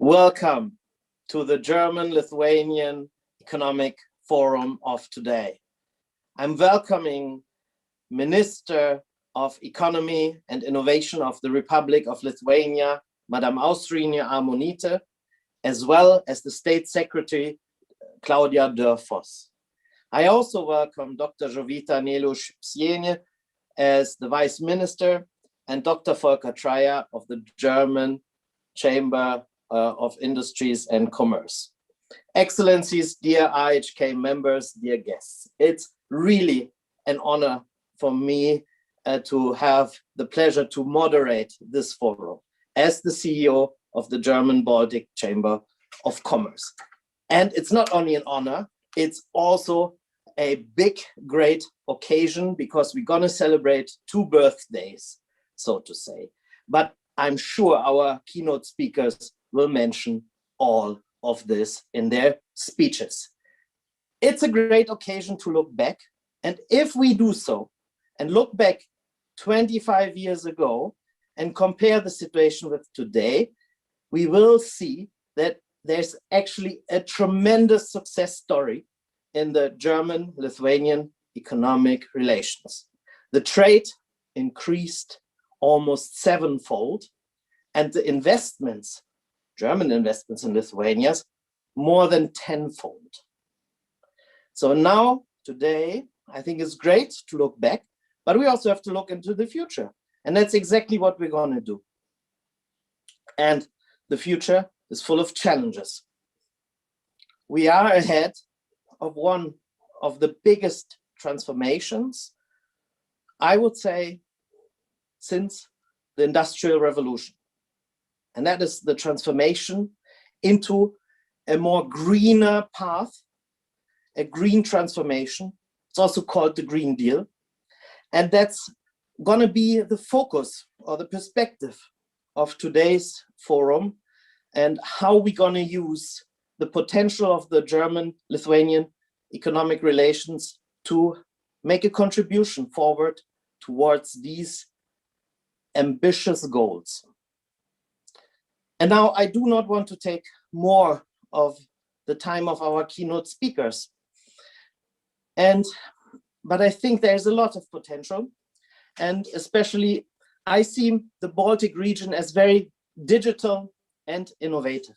Welcome to the German-Lithuanian Economic Forum of today. I'm welcoming Minister of Economy and Innovation of the Republic of Lithuania, Madame Aušrinė Armonytė, as well as the State Secretary, Claudia Dörfos. I also welcome Dr. Jovita Nelu-Šypšienė as the Vice Minister and Dr. Volker Treyer of the German Chamber of Industries and Commerce. Excellencies, dear RHK members, dear guests, it's really an honor for me to have the pleasure to moderate this forum as the CEO of the German-Baltic Chamber of Commerce. And it's not only an honor, it's also a big, great occasion because we're going to celebrate two birthdays, so to say. But I'm sure our keynote speakers will mention all of this in their speeches. It's a great occasion to look back. And if we do so and look back 25 years ago and compare the situation with today, we will see that there's actually a tremendous success story in the German-Lithuanian economic relations. The trade increased almost sevenfold, and the investments, German investments in Lithuania, more than tenfold. So now, today, I think it's great to look back, but we also have to look into the future. And that's exactly what we're going to do. And the future is full of challenges. We are ahead of one of the biggest transformations, I would say, since the Industrial Revolution. And that is the transformation into a more greener path, a green transformation. It's also called the Green Deal. And that's going to be the focus or the perspective of today's forum and how we're going to use the potential of the German-Lithuanian economic relations to make a contribution forward towards these ambitious goals. And now I do not want to take more of the time of our keynote speakers. But I think there's a lot of potential. And especially I see the Baltic region as very digital and innovative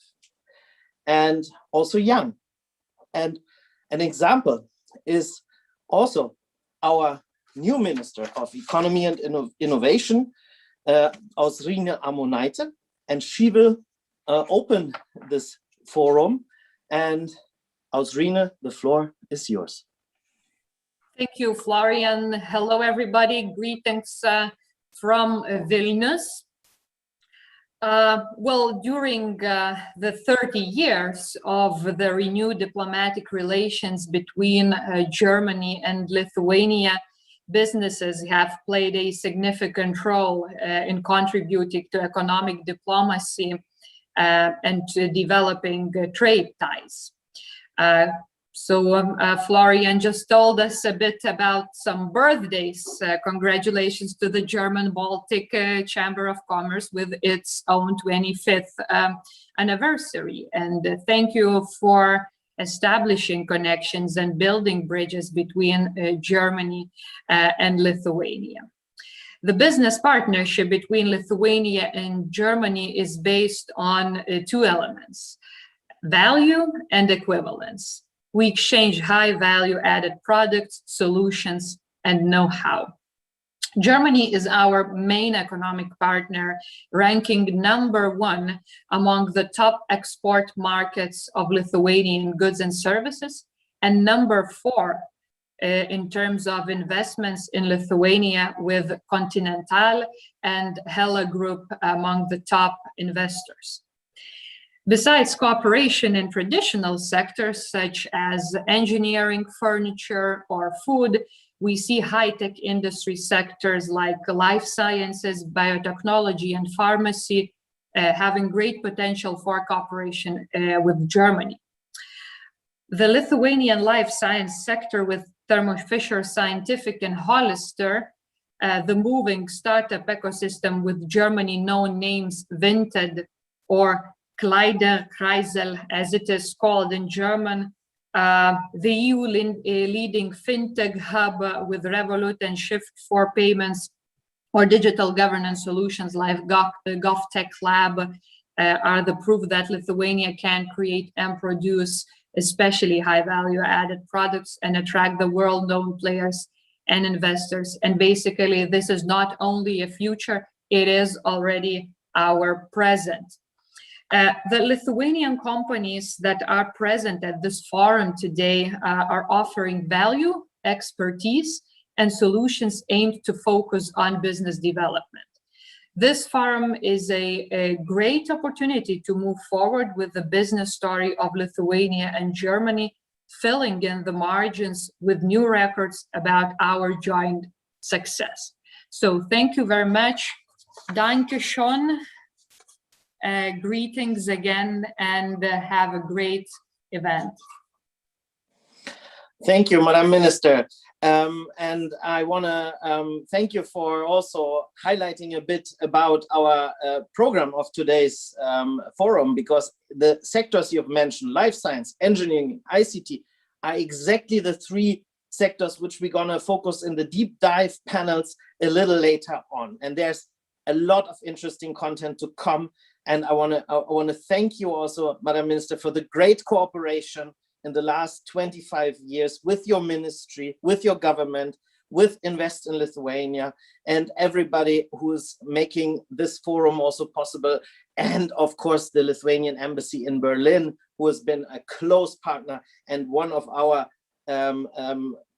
and also young. And an example is also our new Minister of Economy and Innovation, Aušrinė Armonytė, and she will open this forum. And Aušrinė, the floor is yours. Thank you, Florian. Hello, everybody. Greetings from Vilnius. Well, during the 30 years of the renewed diplomatic relations between Germany and Lithuania, businesses have played a significant role in contributing to economic diplomacy and to developing trade ties. So Florian just told us a bit about some birthdays. Congratulations to the German-Baltic Chamber of Commerce with its own 25th anniversary. And thank you for establishing connections and building bridges between Germany and Lithuania. The business partnership between Lithuania and Germany is based on two elements: value and equivalence. We exchange high value-added products, solutions, and know-how. Germany is our main economic partner, ranking #1 among the top export markets of Lithuanian goods and services, and #4 in terms of investments in Lithuania, with Continental and Hella Group among the top investors. Besides cooperation in traditional sectors such as engineering, furniture, or food, we see high-tech industry sectors like life sciences, biotechnology, and pharmacy having great potential for cooperation with Germany. The Lithuanian life science sector with Thermo Fisher Scientific and Hollister, the moving startup ecosystem with Germany known names Vinted or Kleiderkreisel, as it is called in German, the EU leading fintech hub with Revolut and Shift for payments, or digital governance solutions like GovTech Lab are the proof that Lithuania can create and produce especially high value added products and attract the world-known players and investors. And basically, this is not only a future, it is already our present. The Lithuanian companies that are present at this forum today are offering value, expertise, and solutions aimed to focus on business development. This forum is a great opportunity to move forward with the business story of Lithuania and Germany, filling in the margins with new records about our joint success. So thank you very much. Danke schön. Greetings again, and have a great event. Thank you, Madam Minister. And I want to thank you for also highlighting a bit about our program of today's forum, because the sectors you've mentioned, life science, engineering, ICT, are exactly the three sectors which we're going to focus in the deep dive panels a little later on. And there's a lot of interesting content to come. And I want to thank you also, Madam Minister, for the great cooperation in the last 25 years with your ministry, with your government, with Invest in Lithuania, and everybody who is making this forum also possible. And of course, the Lithuanian embassy in Berlin, who has been a close partner and one of our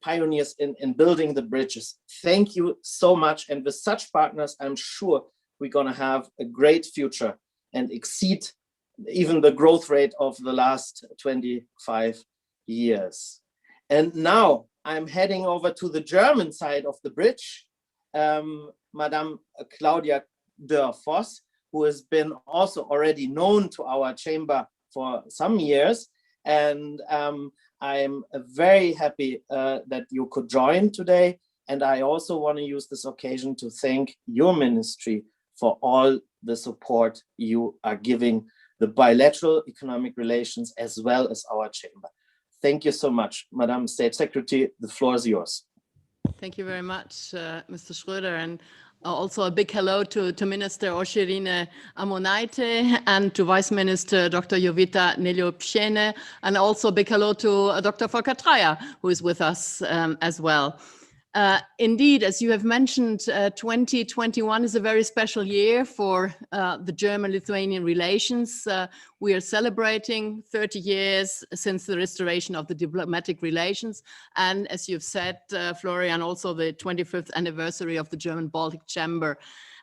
pioneers in building the bridges. Thank you so much. And with such partners, I'm sure we're going to have a great future and exceed even the growth rate of the last 25 years. And now I'm heading over to the German side of the bridge, Madame Claudia Dörr-Voss, who has been also already known to our chamber for some years. And I'm very happy that you could join today. And I also want to use this occasion to thank your ministry for all the support you are giving the bilateral economic relations as well as our chamber. Thank you so much, Madam State Secretary. The floor is yours. Thank you very much, Mr. Schröder, and also a big hello to Minister Oshirine Amonaite and to Vice Minister Dr. Jovita Nelio-Pshene, and also a big hello to Dr. Volker Dreyer, who is with us as well. Indeed, as you have mentioned, 2021 is a very special year for the German-Lithuanian relations. We are celebrating 30 years since the restoration of the diplomatic relations. And as you've said, Florian, also the 25th anniversary of the German-Baltic Chamber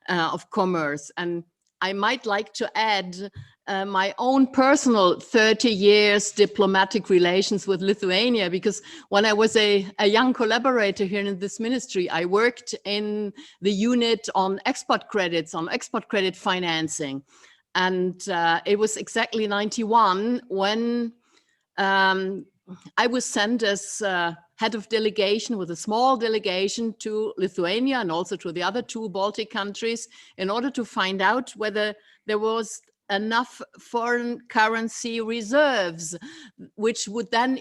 of Commerce. And I might like to add my own personal 30 years diplomatic relations with Lithuania, because when I was a young collaborator here in this ministry, I worked in the unit on export credits, on export credit financing. And it was exactly 91 when I was sent as head of delegation with a small delegation to Lithuania and also to the other two Baltic countries in order to find out whether there was enough foreign currency reserves, which would then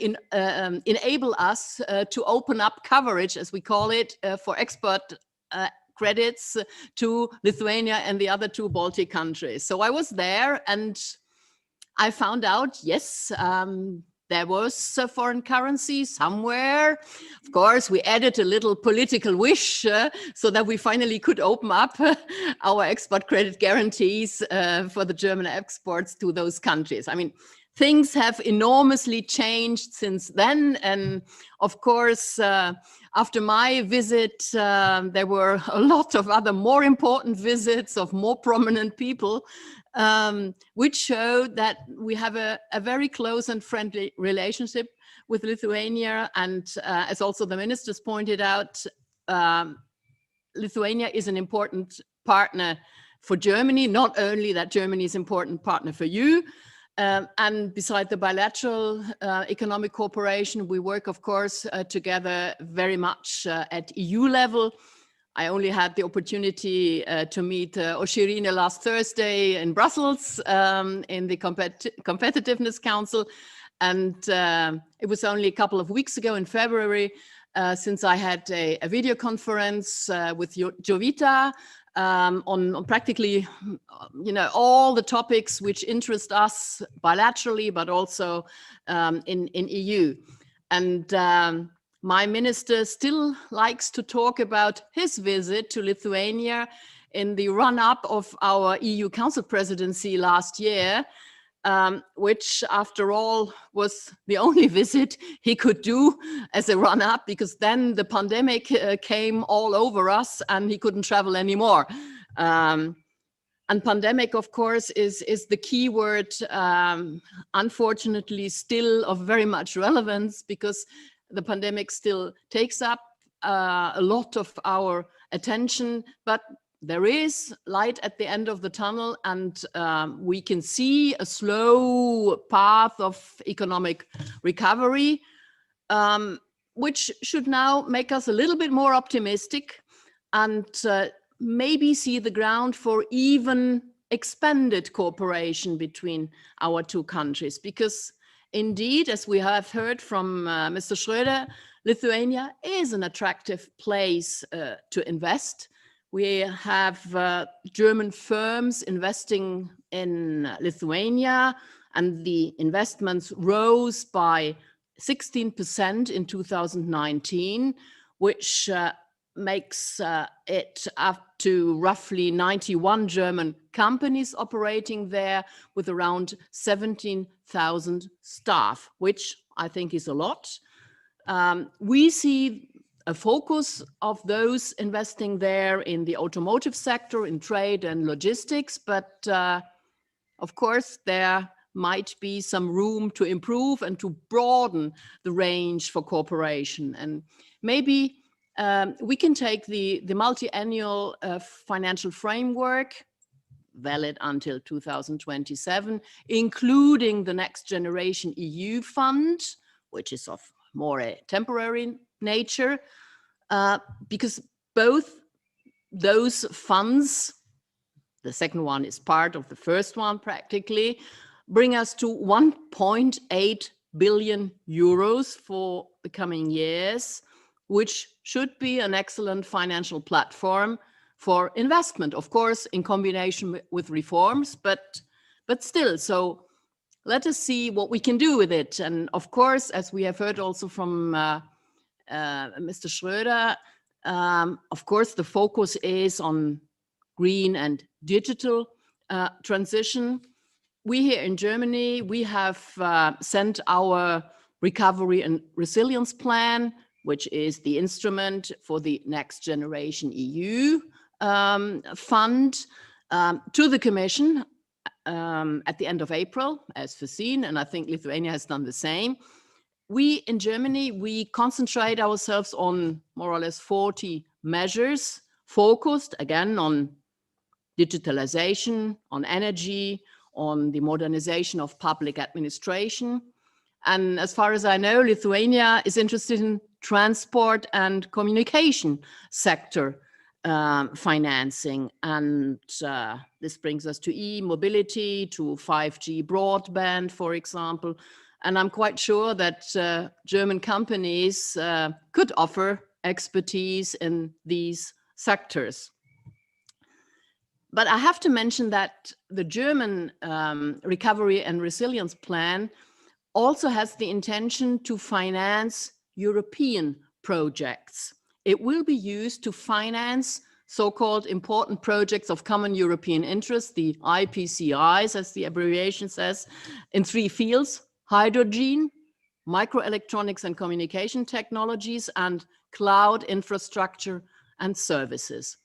enable us to open up coverage, as we call it, for export credits to Lithuania and the other two Baltic countries. So I was there and I found out, yes, there was a foreign currency somewhere. Of course, we added a little political wish so that we finally could open up our export credit guarantees for the German exports to those countries. I mean, things have enormously changed since then. And of course, after my visit, there were a lot of other more important visits of more prominent people, which showed that we have a very close and friendly relationship with Lithuania. And as also the ministers pointed out, Lithuania is an important partner for Germany, not only that Germany is an important partner for you. And beside the bilateral economic cooperation, we work, of course, together very much at EU level. I only had the opportunity to meet Oshirine last Thursday in Brussels in the Competitiveness Council. And it was only a couple of weeks ago in February since I had a video conference with Jovita on practically, all the topics which interest us bilaterally, but also in EU. And my minister still likes to talk about his visit to Lithuania in the run-up of our EU Council presidency last year, which after all was the only visit he could do as a run-up, because then the pandemic came all over us and he couldn't travel anymore. And pandemic, of course, is the key word, unfortunately still of very much relevance, because the pandemic still takes up a lot of our attention, but there is light at the end of the tunnel, and we can see a slow path of economic recovery, which should now make us a little bit more optimistic and maybe see the ground for even expanded cooperation between our two countries. Because indeed, as we have heard from Mr. Schröder, Lithuania is an attractive place to invest. We have German firms investing in Lithuania, and the investments rose by 16% in 2019, which makes it up to roughly 91 German companies operating there with around 17,000 staff, which I think is a lot. We see a focus of those investing there in the automotive sector, in trade and logistics, but of course there might be some room to improve and to broaden the range for cooperation. And maybe we can take the multi-annual financial framework, valid until 2027, including the Next Generation EU Fund, which is of more a temporary nature, because both those funds, the second one is part of the first one practically, bring us to 1.8 billion euros for the coming years, which should be an excellent financial platform for investment, of course, in combination with reforms, but still. So let us see what we can do with it. And of course, as we have heard also from Mr. Schröder, of course, the focus is on green and digital transition. We here in Germany, we have sent our recovery and resilience plan, which is the instrument for the Next Generation EU fund, to the Commission at the end of April, as foreseen, and I think Lithuania has done the same. We in Germany, we concentrate ourselves on more or less 40 measures, focused again on digitalization, on energy, on the modernization of public administration. And as far as I know, Lithuania is interested in transport and communication sector financing. And this brings us to e-mobility, to 5G broadband, for example. And I'm quite sure that German companies could offer expertise in these sectors. But I have to mention that the German Recovery and Resilience Plan also has the intention to finance European projects. It will be used to finance so-called important projects of common European interest, the IPCIs, as the abbreviation says, in 3 fields: hydrogen, microelectronics and communication technologies, and cloud infrastructure and services.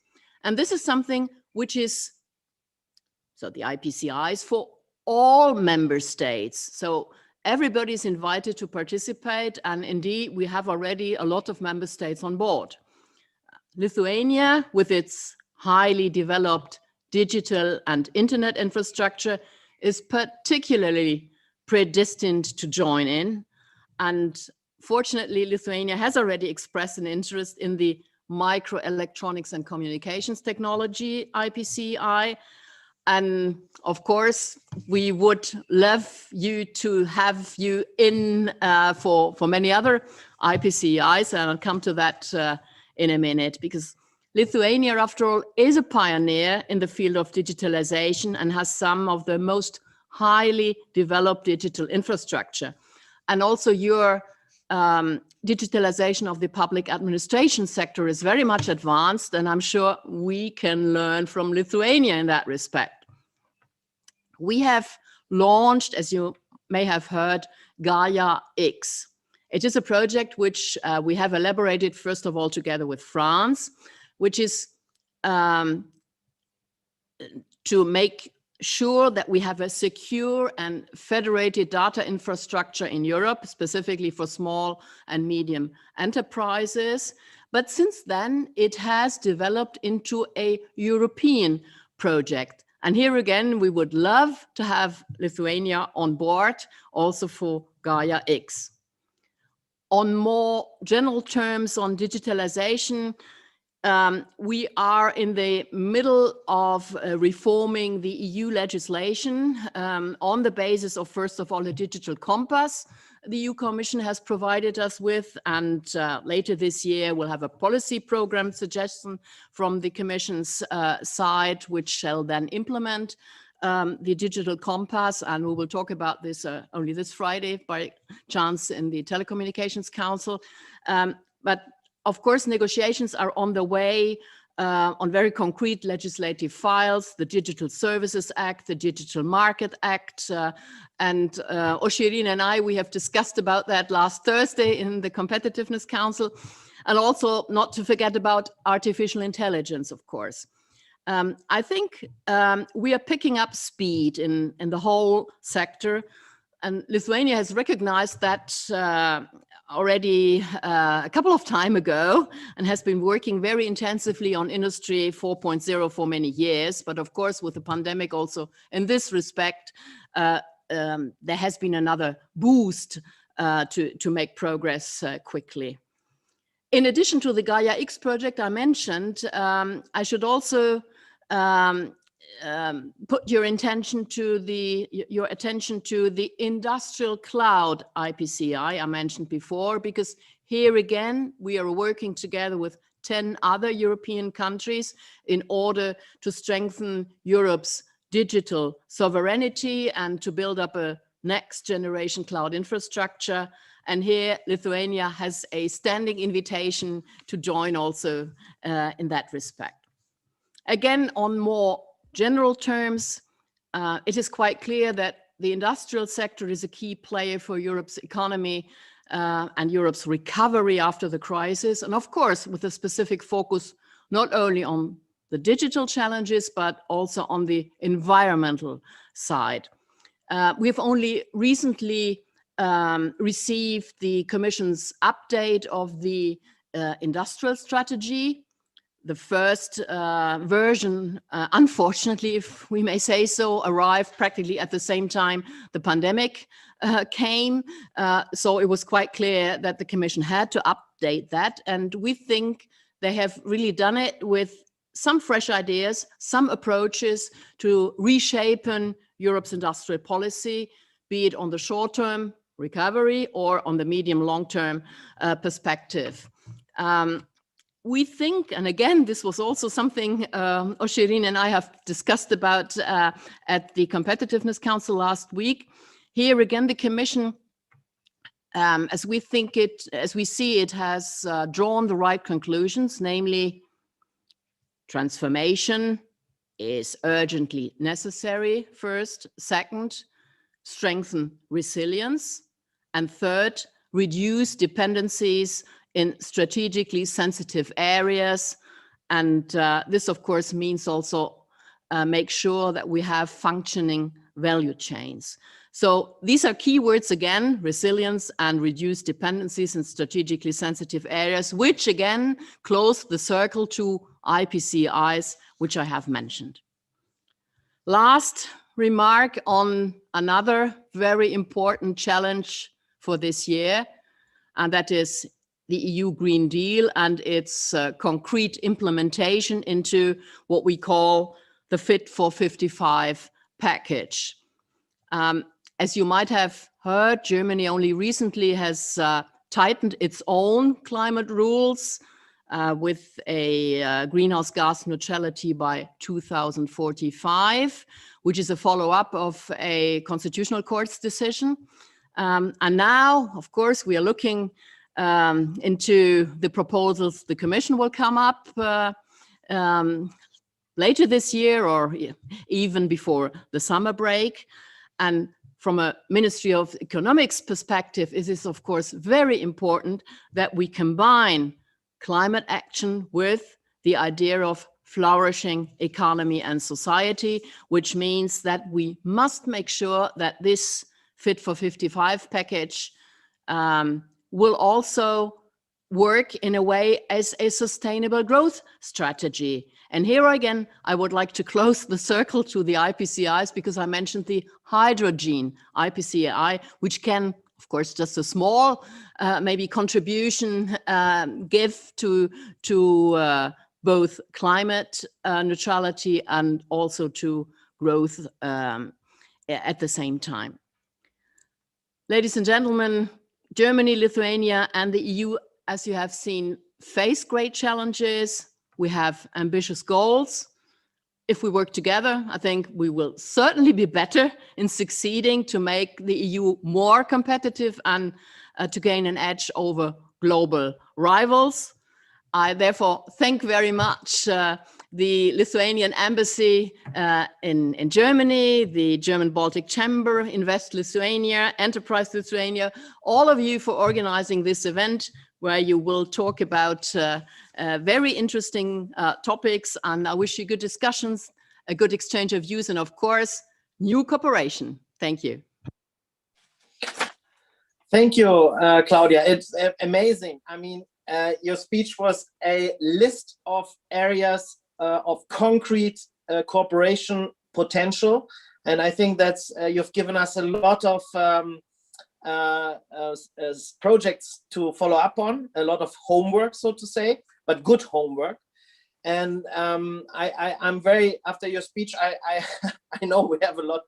And this is something which is, so the IPCIs for all member states. So everybody is invited to participate, and indeed we have already a lot of member states on board. Lithuania, with its highly developed digital and internet infrastructure, is particularly predestined to join in. And fortunately, Lithuania has already expressed an interest in the microelectronics and communications technology, IPCI. And of course, we would love to have you in for many other IPCIs, and I'll come to that in a minute, because Lithuania, after all, is a pioneer in the field of digitalization and has some of the most highly developed digital infrastructure. And also your digitalization of the public administration sector is very much advanced, and I'm sure we can learn from Lithuania in that respect. We have launched, as you may have heard, Gaia X. It is a project which we have elaborated, first of all, together with France, which is to make sure that we have a secure and federated data infrastructure in Europe, specifically for small and medium enterprises. But since then, it has developed into a European project. And here again, we would love to have Lithuania on board also for Gaia X. On more general terms on digitalization, we are in the middle of reforming the EU legislation on the basis of, first of all, a digital compass the EU Commission has provided us with, and later this year we'll have a policy program suggestion from the Commission's side, which shall then implement the digital compass, and we will talk about this only this Friday by chance in the Telecommunications Council. But of course, negotiations are on the way on very concrete legislative files, the Digital Services Act, the Digital Market Act, and Oshirina and I, we have discussed about that last Thursday in the Competitiveness Council, and also not to forget about artificial intelligence, of course. I think we are picking up speed in the whole sector, and Lithuania has recognized that already a couple of time ago, and has been working very intensively on Industry 4.0 for many years. But of course, with the pandemic also in this respect, there has been another boost to make progress quickly. In addition to the Gaia X project I mentioned, I should also put your attention to the industrial cloud IPCI I mentioned before, because here again we are working together with 10 other European countries in order to strengthen Europe's digital sovereignty and to build up a next generation cloud infrastructure. And here Lithuania has a standing invitation to join also in that respect. Again, on more general terms, it is quite clear that the industrial sector is a key player for Europe's economy and Europe's recovery after the crisis. And of course, with a specific focus not only on the digital challenges, but also on the environmental side. We've only recently received the Commission's update of the industrial strategy. The first version, unfortunately, if we may say so, arrived practically at the same time the pandemic came. So it was quite clear that the Commission had to update that. And we think they have really done it with some fresh ideas, some approaches to reshapen Europe's industrial policy, be it on the short-term recovery or on the medium long-term perspective. We think, and again, this was also something Oshirina and I have discussed about at the Competitiveness Council last week. Here again, the Commission, as we see it, has drawn the right conclusions, namely, transformation is urgently necessary, first. Second, strengthen resilience. And third, reduce dependencies in strategically sensitive areas. And this, of course, means also make sure that we have functioning value chains. So these are keywords again, resilience and reduce dependencies in strategically sensitive areas, which again close the circle to IPCIs, which I have mentioned. Last remark on another very important challenge for this year, and that is the EU Green Deal and its concrete implementation into what we call the Fit for 55 package. As you might have heard, Germany only recently has tightened its own climate rules with a greenhouse gas neutrality by 2045, which is a follow-up of a constitutional court's decision. And now, of course, we are looking into the proposals the Commission will come up later this year or even before the summer break. And from a Ministry of Economics perspective, it is, of course, very important that we combine climate action with the idea of flourishing economy and society, which means that we must make sure that this Fit for 55 package will also work in a way as a sustainable growth strategy. And here again, I would like to close the circle to the IPCIs because I mentioned the hydrogen IPCI, which can, of course, just a small maybe contribution give to both climate neutrality and also to growth at the same time. Ladies and gentlemen, Germany, Lithuania, and the EU, as you have seen, face great challenges. We have ambitious goals. If we work together, I think we will certainly be better in succeeding to make the EU more competitive and to gain an edge over global rivals. I therefore thank very much the Lithuanian Embassy in Germany, the German-Baltic Chamber, Invest Lithuania, Enterprise Lithuania, all of you for organizing this event where you will talk about very interesting topics. And I wish you good discussions, a good exchange of views, and of course, new cooperation. Thank you. Thank you, Claudia. It's amazing. I mean, your speech was a list of areas of concrete cooperation potential. And I think that's, you've given us a lot of projects to follow up on, a lot of homework, so to say, but good homework. And I'm very, after your speech, I know we have a lot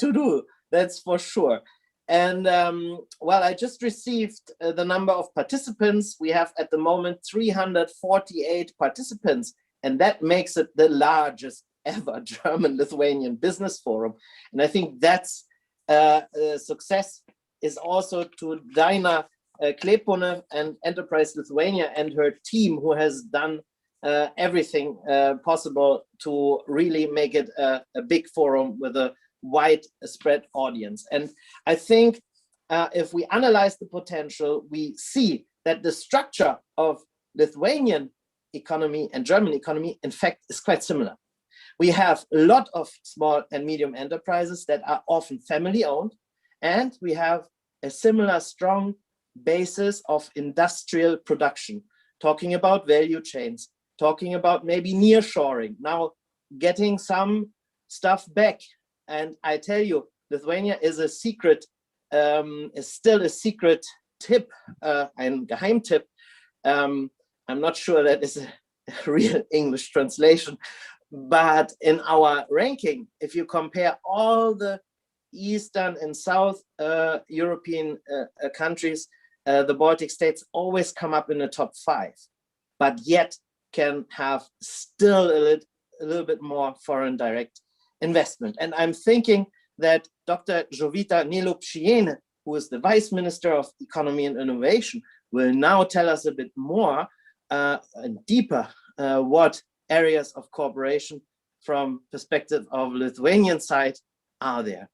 to do, that's for sure. And well, I just received the number of participants. We have at the moment 348 participants, and that makes it the largest ever German-Lithuanian business forum. And I think that's success is also to Dina Klepone and Enterprise Lithuania and her team, who has done everything possible to really make it a big forum with a widespread audience. And I think if we analyze the potential, we see that the structure of Lithuanian economy and German economy, in fact, is quite similar. We have a lot of small and medium enterprises that are often family owned, and we have a similar strong basis of industrial production, talking about value chains, talking about maybe nearshoring, now getting some stuff back. And I tell you, Lithuania is a secret, is still a secret tip, ein Geheimtipp. I'm not sure that is a real English translation, but in our ranking, if you compare all the Eastern and South European countries, the Baltic states always come up in the top 5, but yet can have still a little bit more foreign direct investment. And I'm thinking that Dr. Jovita Nelopšienė, who is the Vice Minister of Economy and Innovation, will now tell us a bit more and deeper what areas of cooperation from perspective of Lithuanian side are there.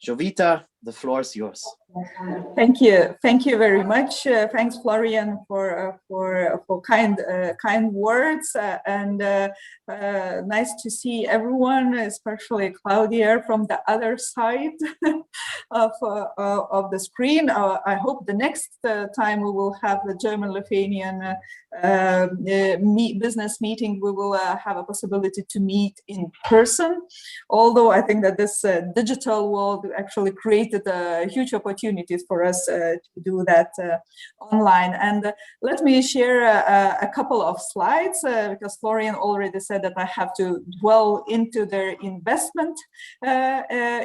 Jovita, the floor is yours. Thank you very much. Thanks, Florian, for kind words, and nice to see everyone, especially Claudia from the other side. of the screen. I hope the next time we will have the German-Lithuanian business meeting, we will have a possibility to meet in person. Although I think that this digital world actually created huge opportunities for us to do that online. And let me share a couple of slides because Florian already said that I have to dwell into their investment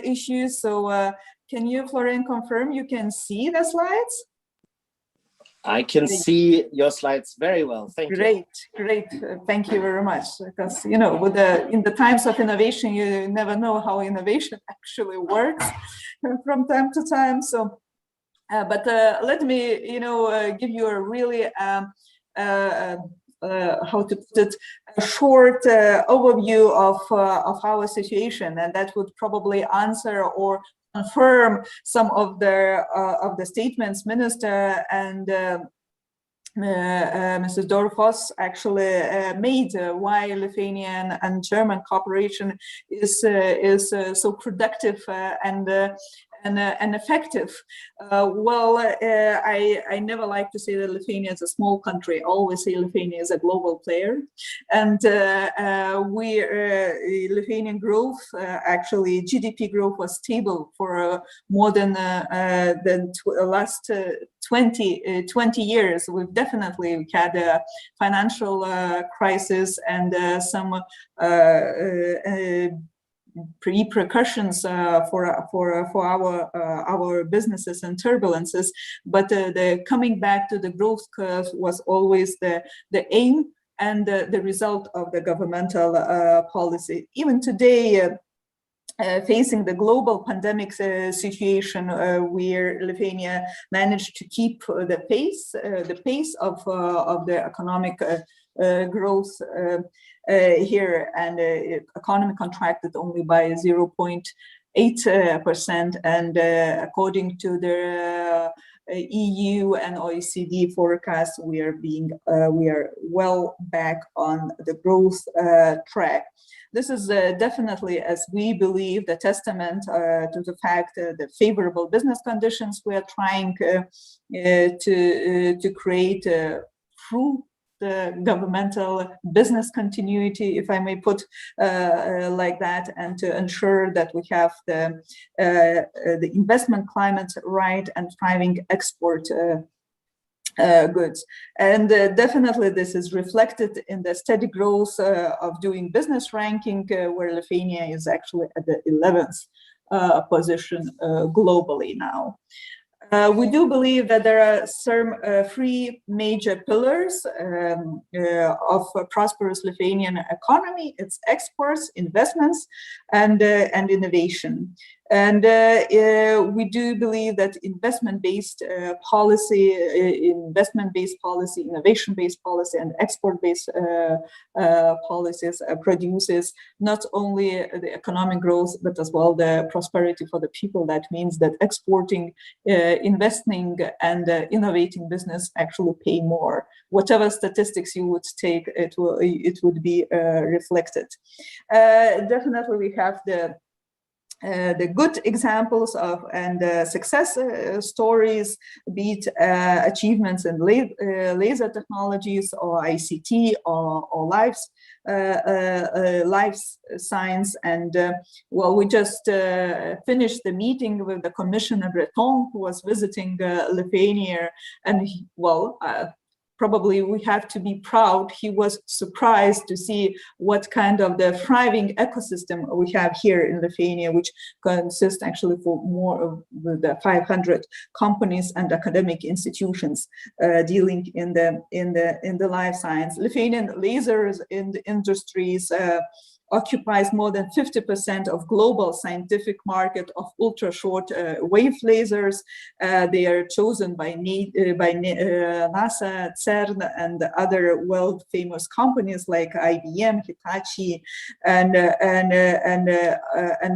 issues. So can you, Florian, confirm you can see the slides? I can see your slides very well. Thank you. Great, great. Thank you very much. Because in the times of innovation, you never know how innovation actually works from time to time. So, but let me give you a really how to put it, a short overview of our situation, and that would probably answer or confirm some of the statements Minister and Mrs. Dorfos actually made why Lithuanian and German cooperation is so productive and effective. I never like to say that Lithuania is a small country. I always say Lithuania is a global player, and Lithuanian growth, actually GDP growth, was stable for more than the last 20 years. We've definitely had a financial crisis and some repercussions for our businesses and turbulences, but the coming back to the growth curve was always the aim and the result of the governmental policy. Even today, facing the global pandemic situation, where Lithuania managed to keep the pace of the economic growth here, and economy contracted only by 0.8%, and according to the EU and OECD forecast, we are well back on the growth track. This is definitely, as we believe, the testament to the fact the favorable business conditions we are trying to create through the governmental business continuity, if I may put like that, and to ensure that we have the investment climate right and thriving export goods. And definitely this is reflected in the steady growth of doing business ranking, where Lithuania is actually at the 11th position globally now. We do believe that there are some three major pillars of a prosperous Lithuanian economy. It's exports, investments, and innovation. And we do believe that investment-based policy, innovation-based policy, and export-based policies produces not only the economic growth, but as well the prosperity for the people. That means that exporting, investing, and innovating business actually pay more. Whatever statistics you would take, it would be reflected. Definitely, we have the good examples of and success stories, be it achievements in laser technologies or ICT or life science. And well, we just finished the meeting with the Commissioner Breton, who was visiting Lithuania, and probably we have to be proud. He was surprised to see what kind of the thriving ecosystem we have here in Lithuania, which consists actually for more of the 500 companies and academic institutions dealing in the life science. Lithuanian lasers in the industries occupies more than 50% of global scientific market of ultra-short wave lasers. They are chosen by NASA, CERN, and other world-famous companies like IBM, Hitachi, and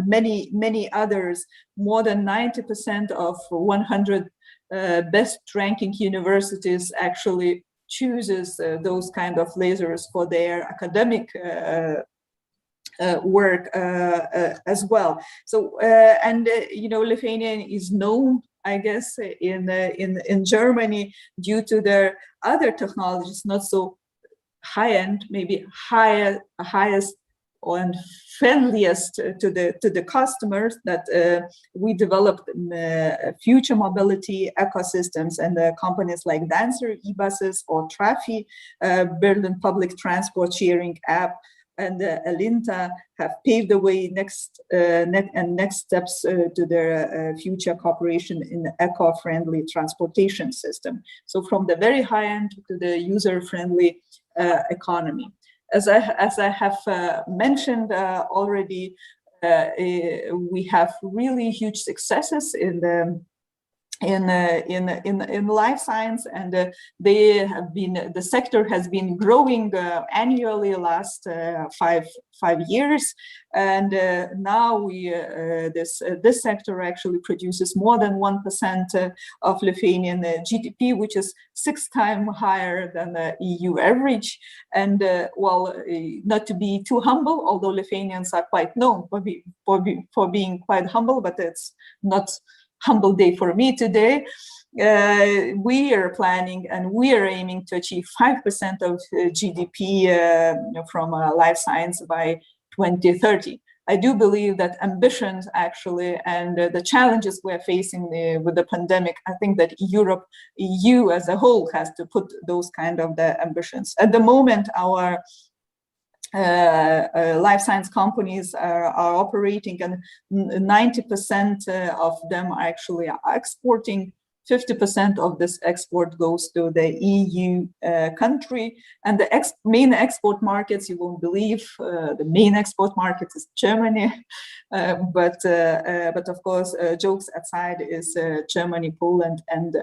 many others. More than 90% of 100 best-ranking universities actually chooses those kind of lasers for their academic work as well. So Lithuania is known, I guess, in Germany due to their other technologies, not so high-end, maybe highest and friendliest to the customers, that we developed future mobility ecosystems, and companies like Dancer e-buses or Trafi, Berlin public transport sharing app, and Alinta have paved the way next steps to their future cooperation in the eco-friendly transportation system. So from the very high end to the user-friendly economy. As I have mentioned already, we have really huge successes in life science, and the sector has been growing annually last 5 years, and now this sector actually produces more than 1% of Lithuanian GDP, which is 6 times higher than the EU average. And not to be too humble, although Lithuanians are quite known for being quite humble, but it's not humble day for me today. We are planning and we are aiming to achieve 5% of GDP from life science by 2030. I do believe that ambitions actually, and the challenges we're facing with the pandemic, I think that EU as a whole has to put those kind of the ambitions. At the moment, our life science companies are operating, and 90% of them actually are exporting. 50% of this export goes to the EU country, and the main export markets, you won't believe, the main export market is Germany, but of course, jokes aside, is Germany, Poland, and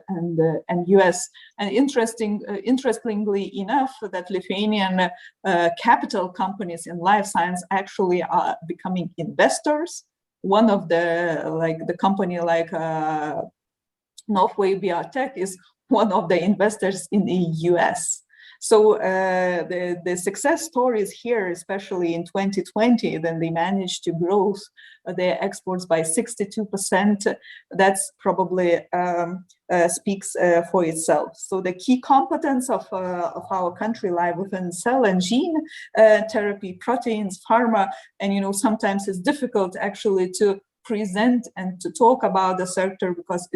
US. And interestingly enough, that Lithuanian capital companies in life science actually are becoming investors. One of the company like Northway Biotech is one of the investors in the US. So the success stories here, especially in 2020, then they managed to grow their exports by 62%. That's probably speaks for itself. So the key competence of our country lie within cell and gene therapy, proteins, pharma, and sometimes it's difficult actually to present and to talk about the sector because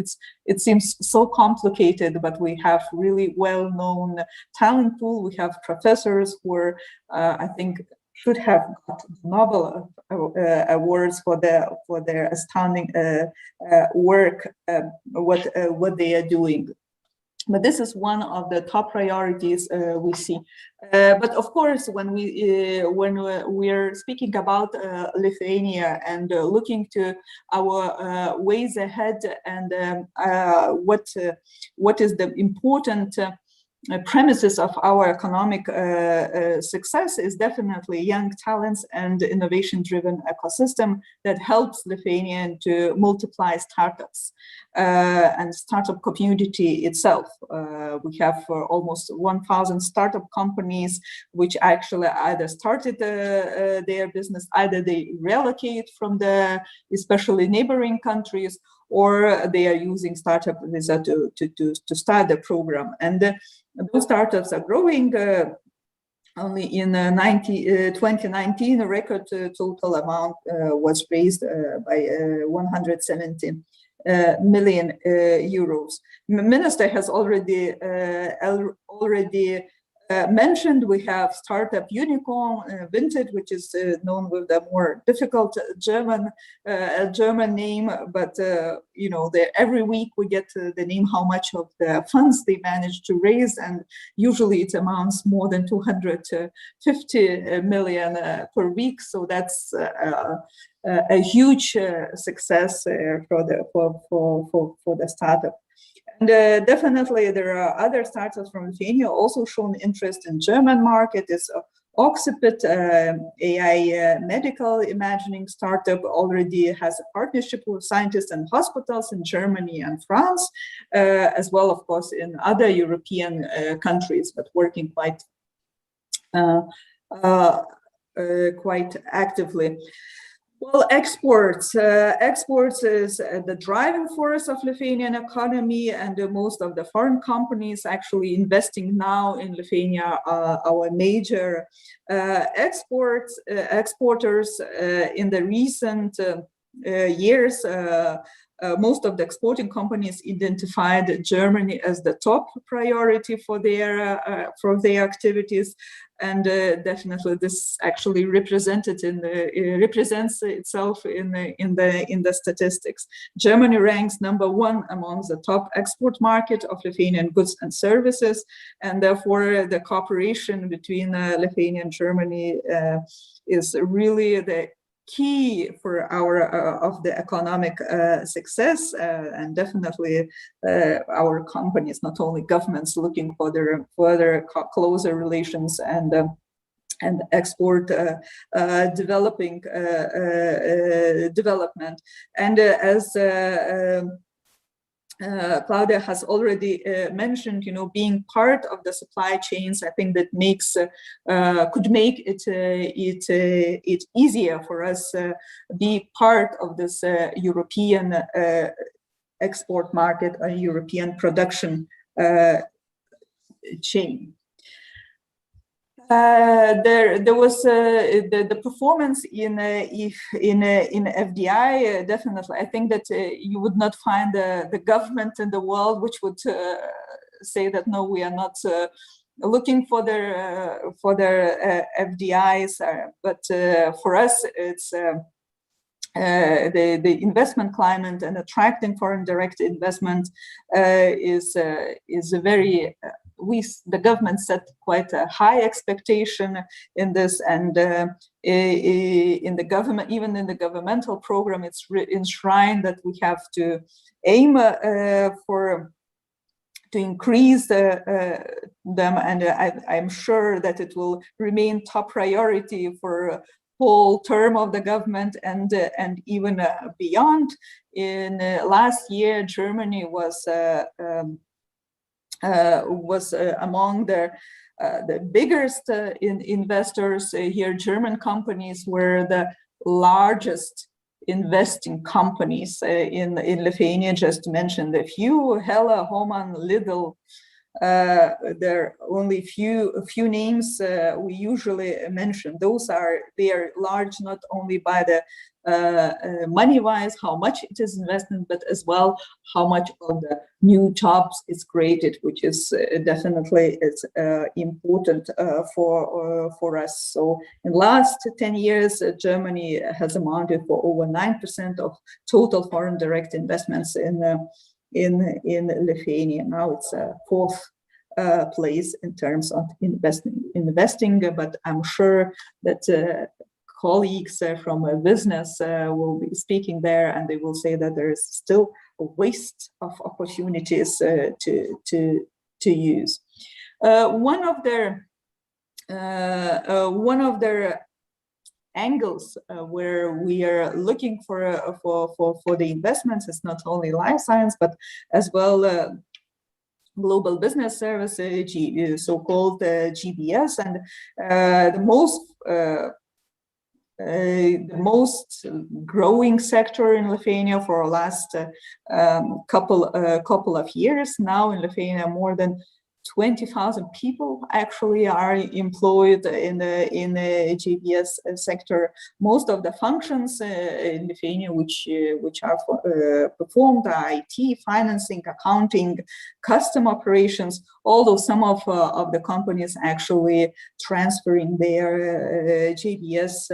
it seems so complicated, but we have really well-known talent pool. We have professors who are, I think, should have got Nobel awards for their astounding work, what they are doing. But this is one of the top priorities we see. But of course, when we're speaking about Lithuania and looking to our ways ahead, and what is the important premises of our economic success is definitely young talents and innovation-driven ecosystem that helps Lithuania to multiply startups and startup community itself. We have almost 1,000 startup companies which actually either started their business, either they relocate from the especially neighboring countries, or they are using startup visa to start the program. And those startups are growing. Only in 2019, a record total amount was raised by 170 million euros. Minister has already mentioned we have startup unicorn Vinted, which is known with the more difficult German name, but every week we get the name how much of the funds they manage to raise, and usually it amounts more than 250 million per week. So that's a huge success for the startup. And definitely there are other startups from Lithuania also shown interest in German market. It's Occipit, AI medical imagining startup, already has a partnership with scientists and hospitals in Germany and France, as well, of course, in other European countries, but working quite quite actively. Well, exports is the driving force of Lithuanian economy, and most of the foreign companies actually investing now in Lithuania are our major exporters. In the recent years, most of the exporting companies identified Germany as the top priority for their activities, and definitely this actually represents itself in the statistics. Germany ranks #1 among the top export market of Lithuanian goods and services, and therefore the cooperation between Lithuania and Germany is really the key for of the economic success, and definitely our companies, not only governments, looking for their further closer relations and export development. And as Claudia has already mentioned, being part of the supply chains, I think that could make it easier for us be part of this European export market, a European production chain. There was the performance in FDI. Definitely, I think that you would not find the government in the world which would say that no, we are not looking for their FDIs. But for us, it's the investment climate and attracting foreign direct investment is a very the government set quite a high expectation in this, and in the government, even in the governmental program, it's enshrined that we have to aim to increase them, and I'm sure that it will remain top priority for whole term of the government and even beyond. In last year, Germany was among the biggest investors here. German companies were the largest investing companies in Lithuania. Just to mention a few: Hella, Homan, Lidl. There are only few names we usually mention. They are large not only by the money-wise, how much it is invested, but as well how much of the new jobs is created, which is definitely important for us. So in the last 10 years, Germany has amounted for over 9% of total foreign direct investments in Lithuania. Now it's fourth place in terms of investing, but I'm sure that colleagues from business will be speaking there, and they will say that there is still a waste of opportunities to use. One of their angles where we are looking for the investments is not only life science, but as well global business service, so-called GBS, and the most growing sector in Lithuania for the last couple of years. Now in Lithuania, more than 20,000 people actually are employed in the GBS sector. Most of the functions in Lithuania which are performed are IT, financing, accounting, custom operations, although some of the companies actually transferring their GBS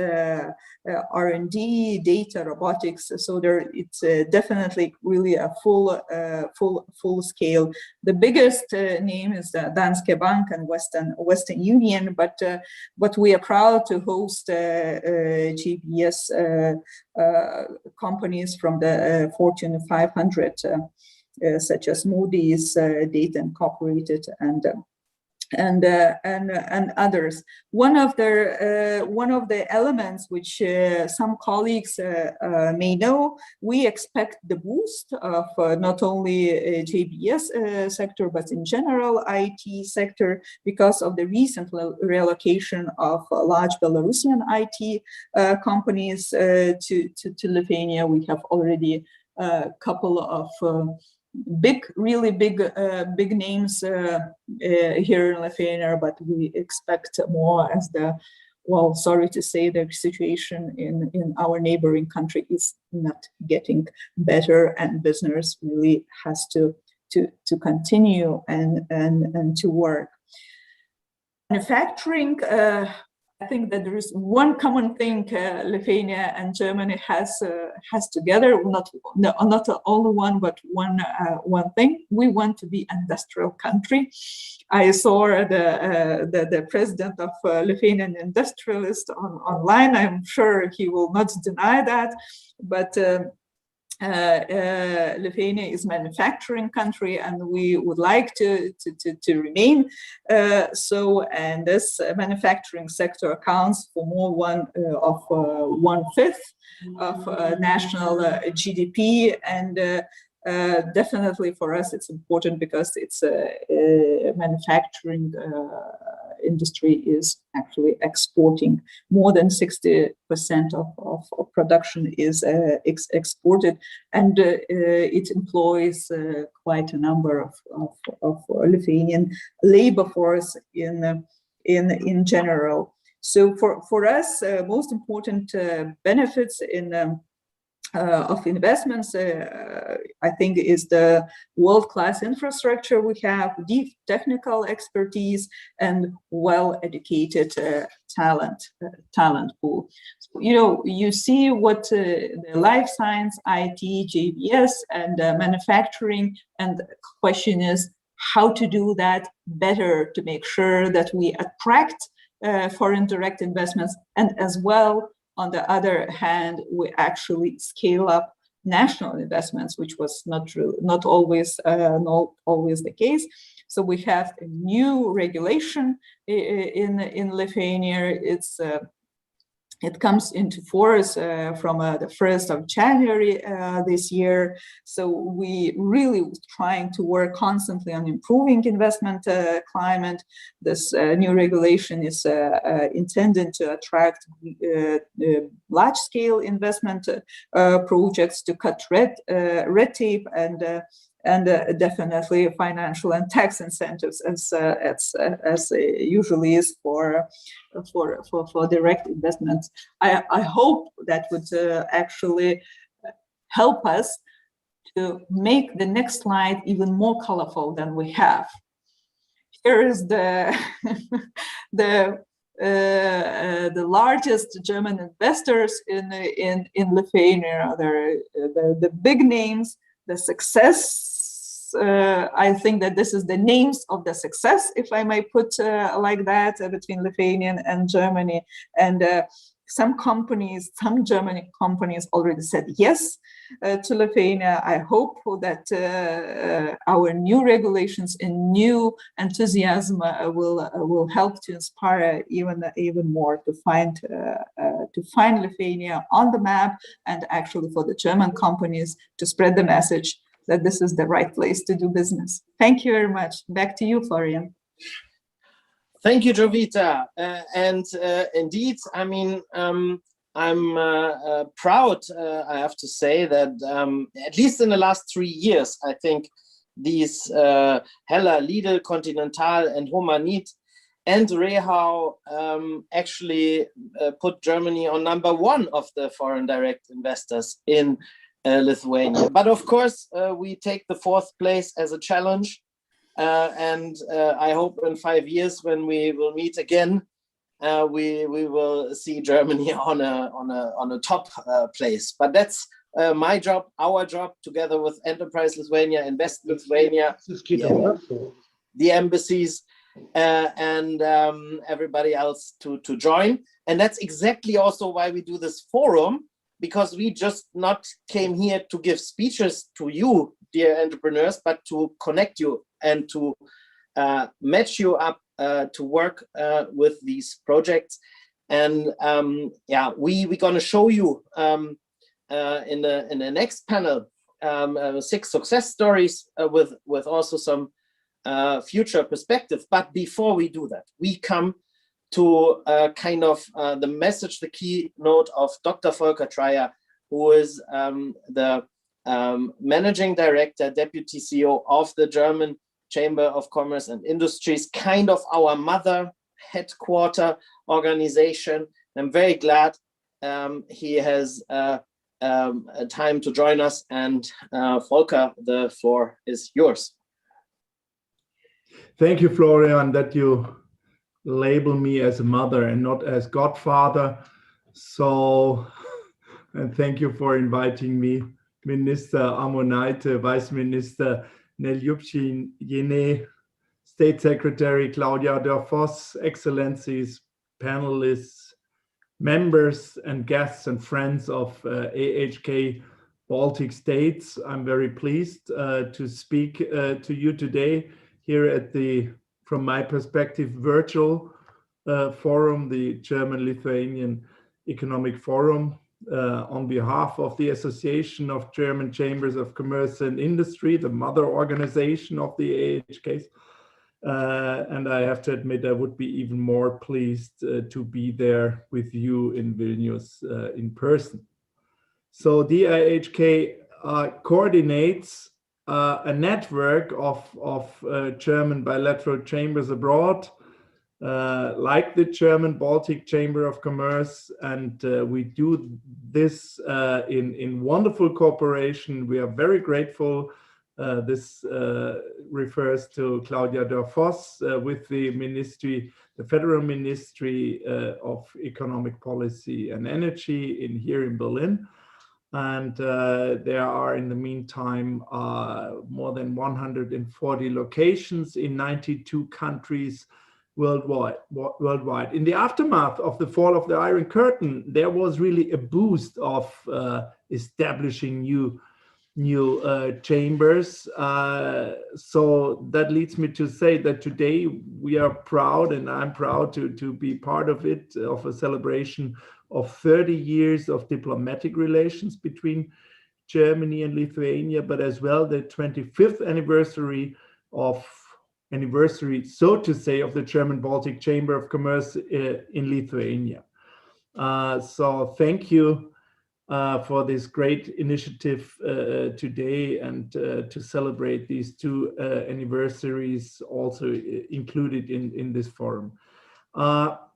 R&D, data, robotics. So it's definitely really a full scale. The biggest name is Danske Bank and Western Union, but we are proud to host GBS companies from the Fortune 500, such as Moody's, Data Incorporated, and and others. One of the elements which some colleagues may know, we expect the boost of not only JBS sector but in general IT sector because of the recent relocation of large Belarusian IT companies to Lithuania. We have already a couple of really big names here in Lithuania, but we expect more as well, sorry to say, the situation in our neighboring country is not getting better, and business really has to continue and to work. Manufacturing, I think that there is one common thing Lithuania and Germany has together. Not only one, but one thing. We want to be an industrial country. I saw the president of Lithuanian Industrialist online. I'm sure he will not deny that, but. Lithuania is a manufacturing country, and we would like to remain so. And this manufacturing sector accounts for more of 1/5 of national GDP, and definitely for us it's important because it's manufacturing industry is actually exporting. More than 60% of production is exported, and it employs quite a number of Lithuanian labor force in general. So for us, most important benefits of investments, I think, is the world-class infrastructure we have, deep technical expertise, and well-educated talent pool. So, you see what the life science, IT, JBS, and manufacturing, and the question is how to do that better to make sure that we attract foreign direct investments, and as well, on the other hand, we actually scale up national investments, which was not always the case. So we have a new regulation in Lithuania. It comes into force from the 1st of January this year. So we really trying to work constantly on improving investment climate. This new regulation is intended to attract large-scale investment projects, to cut red tape, and definitely financial and tax incentives, as usually is for direct investments. I hope that would actually help us to make the next slide even more colorful than we have. Here is the largest German investors in Lithuania. The big names. The success, I think that this is the names of the success, if I may put like that, between Lithuania and Germany. And some German companies already said yes to Lithuania. I hope that our new regulations and new enthusiasm will help to inspire even more to find Lithuania on the map, and actually for the German companies to spread the message that this is the right place to do business. Thank you very much. Back to you, Florian. Thank you, Jovita. And indeed, I mean, I'm proud, I have to say, that at least in the last 3 years, I think these Hella, Lidl, Continental, and Humanit and Rehau actually put Germany on #1 of the foreign direct investors in Lithuania. But of course, we take the 4th place as a challenge. And I hope in 5 years, when we will meet again, we will see Germany on a top place. But that's my job, our job, together with Enterprise Lithuania, Invest Lithuania, the embassies, and everybody else to join. And that's exactly also why we do this forum, because we just not came here to give speeches to you, dear entrepreneurs, but to connect you and to match you up to work with these projects. And yeah, we're going to show you in the next panel 6 success stories with also some future perspective. But before we do that, we come to kind of the message, the keynote of Dr. Volker Dreyer, who is the Managing Director, Deputy CEO of the German Chamber of Commerce and Industries, kind of our mother headquarter organization. I'm very glad he has time to join us. And Volker, the floor is yours. Thank you, Florian, that you label me as a mother and not as godfather. So, and thank you for inviting me, Minister Ammonaite, Vice Minister Neljupšin-Jene, State Secretary Claudia Dörr-Voss, Excellencies, panelists, members and guests and friends of AHK Baltic States. I'm very pleased to speak to you today here at the, from my perspective, virtual forum, the German-Lithuanian Economic Forum, on behalf of the Association of German Chambers of Commerce and Industry, the mother organization of the AHKs. And I have to admit, I would be even more pleased to be there with you in Vilnius in person. So the AHK coordinates a network of German bilateral chambers abroad, like the German-Baltic Chamber of Commerce, and we do this in wonderful cooperation. We are very grateful. This refers to Claudia Dörr-Voss with the ministry, the Federal Ministry of Economic Policy and Energy here in Berlin. And there are, in the meantime, more than 140 locations in 92 countries worldwide. In the aftermath of the fall of the Iron Curtain, there was really a boost of establishing new chambers. So that leads me to say that today we are proud, and I'm proud to be part of it, of a celebration of 30 years of diplomatic relations between Germany and Lithuania, but as well the 25th anniversary, so to say, of the German-Baltic Chamber of Commerce in Lithuania. So thank you for this great initiative today, and to celebrate these 2 anniversaries also included in this forum.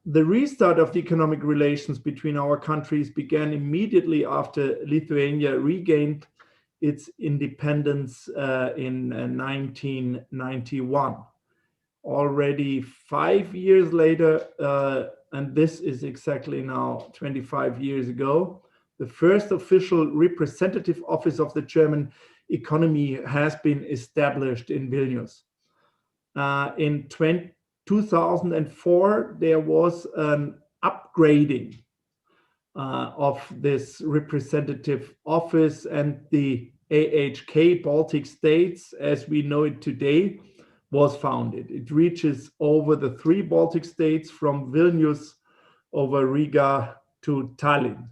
The restart of the economic relations between our countries began immediately after Lithuania regained its independence in 1991. Already 5 years later, and this is exactly now 25 years ago, the first official representative office of the German economy has been established in Vilnius. In 2004, there was an upgrading of this representative office, and the AHK Baltic States, as we know it today, was founded. It reaches over the 3 Baltic states from Vilnius over Riga to Tallinn.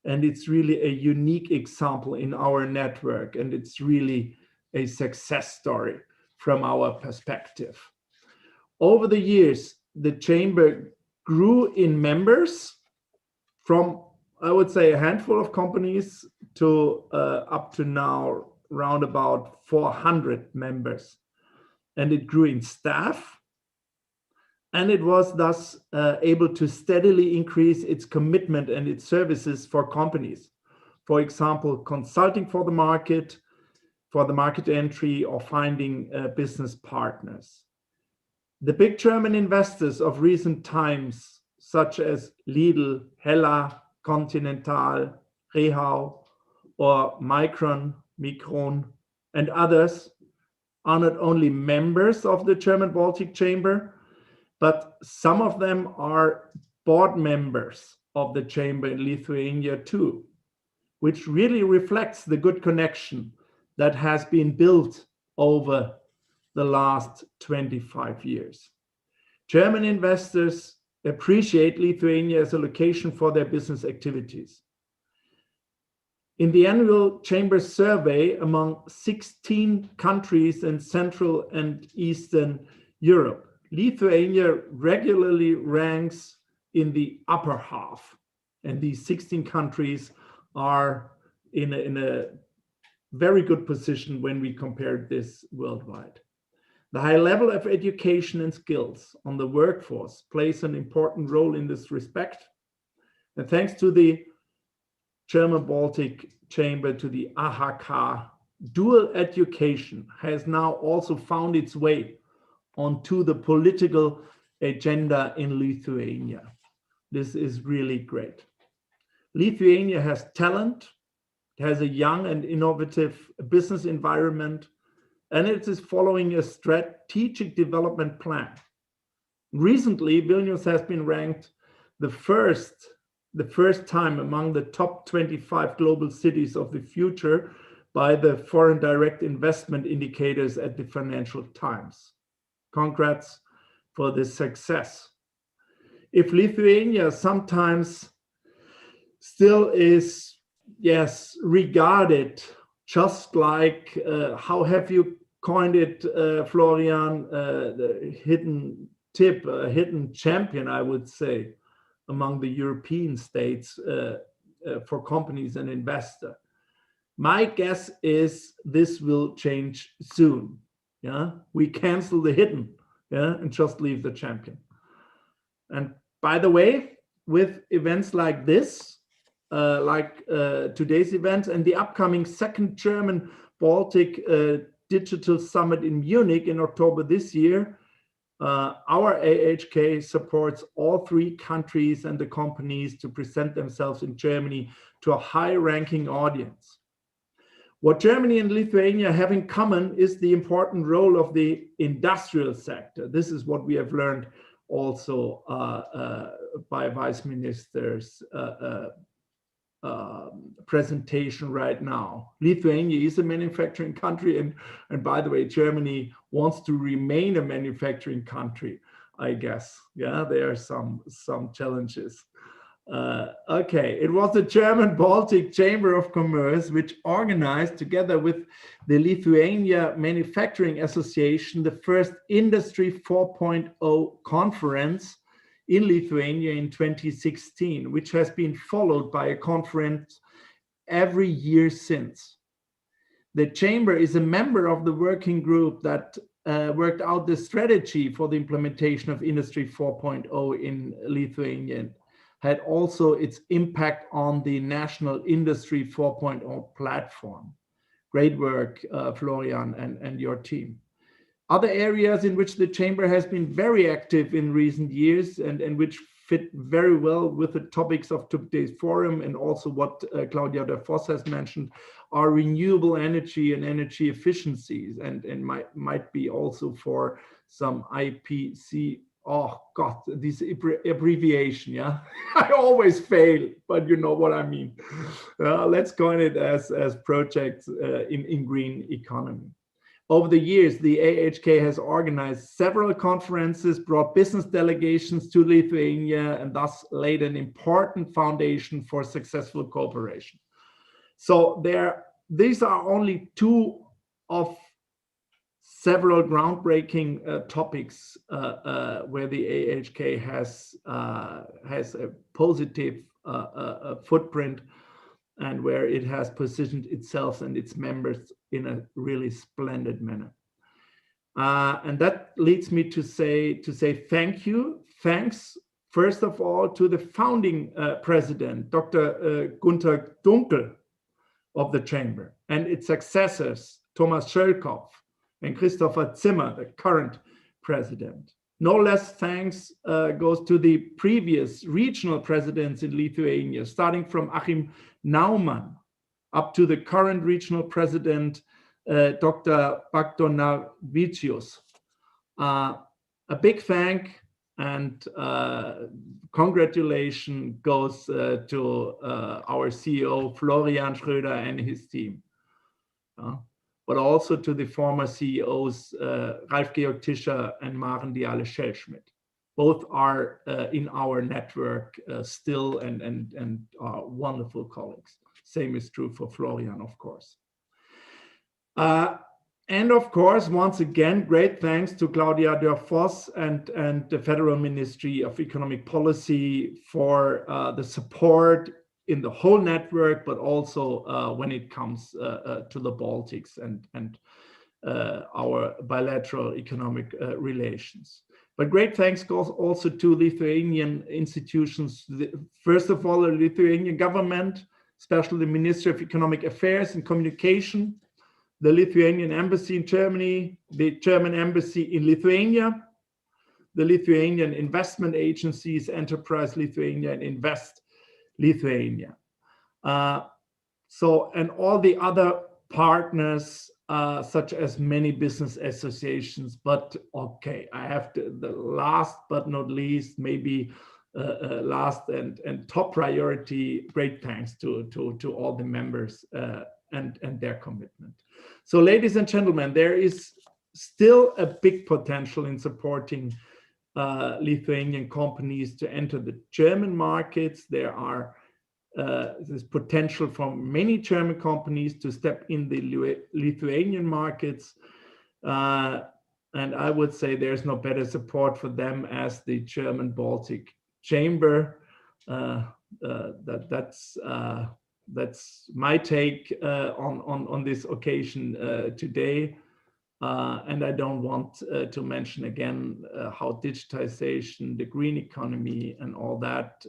And it's really a unique example in our network, and it's really a success story from our perspective. Over the years, the chamber grew in members from, I would say, a handful of companies to up to now around about 400 members. And it grew in staff, and it was thus able to steadily increase its commitment and its services for companies. For example, consulting for the market entry, or finding business partners. The big German investors of recent times, such as Lidl, Hella, Continental, Rehau, or Micron, and others, are not only members of the German-Baltic Chamber, but some of them are board members of the chamber in Lithuania too, which really reflects the good connection that has been built over the last 25 years. German investors appreciate Lithuania as a location for their business activities. In the annual Chamber survey among 16 countries in Central and Eastern Europe, Lithuania regularly ranks in the upper half. And these 16 countries are in a very good position when we compare this worldwide. The high level of education and skills on the workforce plays an important role in this respect. And thanks to the German-Baltic Chamber, to the AHK, dual education has now also found its way onto the political agenda in Lithuania. This is really great. Lithuania has talent, has a young and innovative business environment, and it is following a strategic development plan. Recently, Vilnius has been ranked the first time among the top 25 global cities of the future by the foreign direct investment indicators at the Financial Times. Congrats for this success. If Lithuania sometimes still is, yes, regarded just like, how have you coined it, Florian, the hidden tip, hidden champion, I would say, among the European states for companies and investors. My guess is this will change soon. Yeah, we cancel the hidden, yeah, and just leave the champion. And by the way, with events like this, today's event and the upcoming second German-Baltic Digital Summit in Munich in October this year, our AHK supports all three countries and the companies to present themselves in Germany to a high-ranking audience. What Germany and Lithuania have in common is the important role of the industrial sector. This is what we have learned also by Vice Minister's presentation right now. Lithuania is a manufacturing country, and by the way, Germany wants to remain a manufacturing country, I guess. Yeah, there are some challenges. Okay, it was the German-Baltic Chamber of Commerce which organized, together with the Lithuania Manufacturing Association, the first Industry 4.0 conference in Lithuania in 2016, which has been followed by a conference every year since. The Chamber is a member of the working group that worked out the strategy for the implementation of Industry 4.0 in Lithuania, had also its impact on the National Industry 4.0 platform. Great work, Florian and your team. Other areas in which the Chamber has been very active in recent years and which fit very well with the topics of today's forum and also what Claudia de Vos has mentioned are renewable energy and energy efficiencies and might be also for some IPC. Oh God, this abbreviation, yeah. I always fail, but you know what I mean. Let's coin it as projects in green economy. Over the years, the AHK has organized several conferences, brought business delegations to Lithuania, and thus laid an important foundation for successful cooperation. So these are only two of several groundbreaking topics where the AHK has a positive footprint and where it has positioned itself and its members in a really splendid manner. And that leads me to say thank you. Thanks, first of all, to the founding president, Dr. Gunther Dunkel of the Chamber, and its successors, Thomas Schölkopf and Christopher Zimmer, the current president. No less thanks goes to the previous regional presidents in Lithuania, starting from Achim Naumann up to the current regional president, Dr. Bagdonavičius. A big thank and congratulations goes to our CEO, Florian Schröder, and his team. But also to the former CEOs, Ralf Georg Tischer and Maren Diale Schellschmidt. both are in our network still and are wonderful colleagues. Same is true for Florian, of course. And of course, once again, great thanks to Claudia Dörr-Voss and the Federal Ministry of Economic Policy for the support in the whole network, but also when it comes to the Baltics and our bilateral economic relations. But great thanks goes also to Lithuanian institutions. First of all, the Lithuanian government, especially the Ministry of Economic Affairs and Communication, the Lithuanian Embassy in Germany, the German Embassy in Lithuania, the Lithuanian investment agencies, Enterprise Lithuania and Invest Lithuania. And all the other partners, such as many business associations, but okay, I have to, the last but not least, maybe last and top priority, great thanks to all the members and their commitment. So ladies and gentlemen, there is still a big potential in supporting Lithuanian companies to enter the German markets. There are there's potential for many German companies to step in the Lithuanian markets. And I would say there's no better support for them as the German-Baltic Chamber. That's my take on this occasion today. And I don't want to mention again how digitization, the green economy and all that,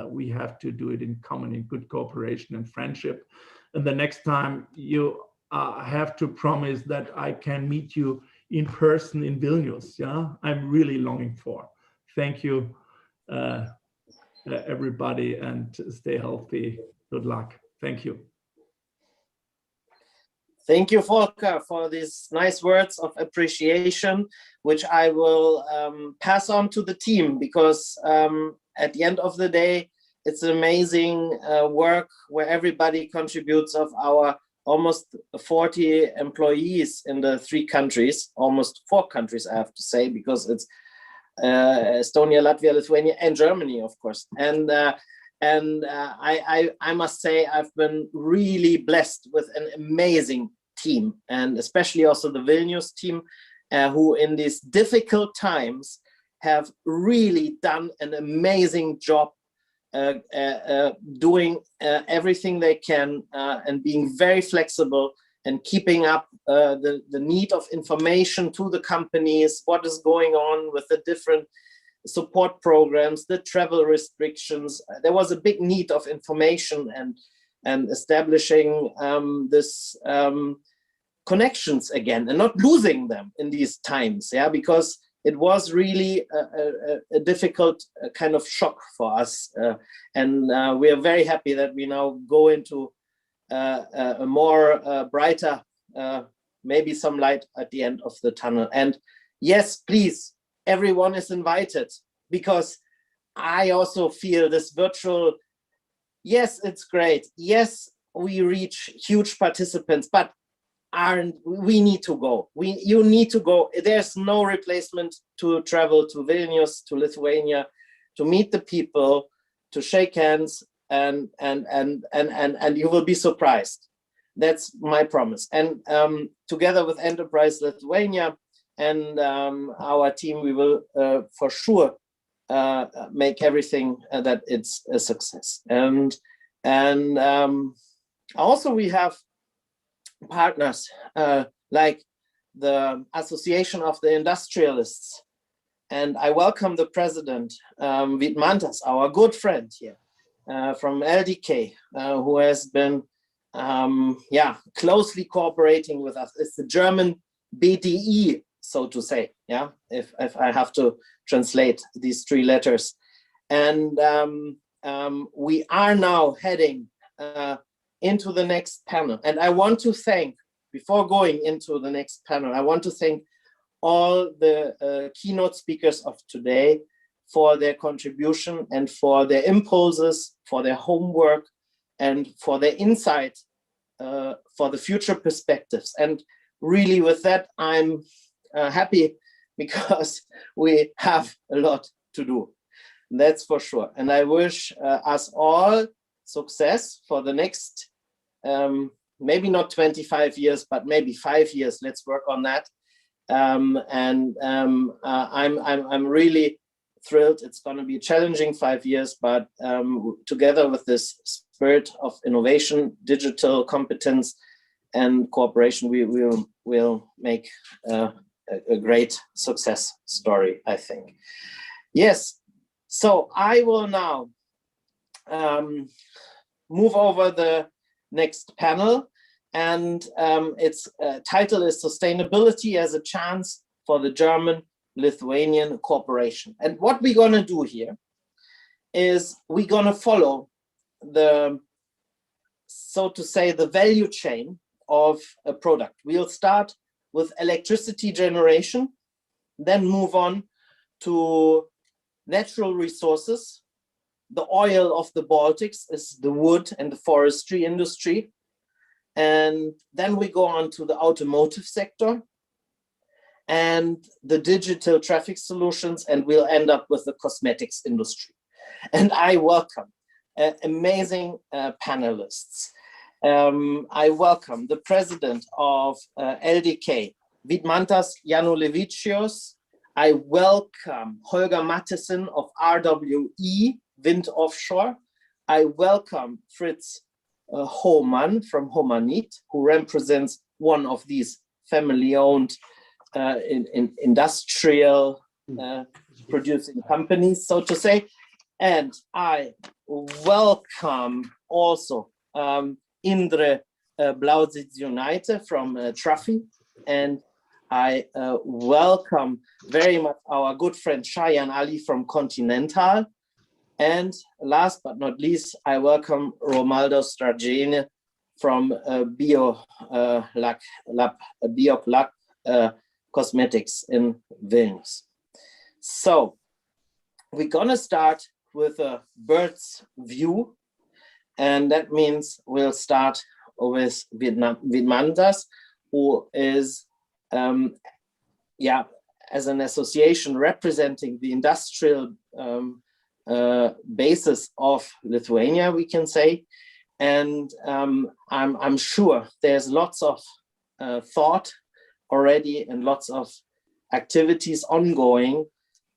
we have to do it in common, in good cooperation and friendship. And the next time you have to promise that I can meet you in person in Vilnius. Yeah, I'm really longing for. Thank you, everybody, and stay healthy. Good luck. Thank you. Thank you, Volker, for these nice words of appreciation, which I will pass on to the team, because at the end of the day, it's an amazing work where everybody contributes. Of our almost 40 employees in the 3 countries, almost 4 countries, I have to say, because it's Estonia, Latvia, Lithuania, and Germany, of course. And I must say I've been really blessed with an amazing team, and especially also the Vilnius team, who in these difficult times have really done an amazing job doing everything they can and being very flexible and keeping up the need of information to the companies, what is going on with the different support programs, the travel restrictions. There was a big need of information and establishing this connections again and not losing them in these times, yeah, because it was really a difficult kind of shock for us, and we are very happy that we now go into a more brighter, maybe some light at the end of the tunnel. And yes, please, everyone is invited, because I also feel this virtual, yes, it's great. Yes, we reach huge participants, but we need to go. You need to go. There's no replacement to travel to Vilnius, to Lithuania, to meet the people, to shake hands, and you will be surprised. That's my promise. And together with Enterprise Lithuania and our team, we will for sure make everything that it's a success. And also we have partners like the Association of the Industrialists, and I welcome the president, Vidmantas, our good friend here from LDK, who has been closely cooperating with us. It's the German BDE, so to say, yeah, if I have to translate these 3 letters. And we are now heading into the next panel. And I want to thank, before going into the next panel, I want to thank all the keynote speakers of today for their contribution and for their impulses, for their homework, and for their insight for the future perspectives. And really with that, I'm happy because we have a lot to do. That's for sure. And I wish us all success for the next, maybe not 25 years, but maybe 5 years. Let's work on that. I'm really thrilled. It's going to be a challenging 5 years, but together with this spirit of innovation, digital competence, and cooperation, we will make a great success story, I think. Yes. So I will now move over the next panel, and its title is Sustainability as a Chance for the German-Lithuanian Cooperation. And what we're going to do here is we're going to follow the, so to say, the value chain of a product. We'll start with electricity generation, then move on to natural resources. The oil of the Baltics is the wood and the forestry industry. And then we go on to the automotive sector and the digital traffic solutions, and we'll end up with the cosmetics industry. And I welcome amazing panelists. I welcome the president of LDK, Vidmantas Janulevicius. I welcome Holger Mattesen of RWE, Wind Offshore. I welcome Fritz Hohmann from Homanit, who represents one of these family-owned industrial producing companies, so to say. And I welcome also Indre Blauzitz-United from Truffy, and I welcome very much our good friend Shayan Ali from Continental. And last but not least, I welcome Romaldo Stragene from Biolak Cosmetics in Vilnius. So we're gonna start with a bird's view, and that means we'll start with Vidmantas, who is as an association representing the industrial basis of Lithuania, we can say. And I'm sure there's lots of thought already and lots of activities ongoing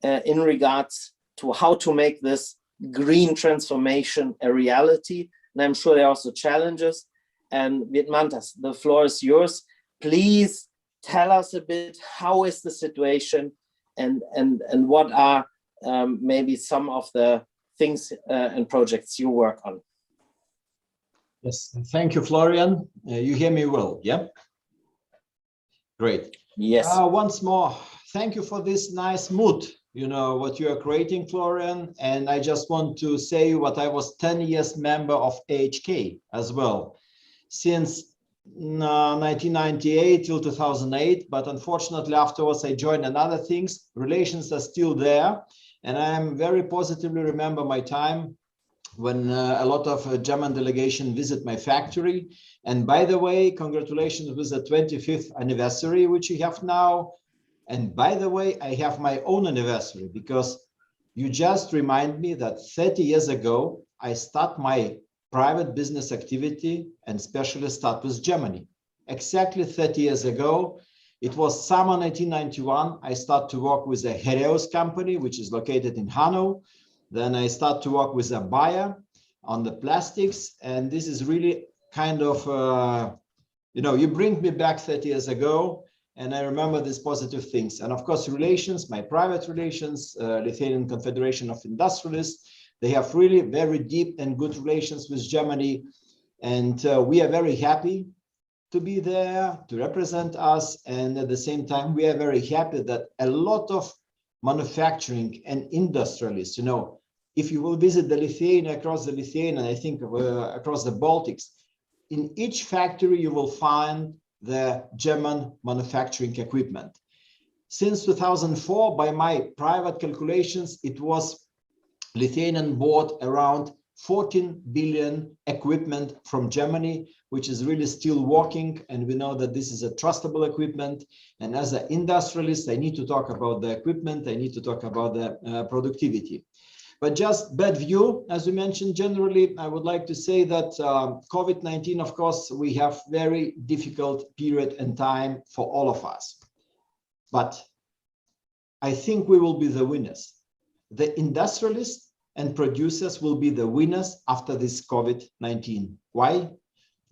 in regards to how to make this green transformation a reality. And I'm sure there are also challenges. And Vidmantas, the floor is yours. Please tell us a bit, how is the situation, and what are maybe some of the things and projects you work on? Yes, thank you, Florian. You hear me well, yeah? Great. Yes. Once more, thank you for this nice mood, you know, what you are creating, Florian. And I just want to say what I was 10 years member of AHK as well, since 1998 till 2008. But unfortunately, afterwards, I joined another things. Relations are still there. And I am very positively remember my time when a lot of German delegation visit my factory. And by the way, congratulations with the 25th anniversary, which you have now. And by the way, I have my own anniversary, because you just remind me that 30 years ago, I start my private business activity and especially start with Germany. Exactly 30 years ago, it was summer 1991. I start to work with a Heraeus company, which is located in Hanau. Then I start to work with a buyer on the plastics. And this is really kind of, you know, you bring me back 30 years ago, and I remember these positive things. And of course, relations, my private relations, Lithuanian Confederation of Industrialists, they have really very deep and good relations with Germany. And we are very happy to be there, to represent us. And at the same time, we are very happy that a lot of manufacturing and industrialists, you know, if you will visit the Lithuania, across the Lithuania, and I think across the Baltics, in each factory, you will find the German manufacturing equipment. Since 2004, by my private calculations, it was Lithuanian bought around 14 billion equipment from Germany, which is really still working. And we know that this is a trustable equipment. And as an industrialist, I need to talk about the equipment. I need to talk about the productivity. But just bad view, as we mentioned, generally, I would like to say that COVID-19, of course, we have very difficult period and time for all of us. But I think we will be the winners. The industrialists and producers will be the winners after this COVID-19. Why?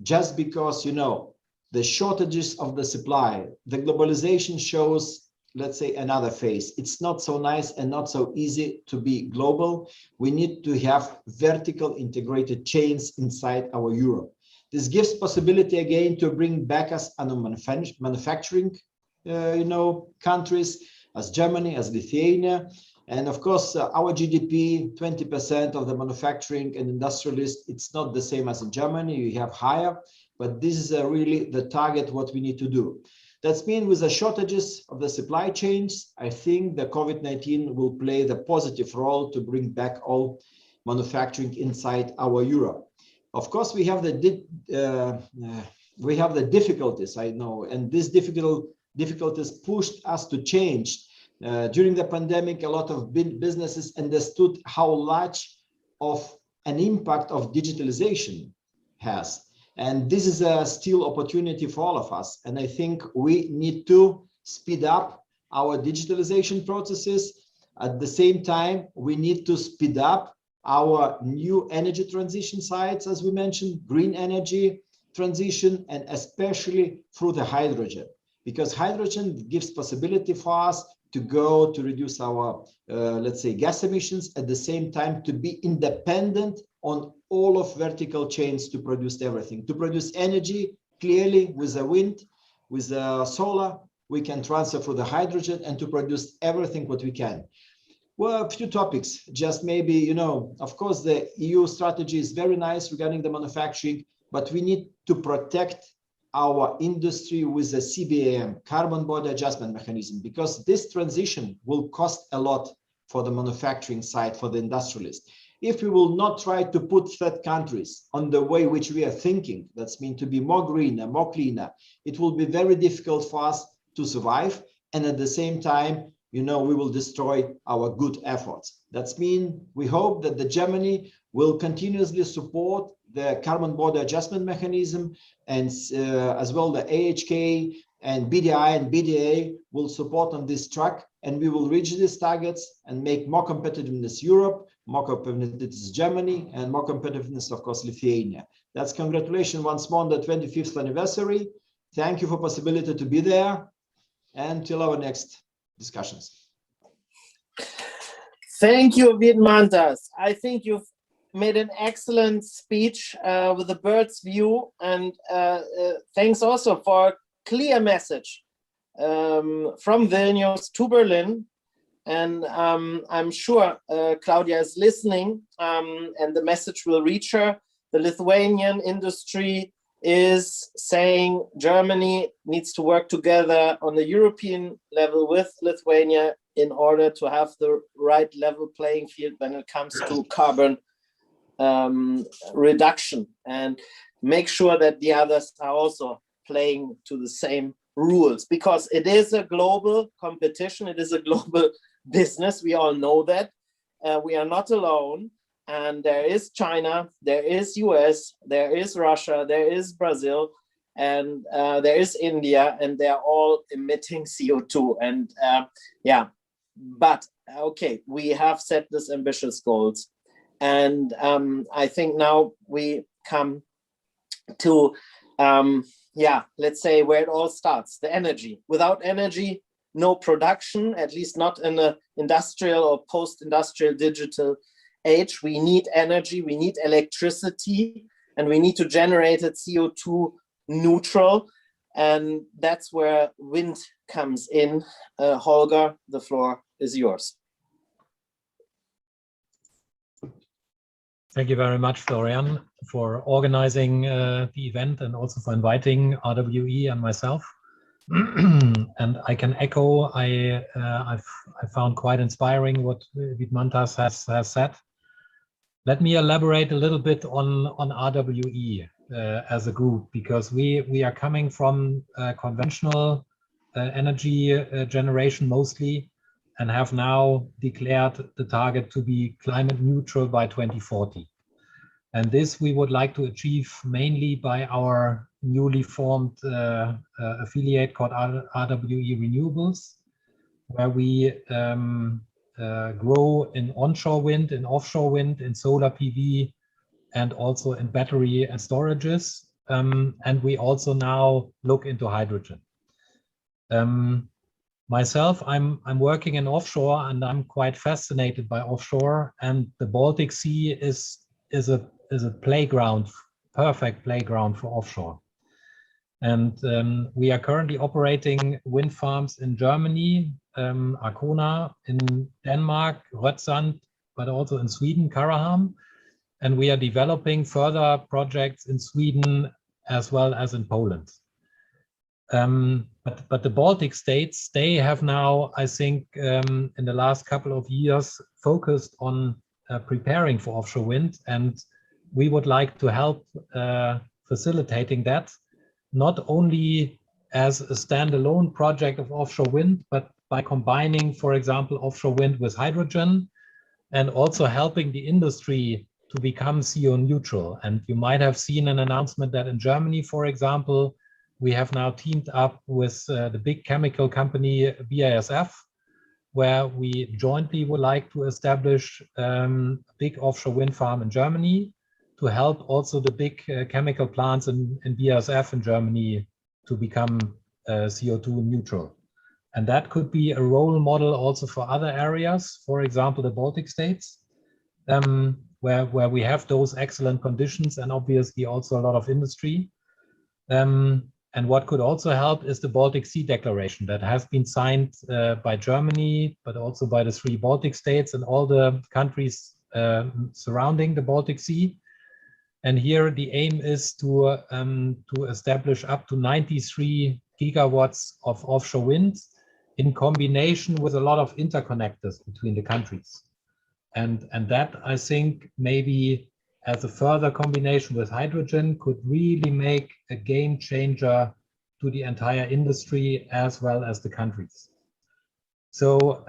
Just because, you know, the shortages of the supply, the globalization shows, let's say, another phase. It's not so nice and not so easy to be global. We need to have vertical integrated chains inside our Europe. This gives possibility again to bring back us on manufacturing, countries as Germany, as Lithuania. And of course, our GDP, 20% of the manufacturing and industrialists, it's not the same as in Germany, you have higher, but this is really the target, what we need to do. That's mean with the shortages of the supply chains, I think the COVID-19 will play the positive role to bring back all manufacturing inside our Europe. Of course, we have the difficulties, I know, and these difficulties pushed us to change. During the pandemic, a lot of businesses understood how large of an impact of digitalization has. And this is a still opportunity for all of us. And I think we need to speed up our digitalization processes. At the same time, we need to speed up our new energy transition sites, as we mentioned, green energy transition, and especially through the hydrogen, because hydrogen gives possibility for us to go to reduce our, let's say, gas emissions, at the same time to be independent on all of vertical chains to produce everything, to produce energy clearly with the wind, with the solar, we can transfer for the hydrogen and to produce everything what we can. Well, a few topics, just maybe, you know, of course, the EU strategy is very nice regarding the manufacturing, but we need to protect our industry with the CBAM, Carbon Border Adjustment Mechanism, because this transition will cost a lot for the manufacturing side, for the industrialists. If we will not try to put third countries on the way which we are thinking, that's mean to be more greener, more cleaner, it will be very difficult for us to survive. And at the same time, you know, we will destroy our good efforts. That's mean we hope that the Germany will continuously support the Carbon Border Adjustment Mechanism, and as well the AHK and BDI and BDA will support on this track, and we will reach these targets and make more competitiveness Europe, more competitiveness Germany, and more competitiveness, of course, Lithuania. That's congratulations once more on the 25th anniversary. Thank you for possibility to be there, and till our next discussions. Thank you, Vidmantas. I think you've made an excellent speech with a bird's view, and thanks also for a clear message from Vilnius to Berlin. And I'm sure Claudia is listening, and the message will reach her. The Lithuanian industry is saying Germany needs to work together on the European level with Lithuania in order to have the right level playing field when it comes to carbon reduction, and make sure that the others are also playing to the same rules, because it is a global competition, it is a global business. We all know that. We are not alone, and there is China, there is US, there is Russia, there is Brazil, and there is India, and they're all emitting CO2. And yeah, but okay, we have set this ambitious goals. And I think now we come to, yeah, let's say where it all starts, the energy. Without energy, no production, at least not in an industrial or post-industrial digital age. We need energy, we need electricity, and we need to generate it CO2 neutral. And that's where wind comes in. Holger, the floor is yours. Thank you very much, Florian, for organizing the event and also for inviting RWE and myself. And I can echo, I found quite inspiring what Vidmantas has said. Let me elaborate a little bit on RWE as a group, because we are coming from conventional energy generation mostly, and have now declared the target to be climate neutral by 2040. And this we would like to achieve mainly by our newly formed affiliate called RWE Renewables, where we grow in onshore wind, in offshore wind, in solar PV, and also in battery and storages. And we also now look into hydrogen. Myself, I'm working in offshore, and I'm quite fascinated by offshore. And the Baltic Sea is a playground, perfect playground for offshore. And we are currently operating wind farms in Germany, Arkona, in Denmark, Rødsand, but also in Sweden, Karaham. And we are developing further projects in Sweden as well as in Poland. But the Baltic states, they have now, I think, in the last couple of years, focused on preparing for offshore wind. And we would like to help facilitating that, not only as a standalone project of offshore wind, but by combining, for example, offshore wind with hydrogen, and also helping the industry to become CO neutral. And you might have seen an announcement that in Germany, for example, we have now teamed up with the big chemical company BASF, where we jointly would like to establish a big offshore wind farm in Germany to help also the big chemical plants in BASF in Germany to become CO2 neutral. And that could be a role model also for other areas, for example, the Baltic states, where we have those excellent conditions, and obviously also a lot of industry. And what could also help is the Baltic Sea Declaration that has been signed by Germany, but also by the 3 Baltic states and all the countries surrounding the Baltic Sea. And here the aim is to establish up to 93 gigawatts of offshore wind in combination with a lot of interconnectors between the countries. And that, I think, maybe as a further combination with hydrogen could really make a game changer to the entire industry as well as the countries. So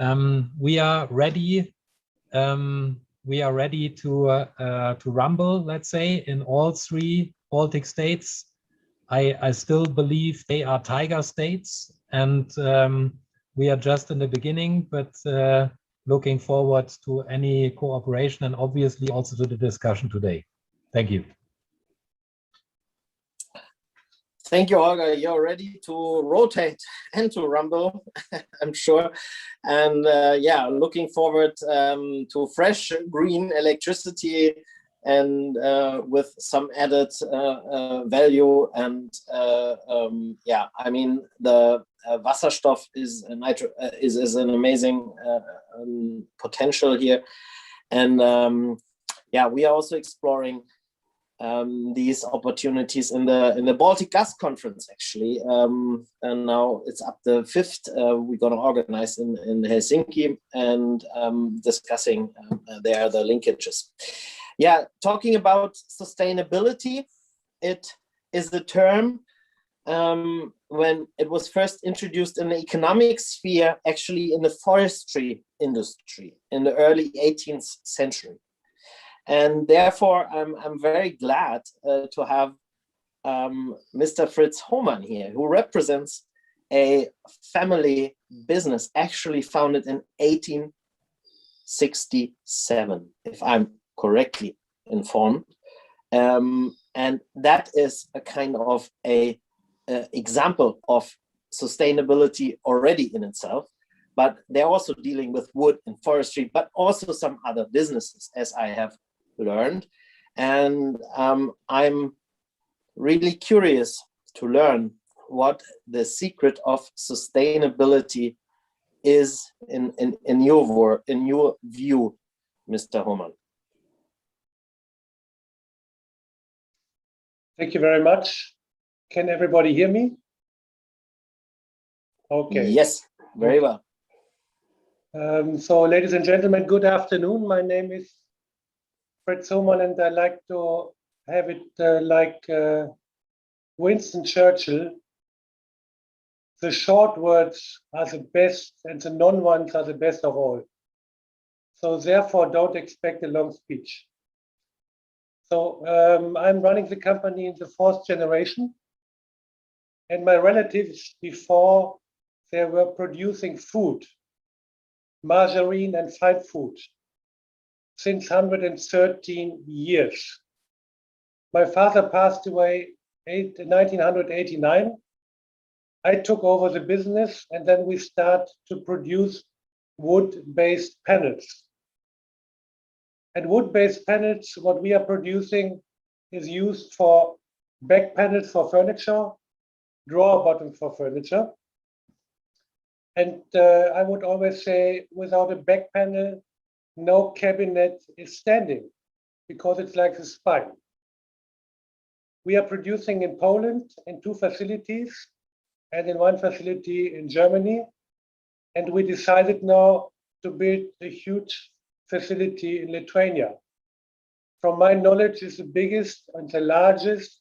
we are ready. We are ready to rumble, let's say, in all 3 Baltic states. I still believe they are tiger states, and we are just in the beginning, but looking forward to any cooperation and obviously also to the discussion today. Thank you. Thank you, Holger. You're ready to rotate and to rumble, I'm sure. And yeah, looking forward to fresh green electricity and with some added value. And yeah, I mean, the Wasserstoff is an amazing potential here. And yeah, we are also exploring these opportunities in the Baltic Gas Conference, actually. And now it's up the 5th. We're going to organize in Helsinki and discussing there the linkages. Yeah, talking about sustainability, it is the term when it was first introduced in the economic sphere, actually in the forestry industry in the early 18th century. And therefore, I'm very glad to have Mr. Fritz Hohmann here, who represents a family business actually founded in 1867, if I'm correctly informed. And that is a kind of a example of sustainability already in itself. But they're also dealing with wood and forestry, but also some other businesses, as I have learned. And I'm really curious to learn what the secret of sustainability is in your view, Mr. Hohmann. Thank you very much. Can everybody hear me? Okay. Yes, very well. So, ladies and gentlemen, good afternoon. My name is Fritz Hohmann, and I like to have it like Winston Churchill. The short words are the best and the non-ones are the best of all. So therefore, don't expect a long speech. So I'm running the company in the 4th generation. And my relatives before, they were producing food, margarine and fine food, since 113 years. My father passed away in 1989. I took over the business, and then we start to produce wood-based panels. And wood-based panels, what we are producing is used for back panels for furniture, drawer bottoms for furniture. And I would always say, without a back panel, no cabinet is standing, because it's like a spine. We are producing in Poland in 2 facilities and in 1 facility in Germany. And we decided now to build a huge facility in Lithuania. From my knowledge, it's the biggest and the largest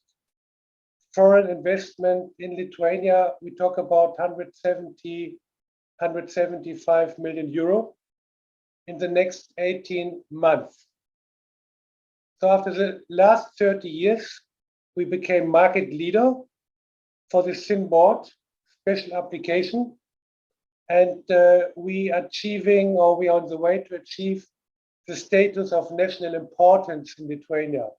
foreign investment in Lithuania. We talk about 175 million euro in the next 18 months. So after the last 30 years, we became market leader for the thin board special application. And we are on the way to achieve the status of national importance in Lithuania.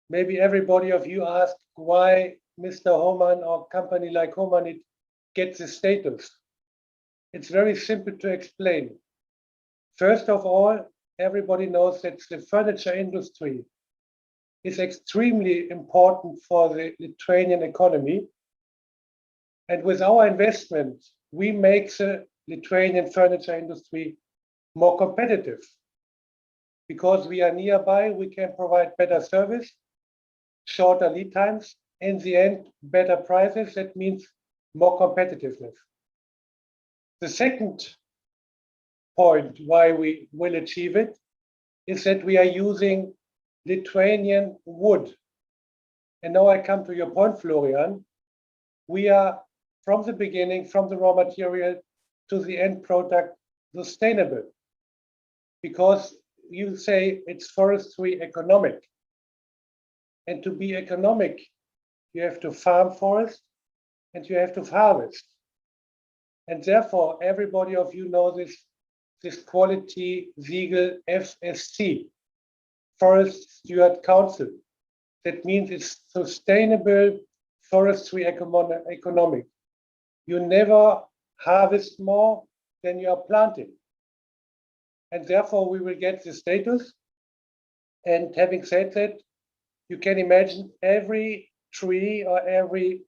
Maybe everybody of you asked why Mr. Hohmann or a company like Hohmann gets the status. It's very simple to explain. First of all, everybody knows that the furniture industry is extremely important for the Lithuanian economy. And with our investment, we make the Lithuanian furniture industry more competitive. Because we are nearby, we can provide better service, shorter lead times, in the end, better prices. That means more competitiveness. The second point why we will achieve it is that we are using Lithuanian wood. And now I come to your point, Florian. We are, from the beginning, from the raw material to the end product, sustainable. Because you say it's forestry economic. And to be economic, you have to farm forest and you have to harvest. And therefore, everybody of you know this quality Siegel FSC, Forest Steward Council. That means it's sustainable forestry economic. You never harvest more than you are planting. And therefore, we will get the status. And having said that, you can imagine every tree or every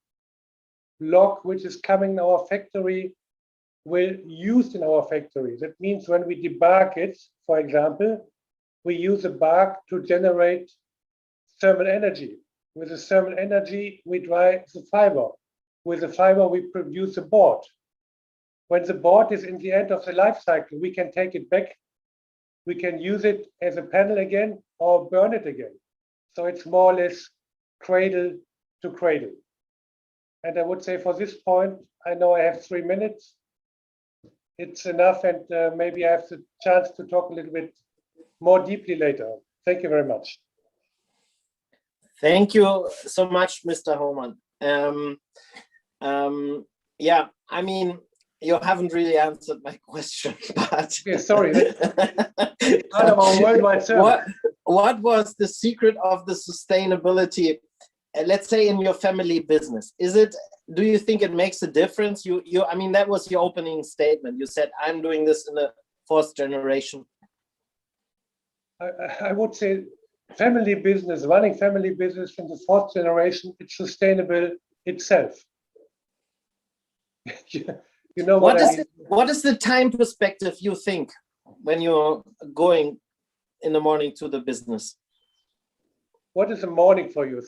log which is coming in our factory will use in our factory. That means when we debark it, for example, we use the bark to generate thermal energy. With the thermal energy, we dry the fiber. With the fiber, we produce a board. When the board is in the end of the life cycle, we can take it back. We can use it as a panel again or burn it again. So it's more or less cradle to cradle. And I would say for this point, I know I have 3 minutes. It's enough, and maybe I have the chance to talk a little bit more deeply later. Thank you very much. Thank you so much, Mr. Hohmann. Yeah, I mean, you haven't really answered my question, but Okay, sorry. Part of our worldwide service. What was the secret of the sustainability, let's say, in your family business? Do you think it makes a difference? I mean, that was your opening statement. You said, I'm doing this in the 4th generation. I would say family business, running family business in the 4th generation, it's sustainable itself. You know what I mean? What is the time perspective you think when you're going in the morning to the business? What is the morning for you?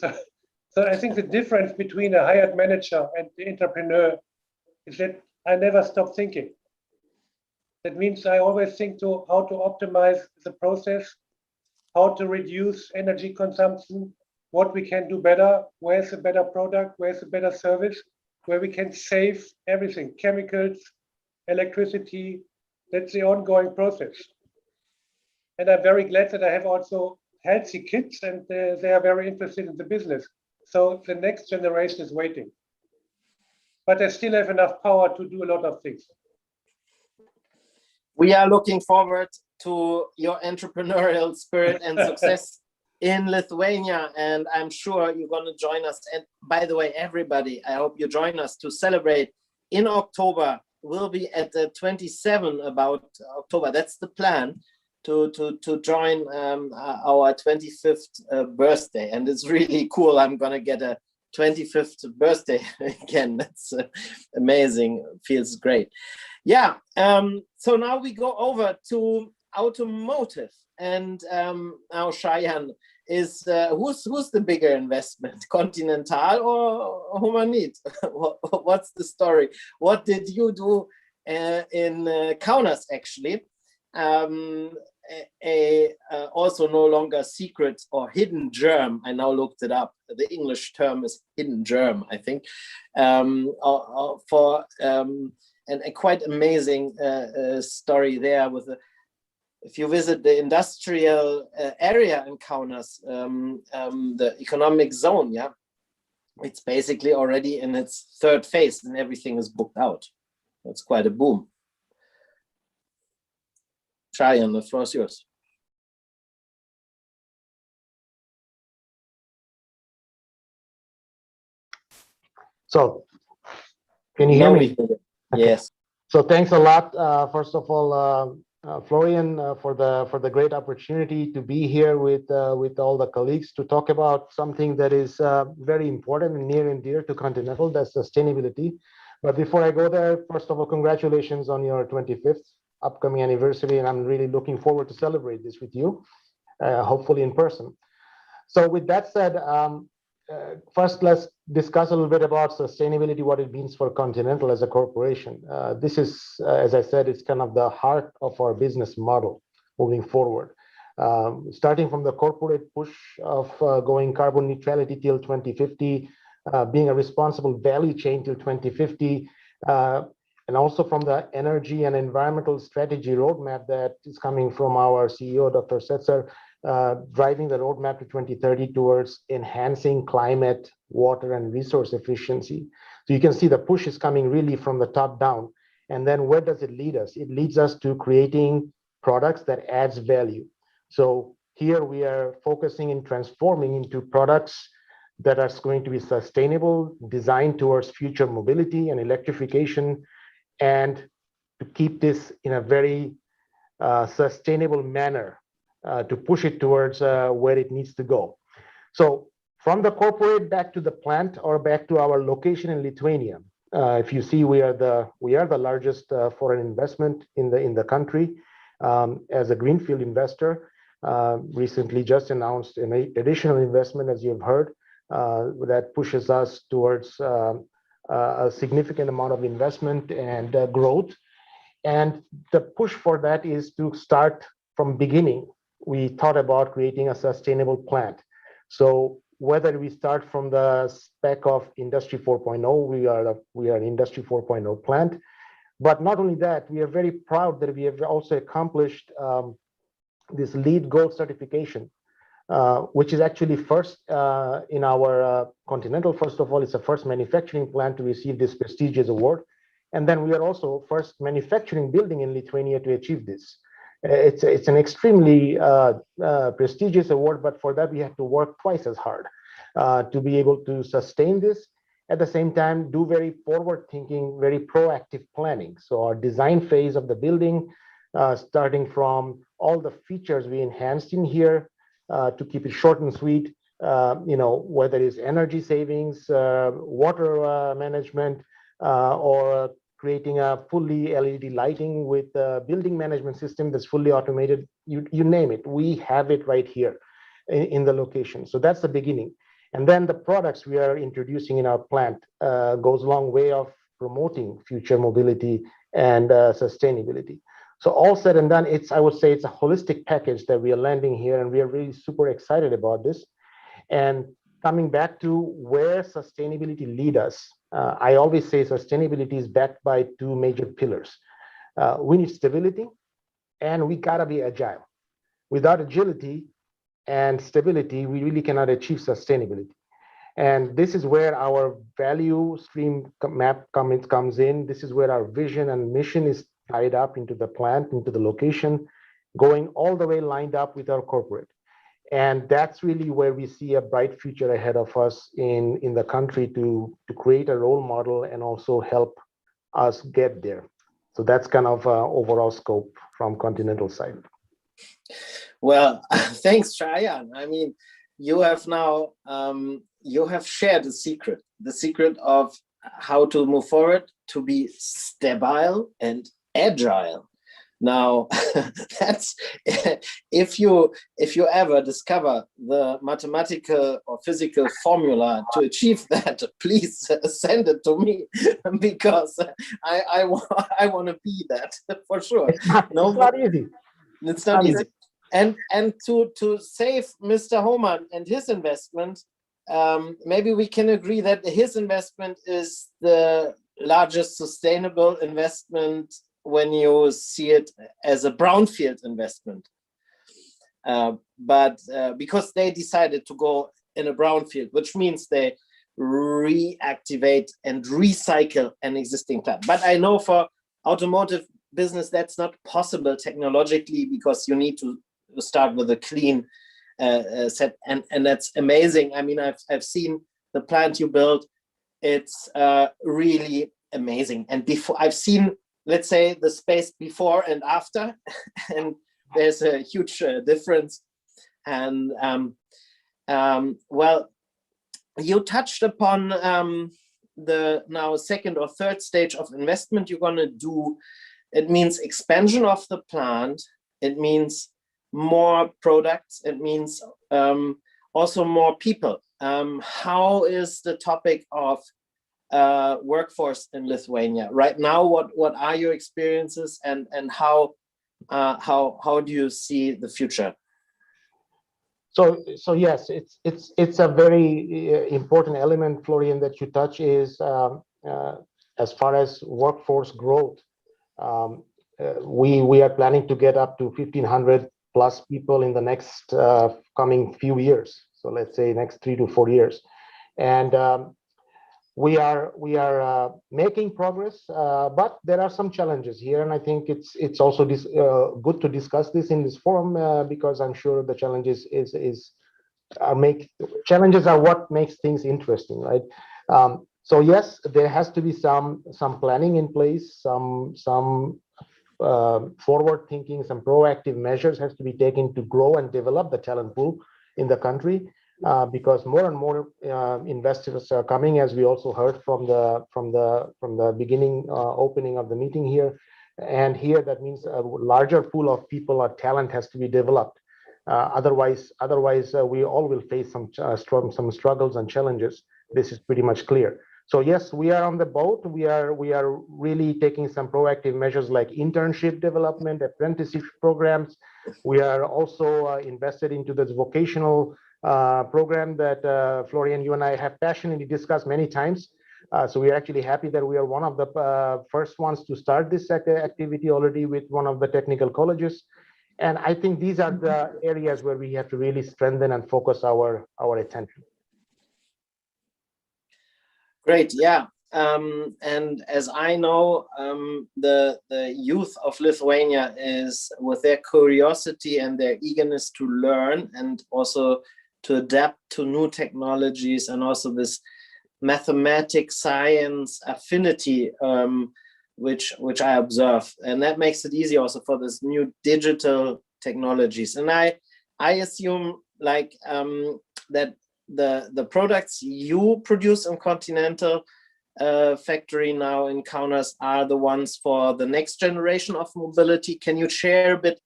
So I think the difference between a hired manager and the entrepreneur is that I never stop thinking. That means I always think to how to optimize the process, how to reduce energy consumption, what we can do better, where's a better product, where's a better service, where we can save everything, chemicals, electricity. That's the ongoing process. And I'm very glad that I have also healthy kids, and they are very interested in the business. So the next generation is waiting. But I still have enough power to do a lot of things. We are looking forward to your entrepreneurial spirit and success in Lithuania, and I'm sure you're going to join us. And by the way, everybody, I hope you join us to celebrate in October. We'll be at the 27 about October. That's the plan, to join our 25th birthday, and it's really cool. I'm going to get a 25th birthday again. That's amazing. Feels great. Yeah. So now we go over to automotive, and now Cheyenne is who's the bigger investment, Continental or Humanit? What's the story? What did you do in Kaunas, actually? Also no longer secret or hidden germ. I now looked it up. The English term is hidden germ, I think, for and a quite amazing story there with if you visit the industrial area in Kaunas, the economic zone, yeah, it's basically already in its third phase and everything is booked out. That's quite a boom. Cheyenne, the floor is yours. So, can you hear me? Yes. So thanks a lot. First of all, Florian, for the great opportunity to be here with all the colleagues to talk about something that is very important and near and dear to Continental, that's sustainability. But before I go there, first of all, congratulations on your 25th upcoming anniversary, and I'm really looking forward to celebrate this with you, hopefully in person. So with that said, first let's discuss a little bit about sustainability, what it means for Continental as a corporation. This is, as I said, it's kind of the heart of our business model moving forward. Starting from the corporate push of going carbon neutrality till 2050, being a responsible value chain till 2050, and also from the energy and environmental strategy roadmap that is coming from our CEO, Dr. Setzer, driving the roadmap to 2030 towards enhancing climate, water, and resource efficiency. So you can see the push is coming really from the top down. And then where does it lead us? It leads us to creating products that adds value. So here we are focusing in transforming into products that are going to be sustainable, designed towards future mobility and electrification, and to keep this in a very sustainable manner, to push it towards where it needs to go. So from the corporate back to the plant or back to our location in Lithuania, if you see, we are the largest foreign investment in the country. As a greenfield investor, recently just announced an additional investment, as you've heard, that pushes us towards a significant amount of investment and growth. And the push for that is to start from beginning. We thought about creating a sustainable plant. So whether we start from the spec of Industry 4.0, we are an Industry 4.0 plant. But not only that, we are very proud that we have also accomplished this LEED Gold certification, which is actually first in our Continental. First of all, it's the first manufacturing plant to receive this prestigious award. And then we are also first manufacturing building in Lithuania to achieve this. It's an extremely prestigious award, but for that we have to work twice as hard to be able to sustain this. At the same time, do very forward-thinking, very proactive planning. So our design phase of the building, starting from all the features we enhanced in here, to keep it short and sweet, whether it's energy savings, water management, or creating a fully LED lighting with a building management system that's fully automated, you name it. We have it right here in the location. So that's the beginning. And then the products we are introducing in our plant goes a long way of promoting future mobility and sustainability. So all said and done, I would say it's a holistic package that we are landing here, and we are really super excited about this. And coming back to where sustainability leads us, I always say sustainability is backed by two major pillars. We need stability, and we gotta be agile. Without agility and stability, we really cannot achieve sustainability. And this is where our value stream map comes in. This is where our vision and mission is tied up into the plant, into the location, going all the way lined up with our corporate. And that's really where we see a bright future ahead of us in the country to create a role model and also help us get there. So that's kind of overall scope from continental side. Well, thanks, Shayan. I mean, you have now, you have shared the secret of how to move forward, to be stable and agile. Now, that's if you ever discover the mathematical or physical formula to achieve that, please send it to me, because I want to be that for sure. It's not easy. It's not easy. And to save Mr. Hohmann and his investment, maybe we can agree that his investment is the largest sustainable investment when you see it as a brownfield investment. But because they decided to go in a brownfield, which means they reactivate and recycle an existing plant. But I know for automotive business, that's not possible technologically, because you need to start with a clean set, and that's amazing. I mean, I've seen the plant you built. It's really amazing. And before, I've seen, let's say, the space before and after, and there's a huge difference. And well, you touched upon the now second or third stage of investment you're going to do. It means expansion of the plant. It means more products. It means also more people. How is the topic of workforce in Lithuania right now? What are your experiences, and how do you see the future? So yes, it's a very important element, Florian, that you touch, is as far as workforce growth. We are planning to get up to 1,500 plus people in the next coming few years. So let's say next 3 to 4 years, and we are making progress, but there are some challenges here, and I think it's also good to discuss this in this forum, because I'm sure the challenges challenges are what makes things interesting, right? So yes, there has to be some planning in place, some forward thinking, some proactive measures has to be taken to grow and develop the talent pool in the country, because more and more investors are coming, as we also heard from the beginning opening of the meeting here. And here, that means a larger pool of people or talent has to be developed. Otherwise, we all will face some struggles and challenges. This is pretty much clear. So yes, we are on the boat. We are really taking some proactive measures like internship development, apprenticeship programs. We are also invested into this vocational program that Florian, you and I have passionately discussed many times. So we're actually happy that we are one of the first ones to start this activity already with one of the technical colleges. And I think these are the areas where we have to really strengthen and focus our attention. Great, yeah. And as I know, the youth of Lithuania is, with their curiosity and their eagerness to learn and also to adapt to new technologies, and also this mathematics, science affinity, which I observe, and that makes it easy also for this new digital technologies. And I assume like that the products you produce in Continental factory now in Kaunas are the ones for the next generation of mobility. Can you share a bit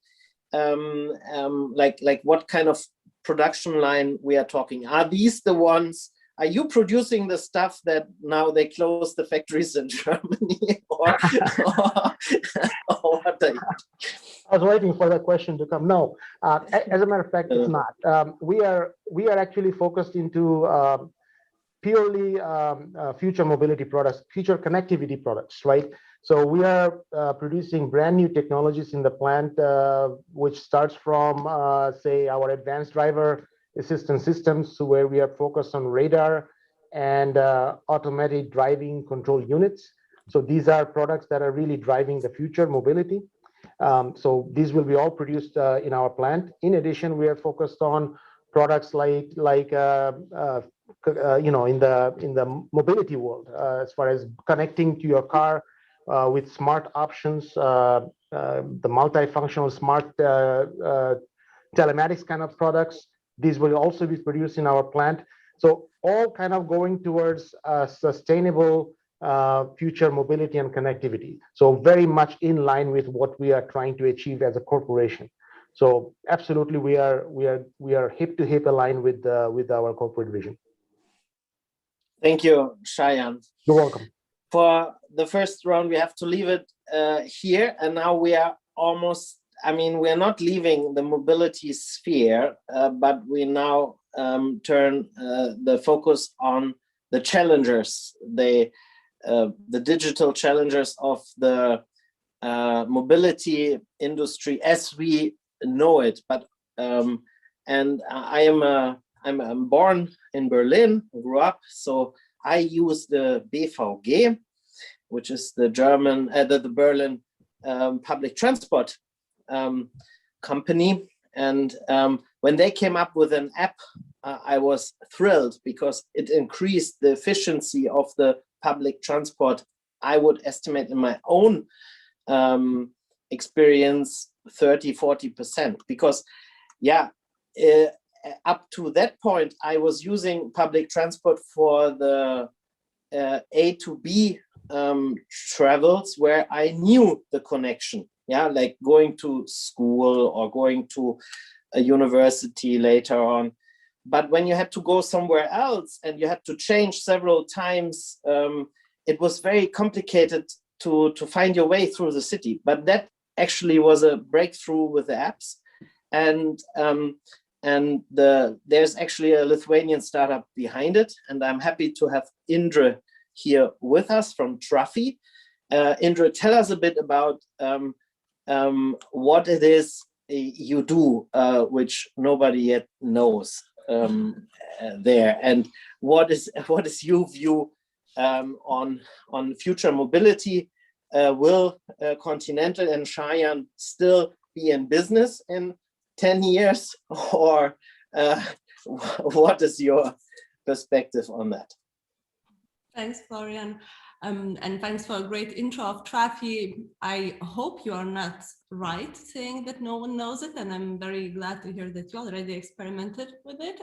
like what kind of production line we are talking? Are these the ones are you producing the stuff that now they close the factories in Germany, or what are you? I was waiting for that question to come. No, as a matter of fact, it's not. We are actually focused into purely future mobility products, future connectivity products, right? So we are producing brand new technologies in the plant, which starts from, say, our advanced driver assistance systems, where we are focused on radar and automatic driving control units. So these are products that are really driving the future mobility. So these will be all produced in our plant. In addition, we are focused on products like you know, in the mobility world, as far as connecting to your car with smart options, the multifunctional smart telematics kind of products. These will also be produced in our plant. So all kind of going towards sustainable future mobility and connectivity. So very much in line with what we are trying to achieve as a corporation. So absolutely, we are hip to hip aligned with our corporate vision. Thank you, Cheyenne. You're welcome. For the first round, we have to leave it here, and now we are almost. I mean, we are not leaving the mobility sphere, but we now turn the focus on the challengers, the digital challengers of the mobility industry as we know it. But and I'm born in Berlin, grew up, so I use the BVG, which is the German, the Berlin public transport company. And when they came up with an app, I was thrilled because it increased the efficiency of the public transport. I would estimate in my own experience 30–40%, because yeah, up to that point I was using public transport for the A to B travels where I knew the connection, yeah, like going to school or going to a university later on. But when you had to go somewhere else and you had to change several times, it was very complicated to find your way through the city. But that actually was a breakthrough with the apps. And there's actually a Lithuanian startup behind it. And I'm happy to have Indra here with us from Trafi. Indra, tell us a bit about what it is you do, which nobody yet knows there, and what is your view on future mobility? Will Continental and Cheyenne still be in business in 10 years, or what is your perspective on that? Thanks, Florian. And thanks for a great intro of Trafi. I hope you are not right saying that no one knows it, and I'm very glad to hear that you already experimented with it.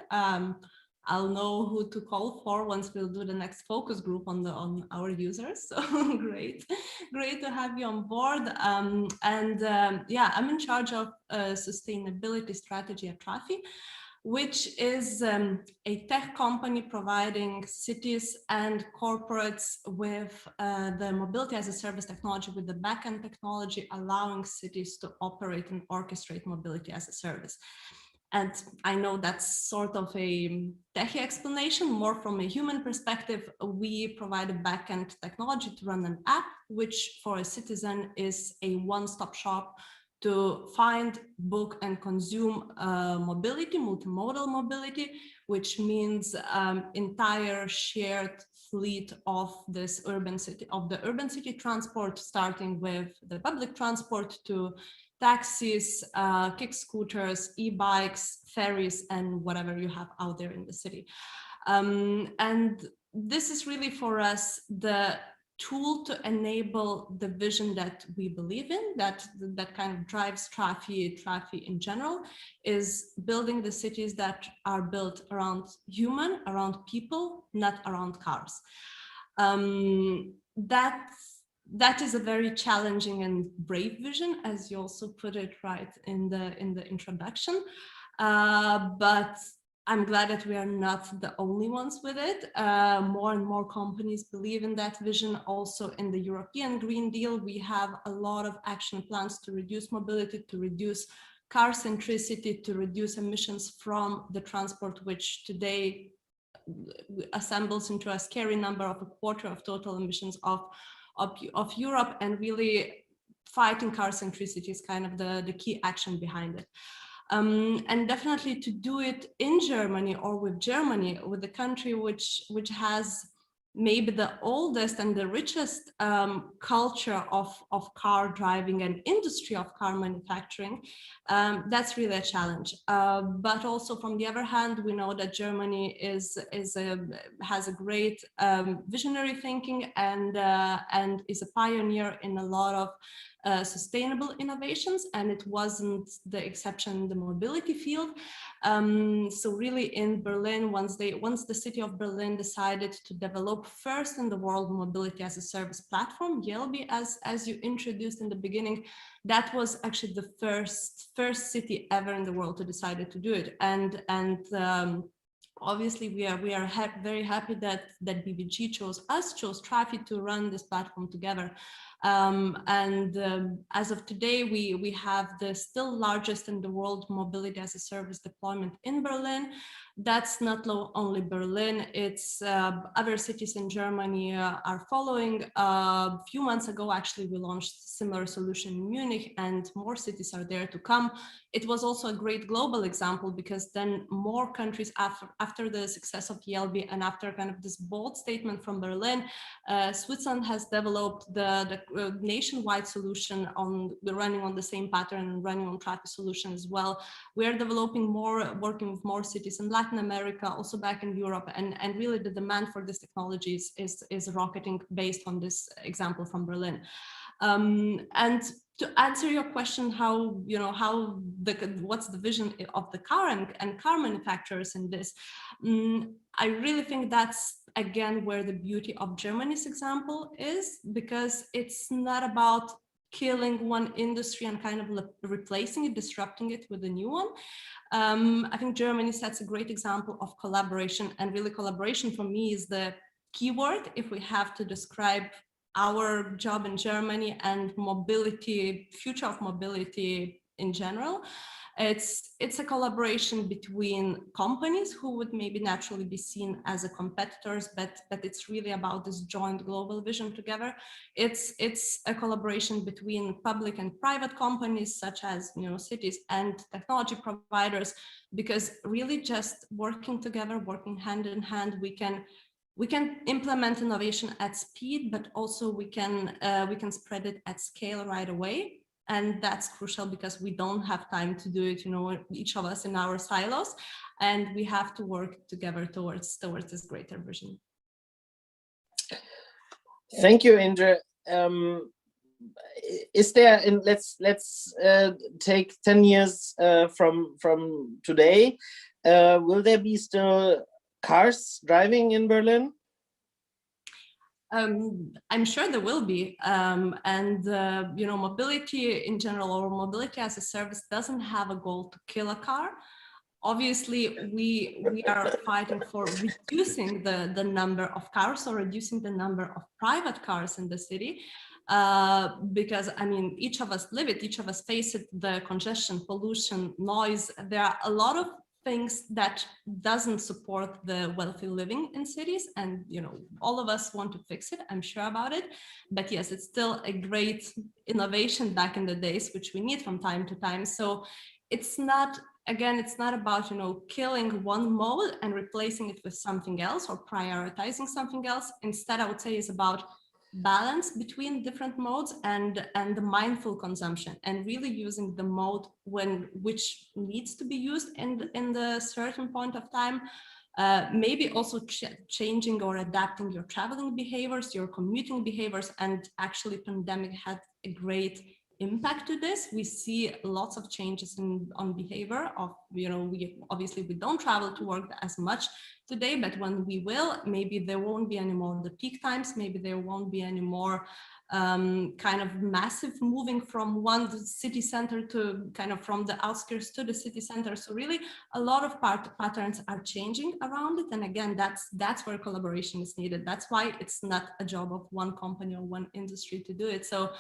I'll know who to call for once we'll do the next focus group on our users. So great to have you on board. Yeah, I'm in charge of sustainability strategy at Trafi, which is a tech company providing cities and corporates with the mobility as a service technology, with the backend technology, allowing cities to operate and orchestrate mobility as a service. And I know that's sort of a techie explanation. More from a human perspective, we provide a backend technology to run an app, which for a citizen is a one-stop shop to find, book, and consume mobility, multimodal mobility, which means entire shared fleet of this urban city transport, starting with the public transport to taxis, kick scooters, e-bikes, ferries, and whatever you have out there in the city. And this is really for us the tool to enable the vision that we believe in, that kind of drives Trafi in general, is building the cities that are built around human, around people, not around cars. That is a very challenging and brave vision, as you also put it right in the introduction. But I'm glad that we are not the only ones with it. More and more companies believe in that vision. Also in the European Green Deal, we have a lot of action plans to reduce mobility, to reduce car centricity, to reduce emissions from the transport, which today assembles into a scary number of 1/4 of total emissions of Europe, and really fighting car centricity is kind of the key action behind it. And definitely to do it in Germany or with Germany, with the country which has maybe the oldest and the richest culture of car driving and industry of car manufacturing, that's really a challenge. But also from the other hand, we know that Germany has a great visionary thinking and is a pioneer in a lot of sustainable innovations, and it wasn't the exception in the mobility field. So really in Berlin, once the city of Berlin decided to develop first in the world mobility as a service platform, Jelbi, as you introduced in the beginning, that was actually the first city ever in the world to decide to do it. And obviously we are very happy that BBG chose Trafi to run this platform together. As of today, we have the still largest in the world mobility as a service deployment in Berlin. That's not only Berlin, it's other cities in Germany are following. A few months ago, actually, we launched a similar solution in Munich, and more cities are there to come. It was also a great global example, because then more countries after the success of Jelbi and after kind of this bold statement from Berlin, Switzerland has developed the nationwide solution running on the same pattern and running on Trafi solution as well. We are developing more, working with more cities in Latin America, also back in Europe, and really the demand for this technology is rocketing based on this example from Berlin. And to answer your question, what's the vision of the car and car manufacturers in this? I really think that's again where the beauty of Germany's example is, because it's not about killing one industry and kind of replacing it, disrupting it with a new one. I think Germany sets a great example of collaboration, and really collaboration for me is the keyword if we have to describe our job in Germany and mobility, future of mobility in general. It's a collaboration between companies who would maybe naturally be seen as competitors, but it's really about this joint global vision together. It's a collaboration between public and private companies, such as cities and technology providers, because really just working together, working hand in hand, we can implement innovation at speed, but also we can spread it at scale right away. And that's crucial, because we don't have time to do it, each of us in our silos, and we have to work together towards this greater vision. Thank you, Indra. Is there, and let's take 10 years from today, will there be still cars driving in Berlin? I'm sure there will be, mobility in general, or mobility as a service, doesn't have a goal to kill a car. Obviously, we are fighting for reducing the number of cars, or reducing the number of private cars in the city, because I mean, each of us live it, each of us face it, the congestion, pollution, noise. There are a lot of things that doesn't support the wealthy living in cities, and all of us want to fix it, I'm sure about it. But yes, it's still a great innovation back in the days, which we need from time to time. So it's not, again, it's not about killing one mode and replacing it with something else, or prioritizing something else. Instead, I would say it's about balance between different modes and the mindful consumption, and really using the mode which needs to be used in the certain point of time. Maybe also changing or adapting your traveling behaviors, your commuting behaviors. And actually pandemic had a great impact to this. We see lots of changes on behavior of, we obviously we don't travel to work as much today, but when we will, maybe there won't be any more the peak times, maybe there won't be any more kind of massive moving from one city center to kind of from the outskirts to the city center. So really a lot of patterns are changing around it. And again, that's where collaboration is needed. That's why it's not a job of one company or one industry to do it. So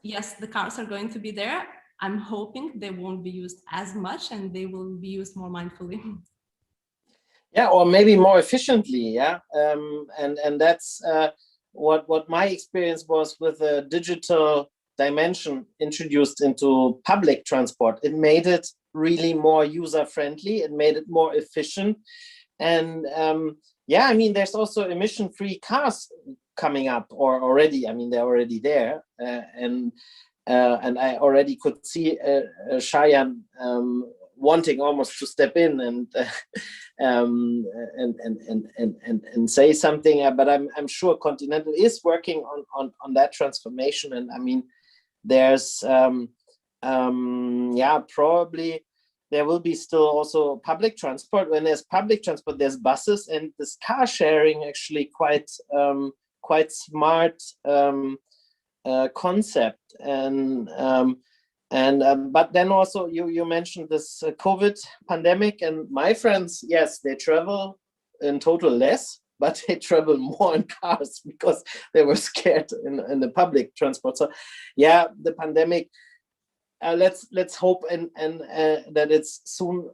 yes, the cars are going to be there. I'm hoping they won't be used as much and they will be used more mindfully. Yeah, or maybe more efficiently. Yeah, and that's what my experience was with the digital dimension introduced into public transport. It made it really more user-friendly. It made it more efficient. And yeah, I mean, there's also emission-free cars coming up, or already. I mean, they're already there, and I already could see Cheyenne wanting almost to step in and say something. But I'm sure Continental is working on that transformation. And I mean, there's yeah, probably there will be still also public transport. When there's public transport, there's buses, and this car sharing actually quite smart concept. But then also you mentioned this COVID pandemic, and my friends, yes, they travel in total less, but they travel more in cars because they were scared in the public transport. So yeah, the pandemic, let's hope and that it's soon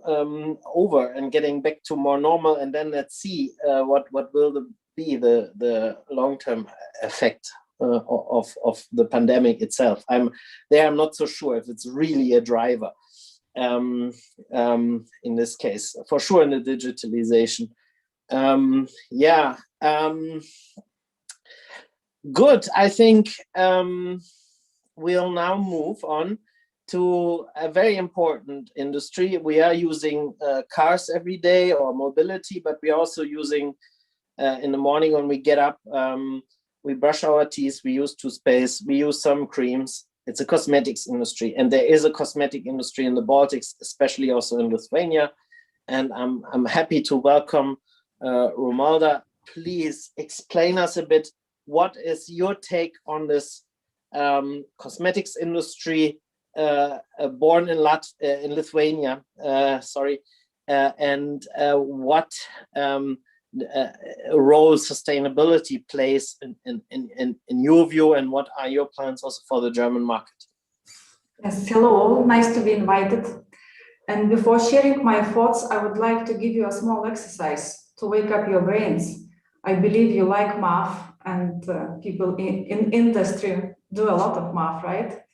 over and getting back to more normal, and then let's see what will be the long-term effect of the pandemic itself. I'm not so sure if it's really a driver in this case, for sure in the digitalization. Yeah, good. I think we'll now move on to a very important industry. We are using cars every day, or mobility, but we're also using in the morning when we get up, we brush our teeth, we use toothpaste, we use some creams. It's a cosmetics industry, and there is a cosmetic industry in the Baltics, especially also in Lithuania. And I'm happy to welcome Romualda. Please explain us a bit, what is your take on this cosmetics industry born in Lithuania, sorry, and what role sustainability plays in your view, and what are your plans also for the German market? Yes, hello all, nice to be invited. And before sharing my thoughts, I would like to give you a small exercise to wake up your brains. I believe you like math, and people in industry do a lot of math, right?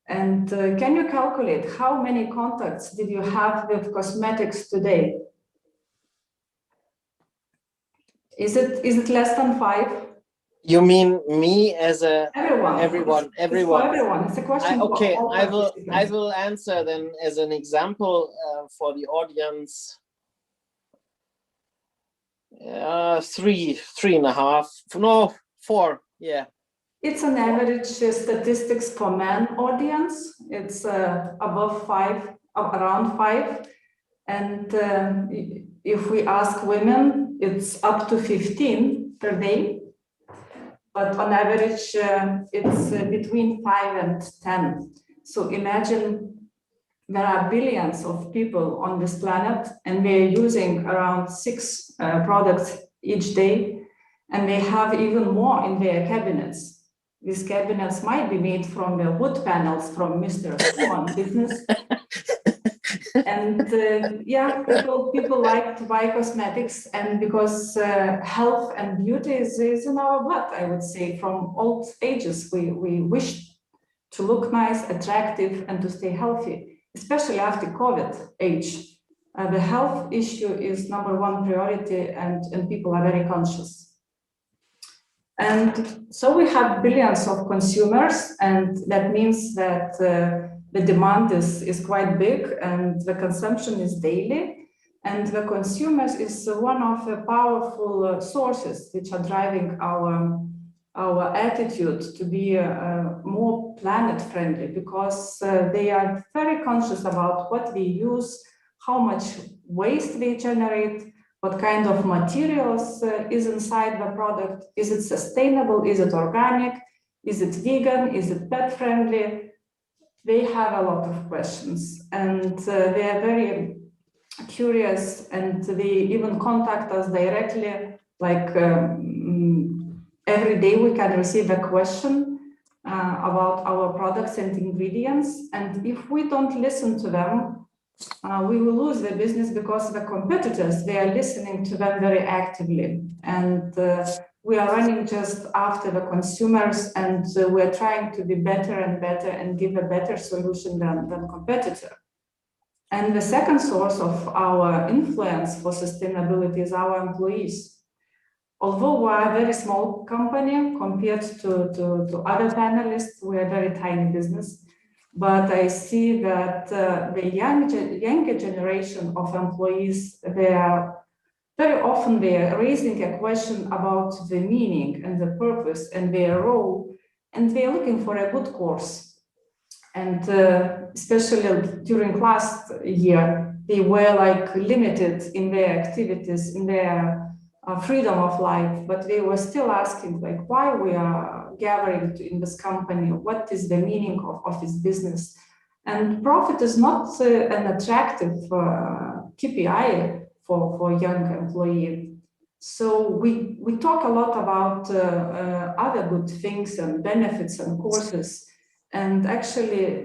And can you calculate how many contacts did you have with cosmetics today? Is it less than 5? You mean me as a everyone? Everyone. It's for everyone. It's a question. Okay, I will answer then as an example for the audience. 3.5. No, 4. Yeah. It's an average statistics for men audience. It's above 5, around 5, and if we ask women, it's up to 15 per day. But on average, it's between 5 and 10. So imagine there are billions of people on this planet, and we're using around 6 products each day, and they have even more in their cabinets. These cabinets might be made from the wood panels from Mr. Schumann business. And yeah, people like to buy cosmetics, and because health and beauty is in our blood, I would say, from old ages. We wish to look nice, attractive, and to stay healthy, especially after COVID age. The health issue is #1 priority, and people are very conscious. And so we have billions of consumers, and that means that the demand is quite big, and the consumption is daily, and the consumers is one of the powerful sources which are driving our our attitude to be more planet friendly, because they are very conscious about what we use, how much waste we generate, what kind of materials is inside the product. Is it sustainable? Is it organic? Is it vegan? Is it pet friendly? They have a lot of questions, and they are very curious, and they even contact us directly, like every day we can receive a question about our products and ingredients, and if we don't listen to them, we will lose the business, because the competitors, they are listening to them very actively, and we are running just after the consumers, and we're trying to be better and better and give a better solution than competitor. And the second source of our influence for sustainability is our employees. Although we are a very small company compared to other panelists, we are a very tiny business. But I see that the younger generation of employees, they are very often raising a question about the meaning and the purpose and their role, and they are looking for a good course. And especially during last year, they were like limited in their activities, in their freedom of life, but they were still asking, like, why we are gathering in this company, what is the meaning of this business. And profit is not an attractive KPI for young employee. So we talk a lot about other good things and benefits and courses, and actually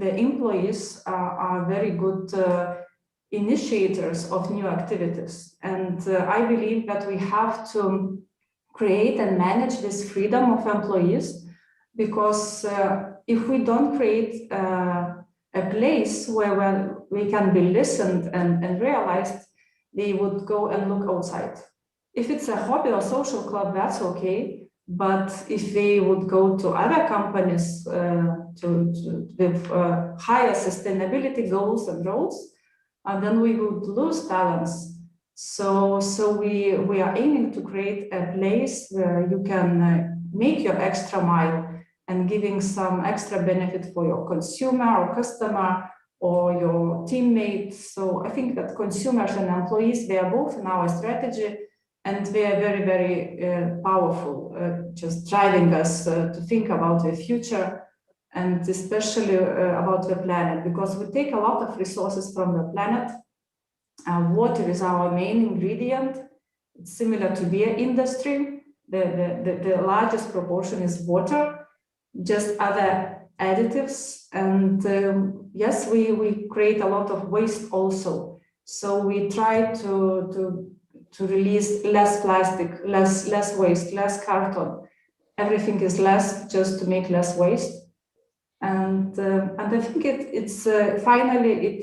the employees are very good initiators of new activities. And I believe that we have to create and manage this freedom of employees, because if we don't create a place where we can be listened and realized, they would go and look outside. If it's a hobby or social club, that's okay. But if they would go to other companies with higher sustainability goals and roles, then we would lose talents. So we are aiming to create a place where you can make your extra mile and giving some extra benefit for your consumer or customer or your teammates. So I think that consumers and employees, they are both in our strategy, and they are very, very powerful, just driving us to think about the future, and especially about the planet, because we take a lot of resources from the planet. Water is our main ingredient. It's similar to beer industry. The largest proportion is water, just other additives. And yes, we create a lot of waste also. So we try to release less plastic, less waste, less carton. Everything is less, just to make less waste. And I think it's finally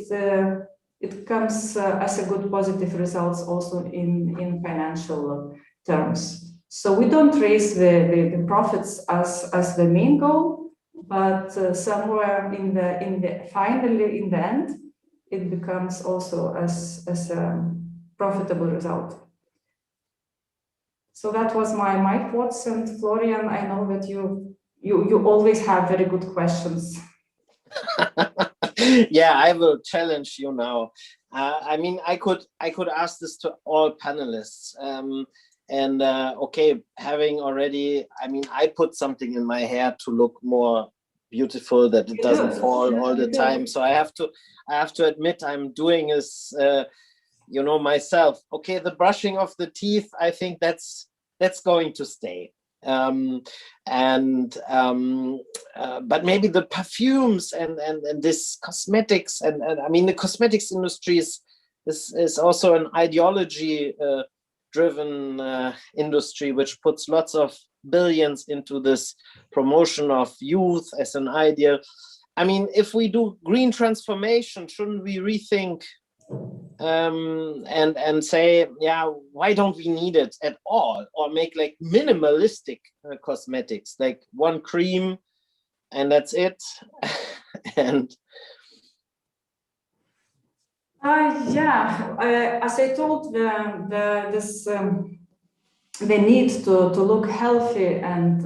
it comes as a good positive results also in financial terms. So we don't raise the profits as the main goal, but somewhere in the finally in the end, it becomes also as a profitable result. So that was my thoughts. And Florian, I know that you always have very good questions. Yeah, I will challenge you now. I mean, I could ask this to all panelists. Okay, having already, I mean, I put something in my hair to look more beautiful, that it doesn't fall all the time. So I have to admit, I'm doing this, you know, myself. Okay, the brushing of the teeth, I think that's going to stay. But maybe the perfumes and this cosmetics and I mean, the cosmetics industry is also an ideology driven industry, which puts lots of billions into this promotion of youth as an ideal. I mean, if we do green transformation, shouldn't we rethink and say, yeah, why don't we need it at all, or make like minimalistic cosmetics, like one cream and that's it? And yeah, as I told, this the need to look healthy and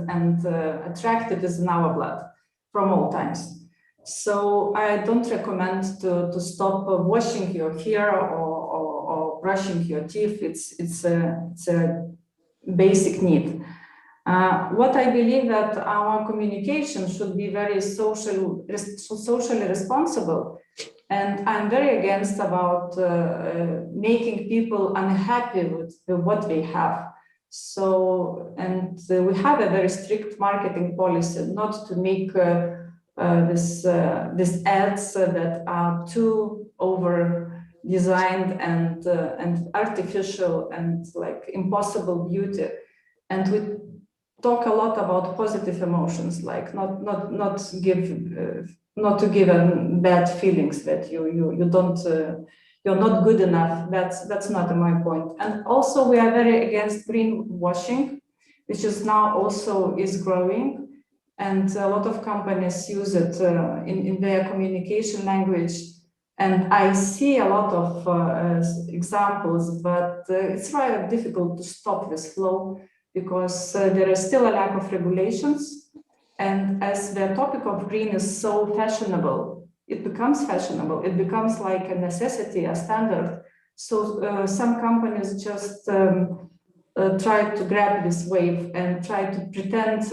attractive is in our blood from all times. So I don't recommend to stop washing your hair or brushing your teeth. It's a basic need. What I believe that our communication should be very socially responsible, and I'm very against about making people unhappy with what they have. So, and we have a very strict marketing policy not to make these ads that are too over designed and artificial and like impossible beauty. And we talk a lot about positive emotions, like not to give bad feelings that you don't you're not good enough. That's not my point. And also we are very against greenwashing, which is now also is growing, and a lot of companies use it in their communication language. And I see a lot of examples, but it's rather difficult to stop this flow, because there is still a lack of regulations. And as the topic of green is so fashionable, it becomes fashionable. It becomes like a necessity, a standard. So some companies just try to grab this wave and try to pretend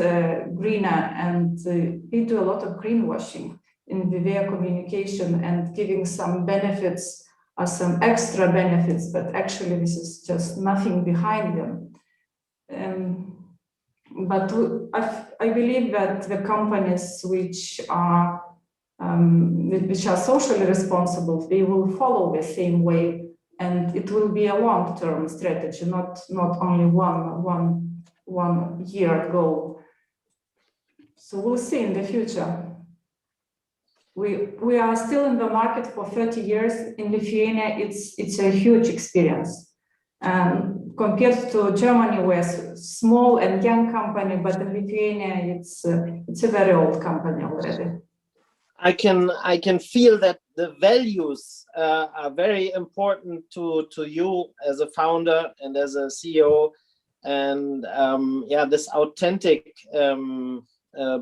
greener, and they do a lot of greenwashing in their communication and giving some benefits or some extra benefits, but actually this is just nothing behind them. But I believe that the companies which are socially responsible, they will follow the same way, and it will be a long-term strategy, not only one year goal. So we'll see in the future. We are still in the market for 30 years. In Lithuania, it's a huge experience. Compared to Germany, we're a small and young company, but in Lithuania, it's a very old company already. I can feel that the values are very important to you as a founder and as a CEO, and yeah, this authentic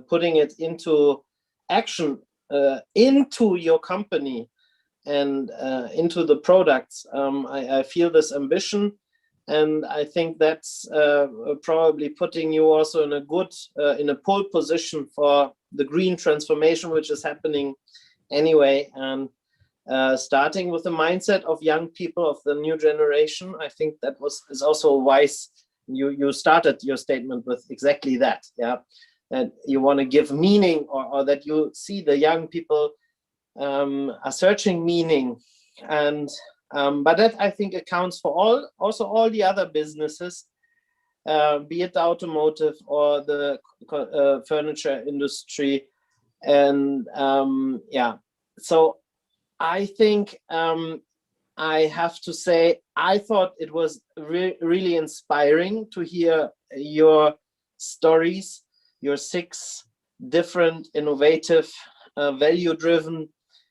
putting it into action, into your company and into the products. I feel this ambition. And I think that's probably putting you also in a good, in a pole position for the green transformation, which is happening anyway. And starting with the mindset of young people of the new generation, I think that is also wise. You started your statement with exactly that, yeah, that you want to give meaning, or that you see the young people are searching meaning. And but that, I think, accounts for all the other businesses, be it the automotive or the furniture industry. And yeah, so I think I have to say, I thought it was really inspiring to hear your stories, your 6 different innovative, value-driven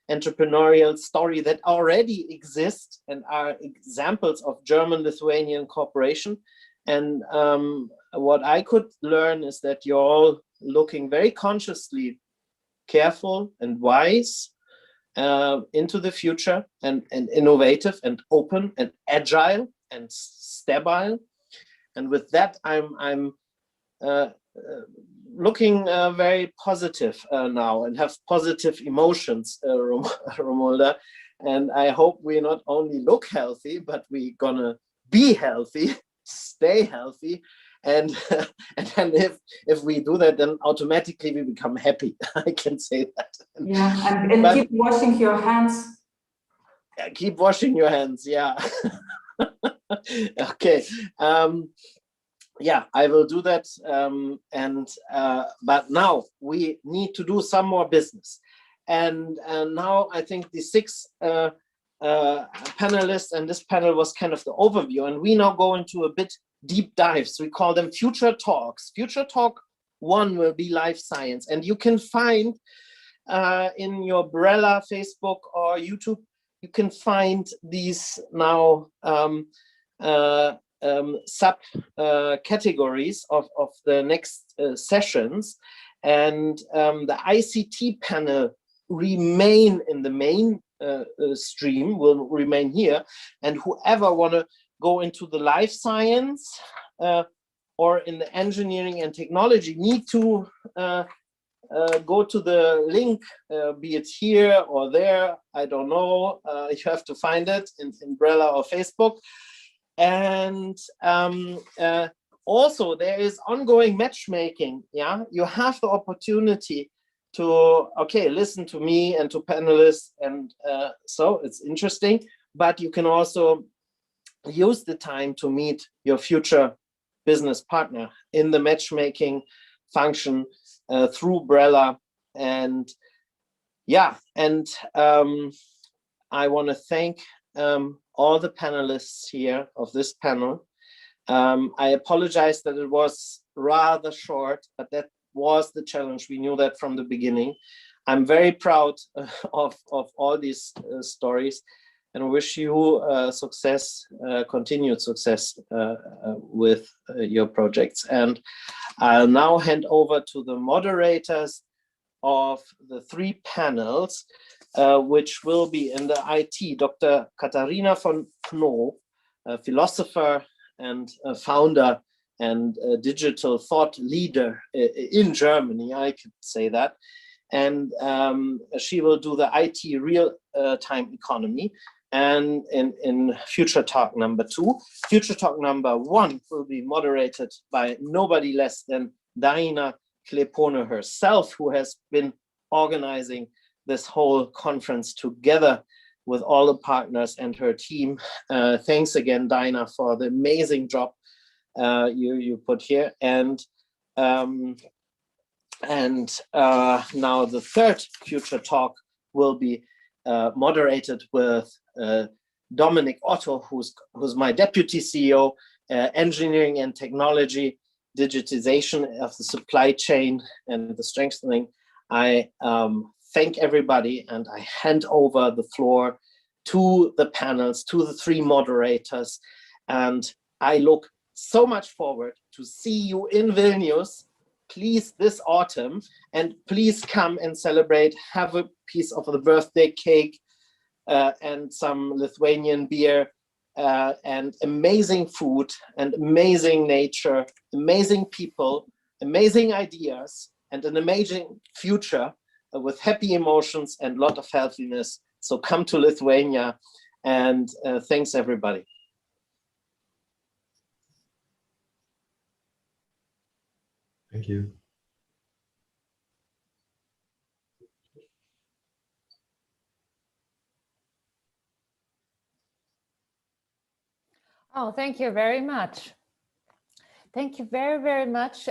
entrepreneurial story that already exist and are examples of German-Lithuanian cooperation. And what I could learn is that you're all looking very consciously careful and wise into the future, and innovative and open and agile and stable. And with that, I'm looking very positive now, and have positive emotions, Romualda. And I hope we not only look healthy, but we're gonna be healthy, stay healthy. And then if we do that, then automatically we become happy. I can say that. Yeah, and keep washing your hands. Yeah, keep washing your hands, yeah. Okay. Yeah, I will do that. But now we need to do some more business. And now I think the 6 panelists, and this panel was kind of the overview, and we now go into a bit deep dives. We call them future talks. Future talk 1 will be life science, and you can find in your Brella, Facebook or YouTube, you can find these now sub categories of the next sessions, and the ICT panel remain in the main stream, will remain here, and whoever want to go into the life science or in the engineering and technology need to go to the link, be it here or there, I don't know, you have to find it in Umbrella or Facebook. And also there is ongoing matchmaking. Yeah, you have the opportunity to listen to me and to panelists, and so it's interesting, but you can also use the time to meet your future business partner in the matchmaking function through Brella. And yeah, and I want to thank all the panelists here of this panel. I apologize that it was rather short, but that was the challenge. We knew that from the beginning. I'm very proud of all these stories, and wish you success, continued success with your projects. And I'll now hand over to the moderators of the 3 panels, which will be in the IT. Dr. Katharina von Knoop, a philosopher and a founder and a digital thought leader in Germany, I could say that. And she will do the IT real-time economy. And in Future Talk number 2. Future Talk number 1 will be moderated by nobody less than Daina Klepone herself, who has been organizing this whole conference together with all the partners and her team. Thanks again, Daina, for the amazing job you put here. And now the 3rd Future Talk will be moderated with Dominic Otto, who's my deputy CEO, engineering and technology, digitization of the supply chain and the strengthening. I thank everybody, and I hand over the floor to the panels, to the 3 moderators. And I look so much forward to see you in Vilnius, please, this autumn, and please come and celebrate, have a piece of the birthday cake and some Lithuanian beer and amazing food and amazing nature, amazing people, amazing ideas, and an amazing future with happy emotions and a lot of healthiness. So come to Lithuania, and thanks everybody. Thank you. Oh, thank you very much. Thank you very, very much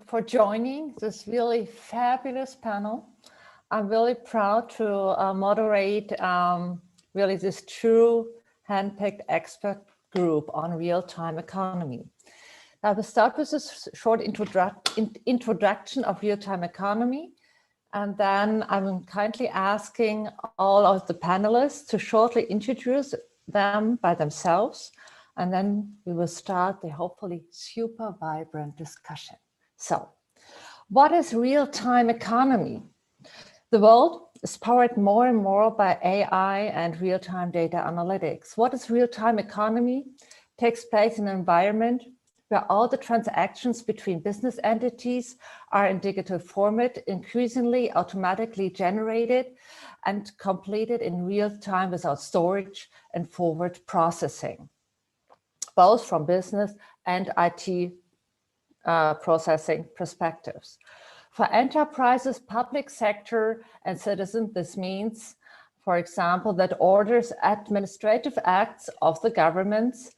for joining this really fabulous panel. I'm really proud to moderate really this true handpicked expert group on real-time economy. I will start with this short introduction of real-time economy, and then I'm kindly asking all of the panelists to shortly introduce them by themselves, and then we will start the hopefully super vibrant discussion. So, what is real-time economy? The world is powered more and more by AI and real-time data analytics. What is real-time economy? It takes place in an environment where all the transactions between business entities are in digital format, increasingly automatically generated and completed in real time without storage and forward processing, both from business and IT processing perspectives. For enterprises, public sector, and citizens, this means, for example, that orders, administrative acts of the governments,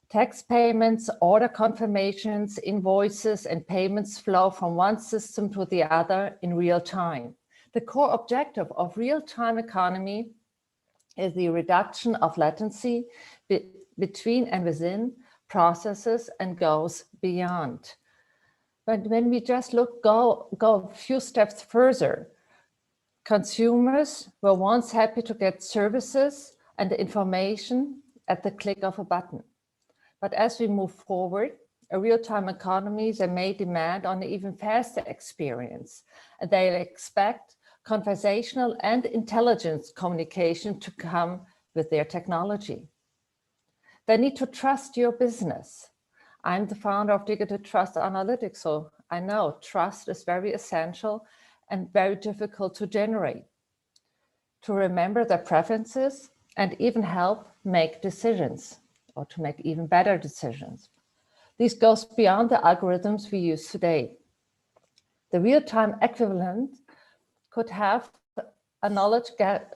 tax payments, order confirmations, invoices, and payments flow from one system to the other in real time. The core objective of real-time economy is the reduction of latency between and within processes and goes beyond. But when we just go a few steps further, consumers were once happy to get services and information at the click of a button. But as we move forward, a real-time economy, they may demand on an even faster experience. And they expect conversational and intelligence communication to come with their technology. They need to trust your business. I'm the founder of Digital Trust Analytics, so I know trust is very essential and very difficult to generate. To remember their preferences and even help make decisions, or to make even better decisions. This goes beyond the algorithms we use today. The real-time equivalent could have a knowledge gap,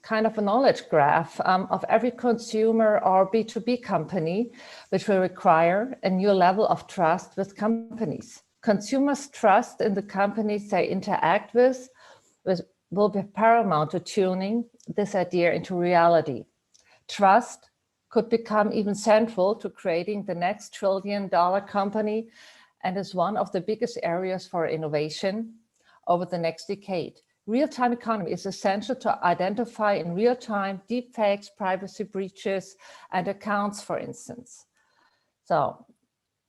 kind of a knowledge graph of every consumer or B2B company, which will require a new level of trust with companies. Consumers' trust in the companies they interact with will be paramount to tuning this idea into reality. Trust could become even central to creating the next trillion-dollar company and is one of the biggest areas for innovation over the next decade. Real-time economy is essential to identify in real time deepfakes, privacy breaches, and accounts, for instance. So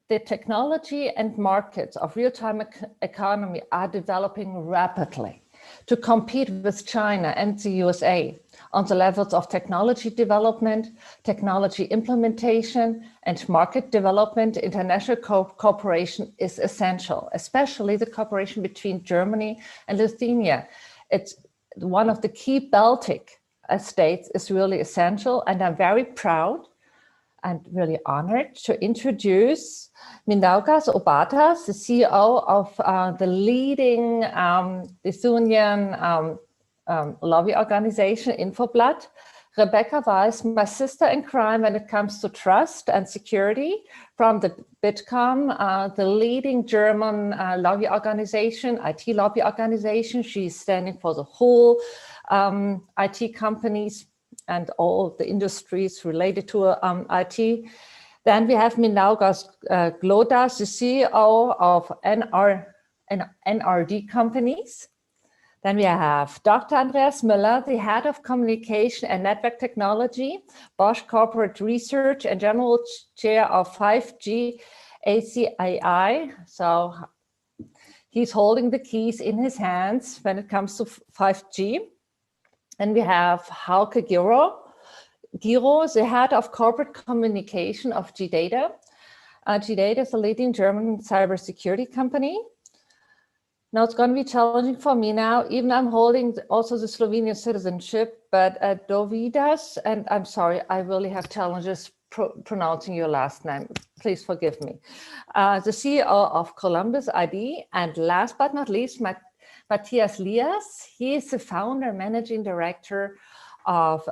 the technology and markets of real-time economy are developing rapidly to compete with China and the USA on the levels of technology development, technology implementation, and market development. International cooperation is essential, especially the cooperation between Germany and Lithuania. It's one of the key Baltic states is really essential, and I'm very proud and really honored to introduce Mindaugas Ubartas, the CEO of the leading Lithuanian lobby organization, Infoblatt. Rebecca Weiss, my sister in crime when it comes to trust and security from the Bitkom, the leading German lobby organization, IT lobby organization. She's standing for the whole IT companies and all the industries related to IT. Then we have Mindaugas Glodas, the CEO of NRD companies. Then we have Dr. Andreas Müller, the head of communication and network technology, Bosch Corporate Research and general chair of 5G ACAI. So he's holding the keys in his hands when it comes to 5G. And we have Hauke Giro, the head of corporate communication of G-Data. G-Data is a leading German cybersecurity company. Now it's going to be challenging for me now, even I'm holding also the Slovenian citizenship, but Dovidas, and I'm sorry, I really have challenges pronouncing your last name. Please forgive me. The CEO of Columbus ID, and last but not least, Matthias Lias. He is the founder, managing director of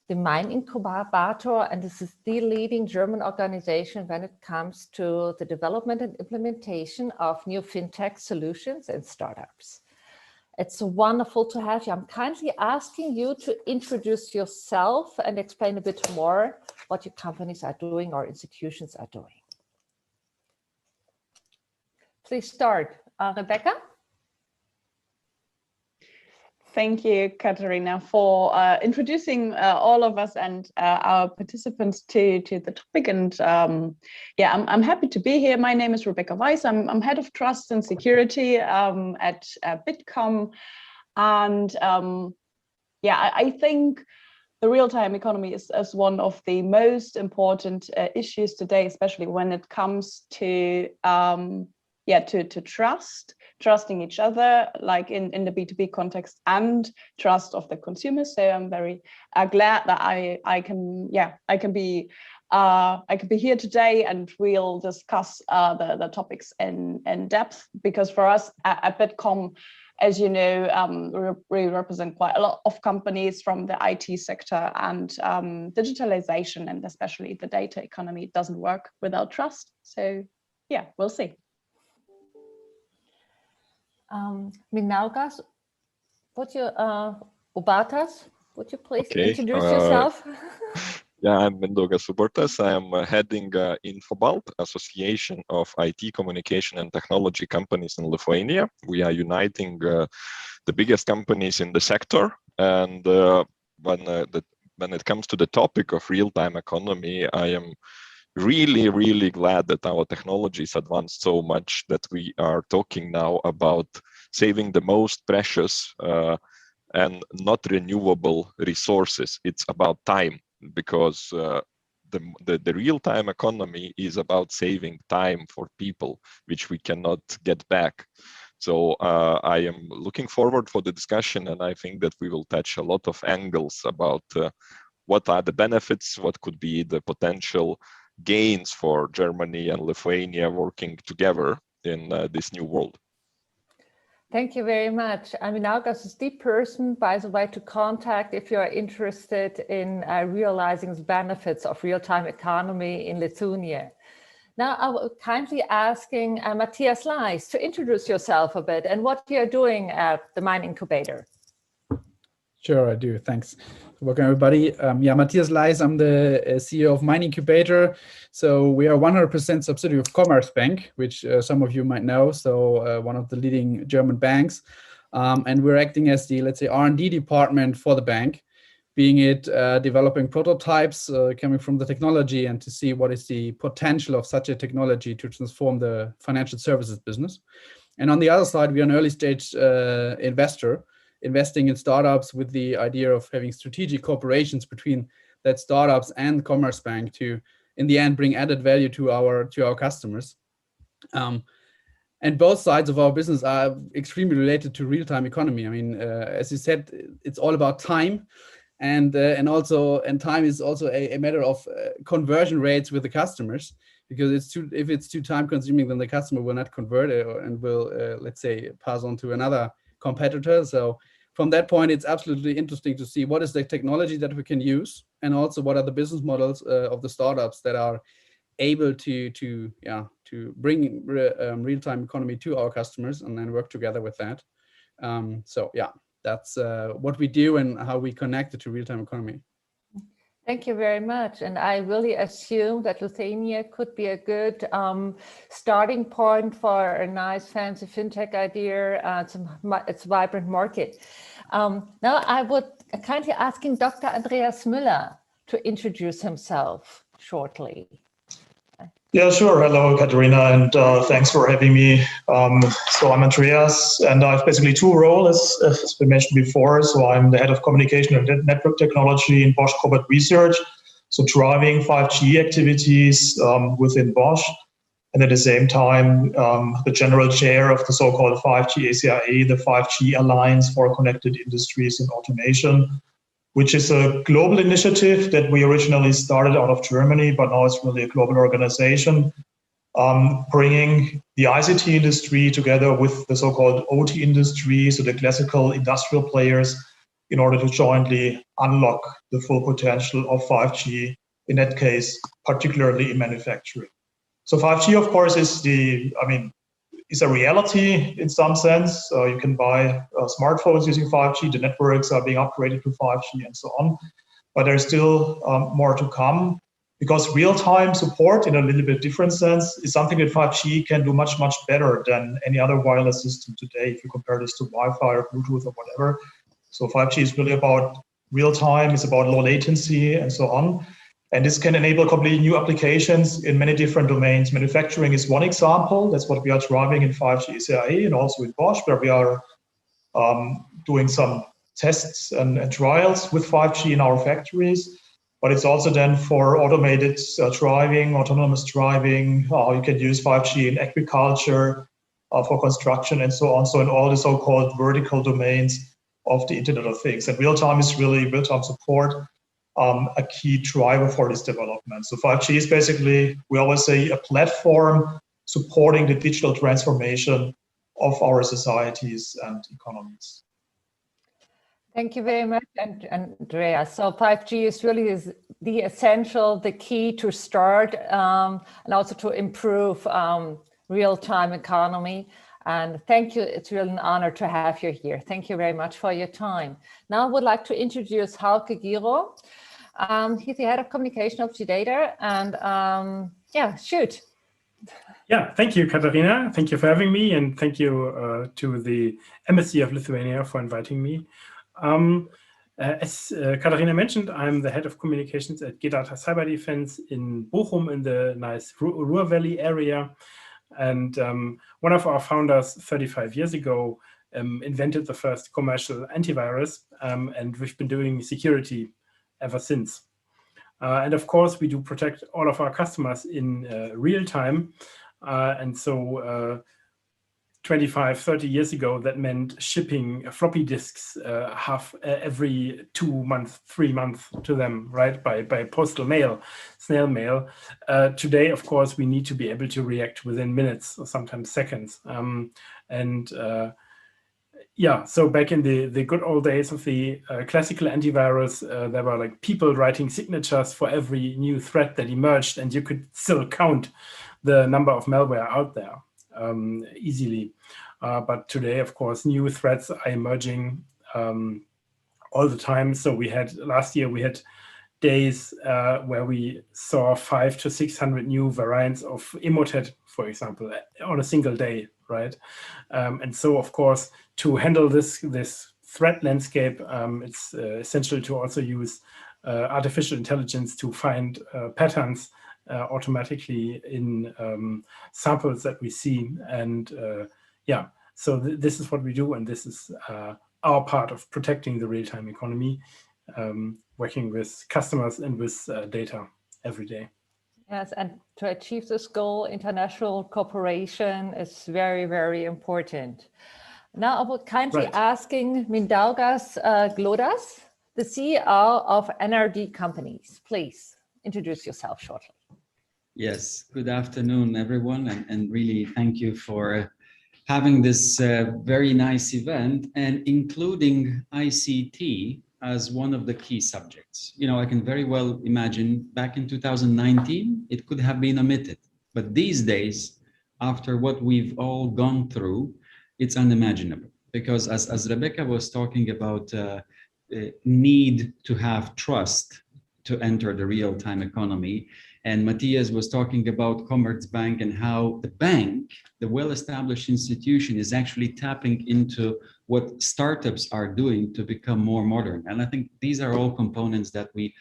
the Mine Incubator, and this is the leading German organization when it comes to the development and implementation of new fintech solutions and startups. It's wonderful to have you. I'm kindly asking you to introduce yourself and explain a bit more what your companies are doing or institutions are doing. Please start, Rebecca. Thank you, Katarina, for introducing all of us and our participants to the topic. And yeah, I'm happy to be here. My name is Rebecca Weiss. I'm head of trust and security at Bitkom. And yeah, I think the real-time economy is one of the most important issues today, especially when it comes to trusting each other, like in the B2B context, and trust of the consumers. So I'm very glad that I can be here today, and we'll discuss the topics in depth, because for us at Bitkom, as you know, we represent quite a lot of companies from the IT sector, and digitalization, and especially the data economy, doesn't work without trust. So yeah, we'll see. Mindaugas, Ubartas, would you please introduce yourself? Yeah, I'm Mindaugas Ubartas. I am heading Infobalt, Association of IT Communication and Technology Companies in Lithuania. We are uniting the biggest companies in the sector. And when it comes to the topic of real-time economy, I am really, really glad that our technologies advanced so much that we are talking now about saving the most precious and not renewable resources. It's about time, because the real-time economy is about saving time for people, which we cannot get back. So I am looking forward for the discussion, and I think that we will touch a lot of angles about what are the benefits, what could be the potential gains for Germany and Lithuania working together in this new world. Thank you very much. I mean, August is the person, by the way, to contact if you are interested in realizing the benefits of real-time economy in Lithuania. Now, I will kindly asking Matthias Leis to introduce yourself a bit and what you're doing at the Mine Incubator. Sure, I do. Thanks. Welcome, everybody. Yeah, Matthias Leis, I'm the CEO of Mine Incubator. So we are 100% subsidiary of Commerzbank, which some of you might know. So one of the leading German banks. And we're acting as the, let's say, R&D department for the bank, being it developing prototypes coming from the technology and to see what is the potential of such a technology to transform the financial services business. And on the other side, we are an early stage investor, investing in startups with the idea of having strategic cooperations between that startups and Commerzbank to, in the end, bring added value to our customers. And both sides of our business are extremely related to real-time economy. I mean, as you said, it's all about time, and time is also a matter of conversion rates with the customers, because if it's too time consuming, then the customer will not convert it and will, let's say, pass on to another competitor. So from that point, it's absolutely interesting to see what is the technology that we can use, and also what are the business models of the startups that are able to bring real-time economy to our customers and then work together with that. So yeah, that's what we do and how we connect it to real-time economy. Thank you very much. And I really assume that Lithuania could be a good starting point for a nice fancy fintech idea. It's a vibrant market. Now I would kindly asking Dr. Andreas Müller to introduce himself shortly. Yeah, sure. Hello, Katharina, and thanks for having me. So I'm Andreas, and I have basically two roles, as we mentioned before. So I'm the head of communication and network technology in Bosch Corporate Research, so driving 5G activities within Bosch. And at the same time, the general chair of the so-called 5G ACIA, the 5G Alliance for Connected Industries and Automation, which is a global initiative that we originally started out of Germany, but now it's really a global organization, bringing the ICT industry together with the so-called OT industry, so the classical industrial players, in order to jointly unlock the full potential of 5G, in that case, particularly in manufacturing. So 5G, of course, is a reality in some sense. You can buy smartphones using 5G. The networks are being upgraded to 5G and so on. But there's still more to come, because real-time support, in a little bit different sense, is something that 5G can do much, much better than any other wireless system today, if you compare this to Wi-Fi or Bluetooth or whatever. So 5G is really about real-time, it's about low latency and so on. And this can enable completely new applications in many different domains. Manufacturing is one example. That's what we are driving in 5G ACIA and also in Bosch, where we are doing some tests and trials with 5G in our factories. But it's also then for automated driving, autonomous driving. You can use 5G in agriculture, for construction and so on. So in all the so-called vertical domains of the Internet of Things. And real-time is really real-time support. A key driver for this development. So 5G is basically, we always say, a platform supporting the digital transformation of our societies and economies. Thank you very much, Andreas. So 5G is really the essential, the key to start and also to improve real-time economy. And thank you. It's really an honor to have you here. Thank you very much for your time. Now I would like to introduce Hauke Giro. He's the head of communication of GData, and yeah, shoot. Yeah, thank you, Katharina. Thank you for having me, and thank you to the Embassy of Lithuania for inviting me. As Katharina mentioned, I'm the head of communications at G-Data Cyber Defense in Bochum in the nice Ruhr Valley area. And one of our founders 35 years ago invented the first commercial antivirus, and we've been doing security ever since. And of course, we do protect all of our customers in real time. And so 25, 30 years ago, that meant shipping floppy disks every 2 months, 3 months to them, right, by postal mail, snail mail. Today, of course, we need to be able to react within minutes or sometimes seconds. Yeah, so back in the good old days of the classical antivirus, there were like people writing signatures for every new threat that emerged, and you could still count the number of malware out there easily. But today, of course, new threats are emerging all the time. So last year we had days where we saw 500 to 600 new variants of Emotet, for example, on a single day, right? And so, of course, to handle this threat landscape, it's essential to also use artificial intelligence to find patterns automatically in samples that we see. And yeah, so this is what we do, and this is our part of protecting the real-time economy, working with customers and with data every day. Yes, and to achieve this goal, international cooperation is very, very important. Now I would kindly asking Mindaugas Glodas, the CEO of NRD Companies. Please introduce yourself shortly. Yes, good afternoon, everyone, and really thank you for having this very nice event and including ICT as one of the key subjects. You know, I can very well imagine back in 2019, it could have been omitted. But these days, after what we've all gone through, it's unimaginable. Because as Rebecca was talking about need to have trust to enter the real-time economy, and Matthias was talking about Commerzbank and how the bank, the well-established institution, is actually tapping into what startups are doing to become more modern. And I think these are all components that we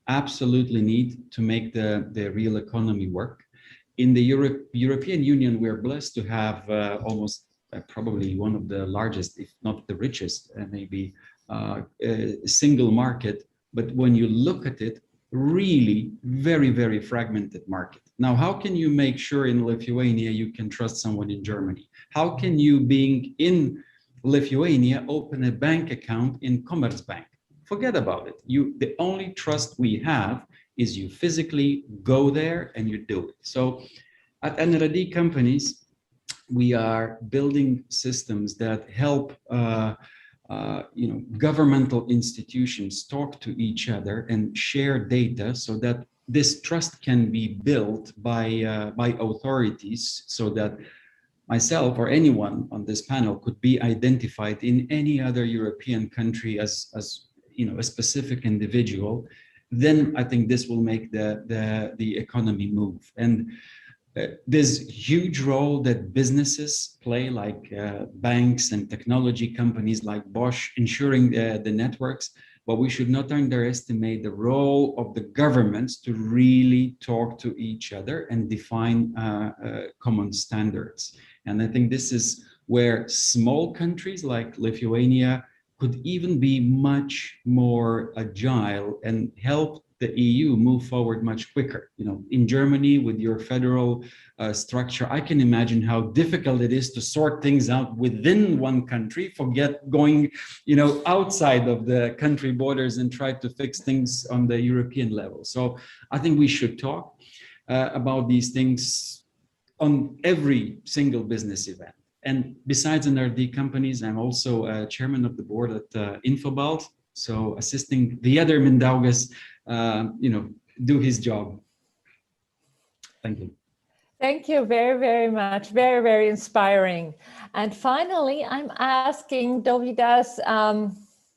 absolutely need to make the real economy work. In the European Union, we're blessed to have almost probably one of the largest, if not the richest, maybe single market. But when you look at it, really very, very fragmented market. Now, how can you make sure in Lithuania you can trust someone in Germany? How can you, being in Lithuania, open a bank account in Commerzbank? Forget about it. The only trust we have is you physically go there and you do it. So at NRD Companies, we are building systems that help governmental institutions talk to each other and share data so that this trust can be built by authorities, so that myself or anyone on this panel could be identified in any other European country as a specific individual. Then I think this will make the economy move. And this huge role that businesses play, like banks and technology companies like Bosch, ensuring the networks, but we should not underestimate the role of the governments to really talk to each other and define common standards. And I think this is where small countries like Lithuania could even be much more agile and help the EU move forward much quicker. You know, in Germany, with your federal structure, I can imagine how difficult it is to sort things out within one country, forget going, outside of the country borders and try to fix things on the European level. So I think we should talk about these things on every single business event. And besides NRD Companies, I'm also chairman of the board at Infobalt, so assisting the other Mindaugas do his job. Thank you. Thank you very, very much. Very, very inspiring. And finally, I'm asking Dovydas,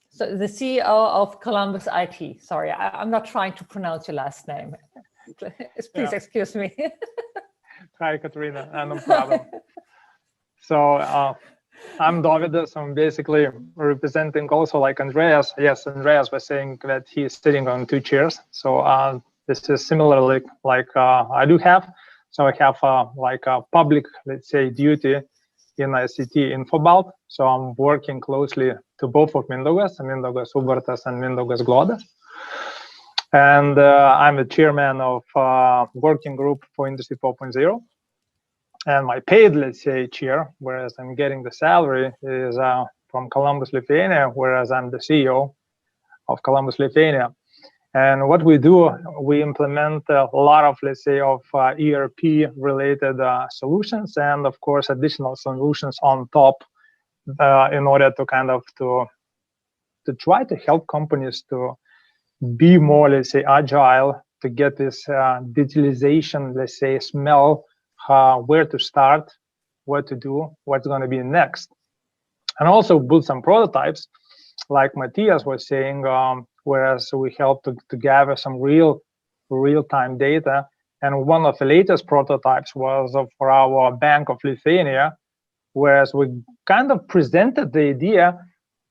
so the CEO of Columbus IT. Sorry, I'm not trying to pronounce your last name. Please excuse me. Hi, Katerina. No problem. So I'm Dovydas. I'm basically representing also like Andreas. Yes, Andreas was saying that he's sitting on 2 chairs. So this is similarly like I do have. So I have like a public, let's say, duty in ICT Infobalt. So I'm working closely to both of Mindaugas Ubartas and Mindaugas Glodas. And I'm the chairman of working group for Industry 4.0. And my paid, let's say, chair, whereas I'm getting the salary, is from Columbus, Lithuania, whereas I'm the CEO of Columbus, Lithuania. And what we do, we implement a lot of, let's say, of ERP-related solutions, and of course, additional solutions on top in order to kind of to try to help companies to be more, let's say, agile, to get this digitalization, let's say, smell, where to start, what to do, what's going to be next. And also build some prototypes, like Matthias was saying, whereas we help to gather some real-time data. And one of the latest prototypes was for our Bank of Lithuania, whereas we kind of presented the idea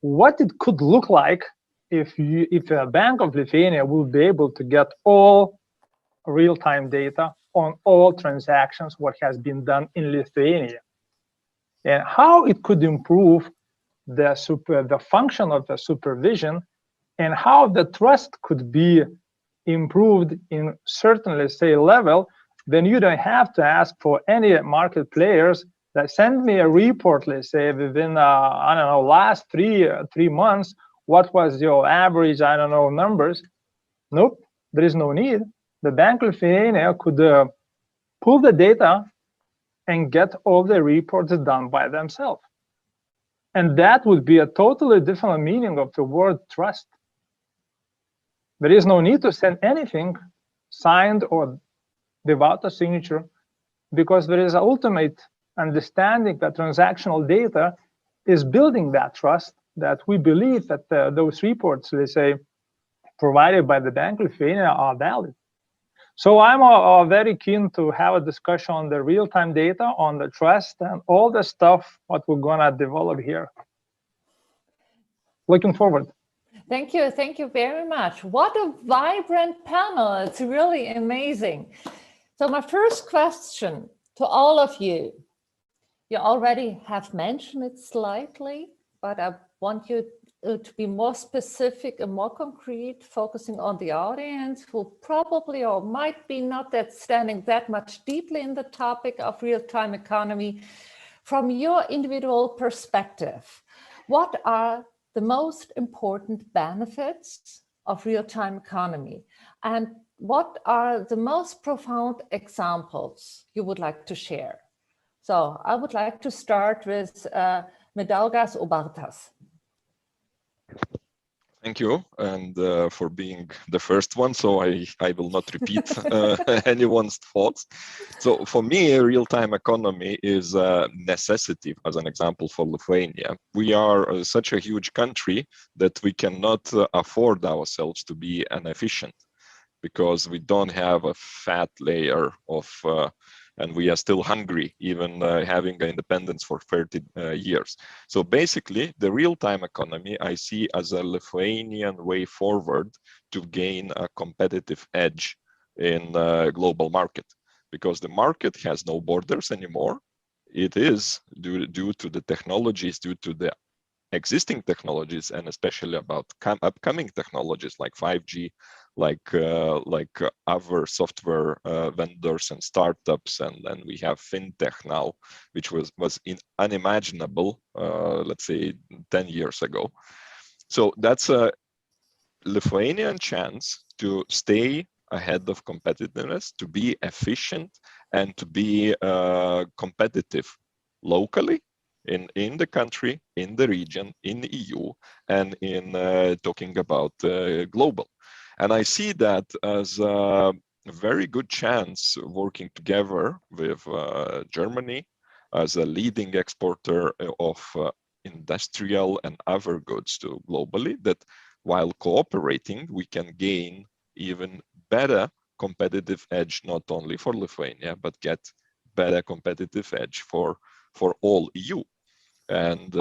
what it could look like if a Bank of Lithuania will be able to get all real-time data on all transactions, what has been done in Lithuania, and how it could improve the function of the supervision, and how the trust could be improved in certain, let's say, level. Then you don't have to ask for any market players that send me a report, let's say, within I don't know, last three months, what was your average, I don't know, numbers. Nope, there is no need. The Bank of Lithuania could pull the data and get all the reports done by themselves. And that would be a totally different meaning of the word trust. There is no need to send anything signed or without a signature, because there is an ultimate understanding that transactional data is building that trust, that we believe that those reports, let's say, provided by the Bank of Lithuania are valid. So I'm very keen to have a discussion on the real-time data, on the trust, and all the stuff what we're gonna develop here. Looking forward. Thank you very much. What a vibrant panel, it's really amazing. So my first question to all of you, you already have mentioned it slightly, but I want you to be more specific and more concrete, focusing on the audience who probably or might be not that standing that much deeply in the topic of real-time economy. From your individual perspective, what are the most important benefits of real-time economy? And what are the most profound examples you would like to share? So I would like to start with Mindaugas Ubartas. Thank you, and for being the first one, so I will not repeat anyone's thoughts. So for me, real-time economy is a necessity, as an example, for Lithuania. We are such a huge country that we cannot afford ourselves to be inefficient, because we don't have a fat layer of and we are still hungry, even having independence for 30 years. So basically, the real-time economy I see as a Lithuanian way forward to gain a competitive edge in the global market, because the market has no borders anymore. It is due to the technologies, due to the existing technologies, and especially about upcoming technologies like 5G, like other software vendors and startups, and then we have fintech now, which was unimaginable, let's say 10 years ago. So that's a Lithuanian chance to stay ahead of competitiveness, to be efficient, and to be competitive locally, in the country, in the region, in the EU, and in talking about global. And I see that as a very good chance, working together with Germany as a leading exporter of industrial and other goods to globally, that while cooperating, we can gain even better competitive edge, not only for Lithuania, but get better competitive edge for all EU. And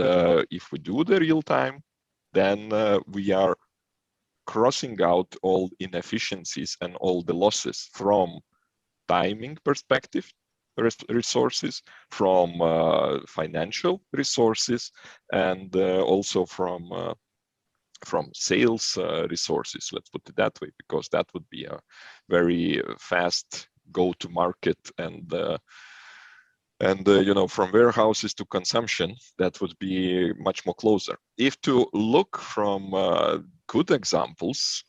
if we do the real time, then we are crossing out all inefficiencies and all the losses from timing perspective, resources, from financial resources, and also from sales resources, let's put it that way, because that would be a very fast go-to-market, and you know, from warehouses to consumption, that would be much more closer. If to look from good examples,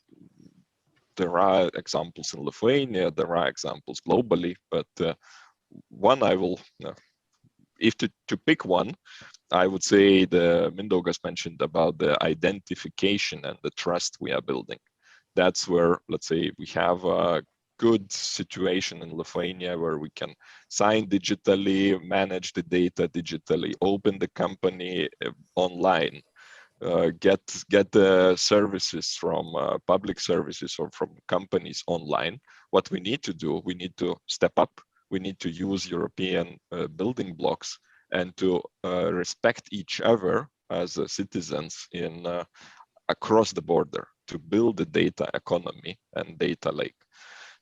there are examples in Lithuania, there are examples globally, but one I will, if to pick one, I would say the Mindaugas mentioned about the identification and the trust we are building. That's where, let's say, we have a good situation in Lithuania where we can sign digitally, manage the data digitally, open the company online, get the services from public services or from companies online. What we need to do, we need to step up. We need to use European building blocks and to respect each other as citizens in across the border, to build the data economy and data lake.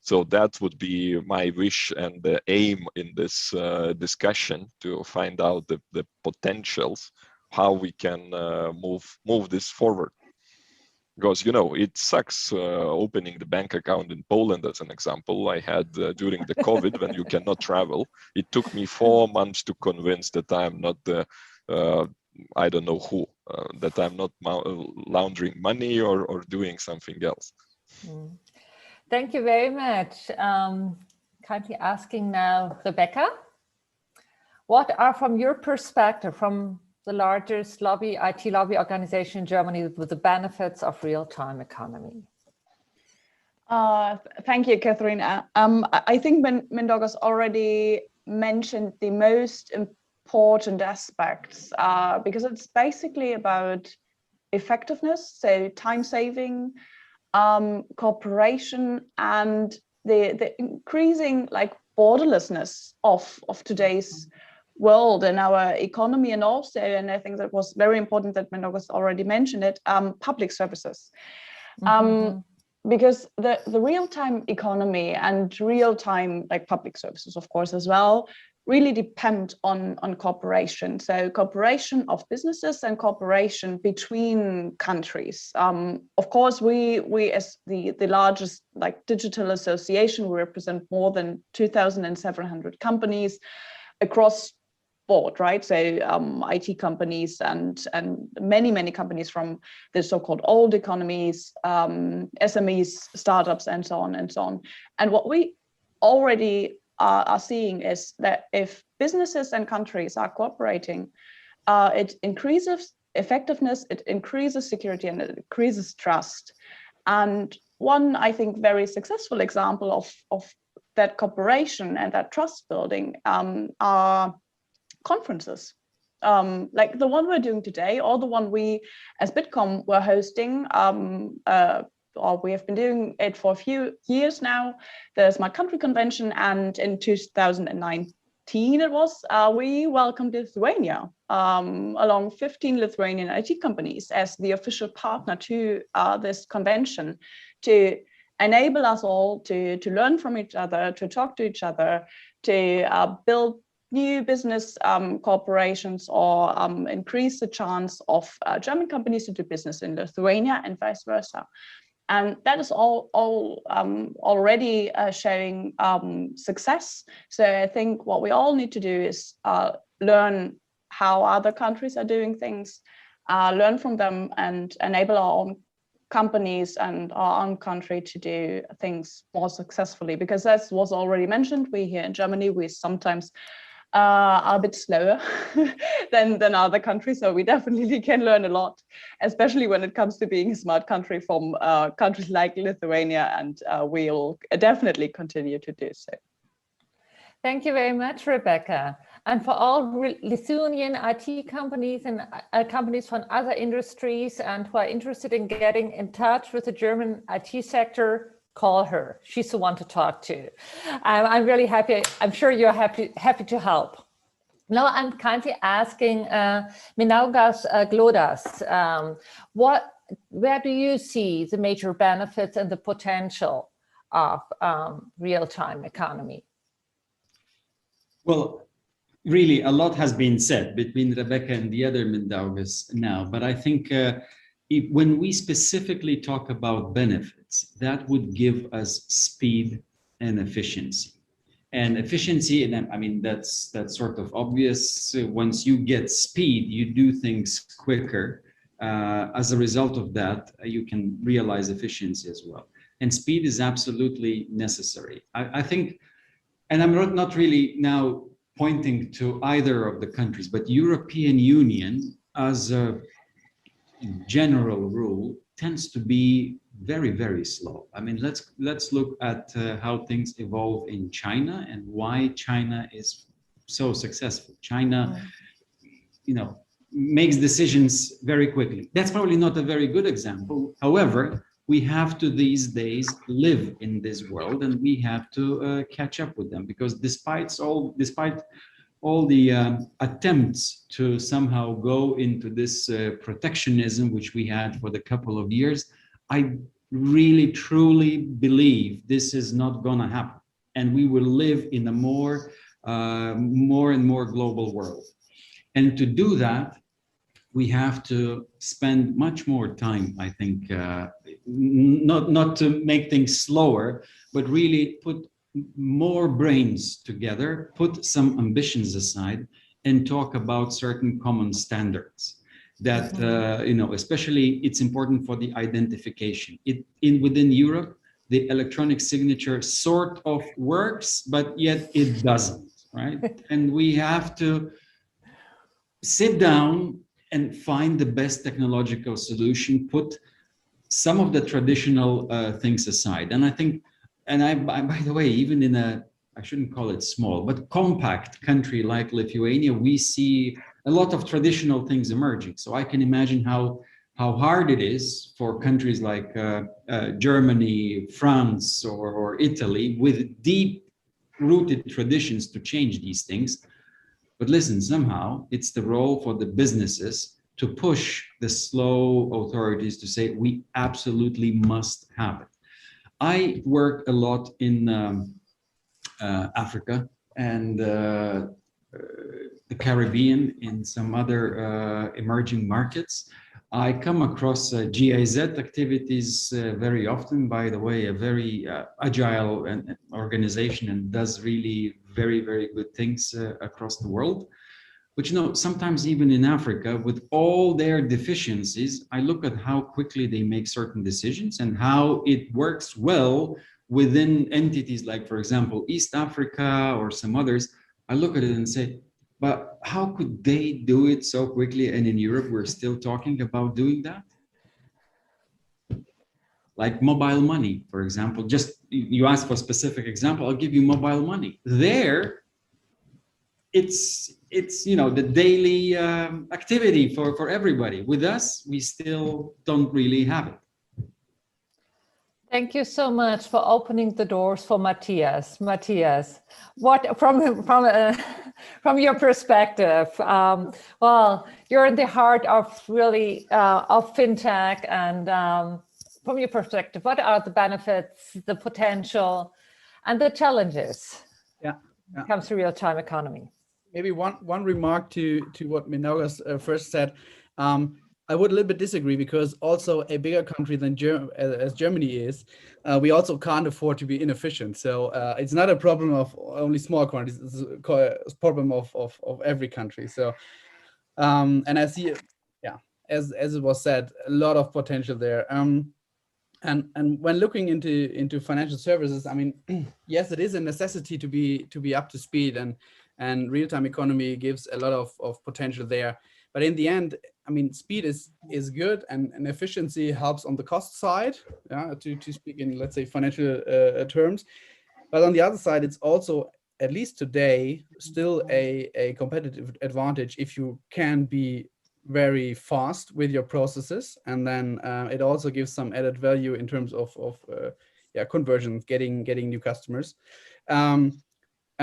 So that would be my wish and the aim in this discussion, to find out the potentials, how we can move this forward. Because, you know, it sucks opening the bank account in Poland, as an example. I had during the COVID, when you cannot travel, it took me 4 months to convince that I'm not the, I don't know who, that I'm not laundering money or doing something else. Mm. Thank you very much. Kindly asking now, Rebecca, what are, from your perspective, from the largest IT lobby organization in Germany, with the benefits of real-time economy? Thank you, Katharina. I think Mindaugas already mentioned the most important aspects, because it's basically about effectiveness, so time saving, cooperation, and the increasing borderlessness of today's world and our economy, and also, and I think that was very important that Mindaugas already mentioned it, public services. Because the real-time economy and real-time public services, of course, as well, really depend on cooperation. So cooperation of businesses and cooperation between countries. Of course, we as the largest digital association, we represent more than 2,700 companies across board, right? So IT companies and many companies from the so-called old economies, SMEs, startups, and so on and so on. And what we already are seeing is that if businesses and countries are cooperating, it increases effectiveness, it increases security, and it increases trust. And one, I think, very successful example of that cooperation and that trust building are conferences, like the one we're doing today, or the one we as Bitkom were hosting, or we have been doing it for a few years now, the Smart Country Convention, and in 2019 it was, we welcomed Lithuania, along 15 Lithuanian IT companies as the official partner to this convention, to enable us all to learn from each other, to talk to each other, to build new business corporations, or increase the chance of German companies to do business in Lithuania and vice versa. And that is all already showing success. So I think what we all need to do is learn how other countries are doing things, learn from them, and enable our own companies and our own country to do things more successfully. Because as was already mentioned, we here in Germany, we sometimes are a bit slower than other countries, so we definitely can learn a lot, especially when it comes to being a smart country from countries like Lithuania, and we'll definitely continue to do so. Thank you very much, Rebecca. And for all Lithuanian IT companies and companies from other industries and who are interested in getting in touch with the German IT sector, call her. She's the one to talk to. I'm really happy. I'm sure you're happy to help. Now I'm kindly asking Mindaugas Glodas, where do you see the major benefits and the potential of real-time economy? Well, really, a lot has been said between Rebecca and the other Mindaugas now, but I think when we specifically talk about benefits, that would give us speed and efficiency. And efficiency, and I mean, that's sort of obvious. Once you get speed, you do things quicker. As a result of that, you can realize efficiency as well. And speed is absolutely necessary. I think, and I'm not really now pointing to either of the countries, but European Union as a general rule tends to be very, very slow. I mean, let's look at how things evolve in China and why China is so successful. China, makes decisions very quickly. That's probably not a very good example. However, we have to these days live in this world, and we have to catch up with them, because despite all the attempts to somehow go into this protectionism, which we had for the couple of years, I really truly believe this is not gonna happen, and we will live in a more and more global world. And to do that, we have to spend much more time, I think, not to make things slower, but really put more brains together, put some ambitions aside, and talk about certain common standards that, especially it's important for the identification. Within Europe, the electronic signature sort of works, but yet it doesn't, right? And we have to sit down and find the best technological solution, put some of the traditional things aside. And I think, by the way, even in I shouldn't call it small, but compact country like Lithuania, we see a lot of traditional things emerging. So I can imagine how hard it is for countries like Germany, France, or Italy with deep-rooted traditions to change these things. But listen, somehow it's the role for the businesses to push the slow authorities to say, we absolutely must have it. I work a lot in Africa and the Caribbean, in some other emerging markets. I come across GIZ activities very often, by the way, a very agile organization, and does really very, very good things across the world. But sometimes even in Africa, with all their deficiencies, I look at how quickly they make certain decisions and how it works well within entities like, for example, East Africa or some others. I look at it and say, but how could they do it so quickly? And in Europe, we're still talking about doing that? Like mobile money, for example. Just, you ask for a specific example, I'll give you mobile money. There, it's the daily activity for everybody. With us, we still don't really have it. Thank you so much for opening the doors for Matthias. Matthias, what from your perspective? Well, you're in the heart of really of fintech, and from your perspective, what are the benefits, the potential, and the challenges? Yeah. When it comes to real-time economy. Maybe one remark to what Mindaugas first said. I would a little bit disagree, because also a bigger country than as Germany is, we also can't afford to be inefficient. So it's not a problem of only small countries, it's a problem of every country. So and I see, as it was said, a lot of potential there. And when looking into financial services, I mean, yes, it is a necessity to be up to speed, and real-time economy gives a lot of potential there. But in the end, I mean, speed is good, and efficiency helps on the cost side, to speak in, let's say, financial terms. But on the other side, it's also, at least today, still a competitive advantage if you can be very fast with your processes, and then it also gives some added value in terms of conversions, getting new customers. And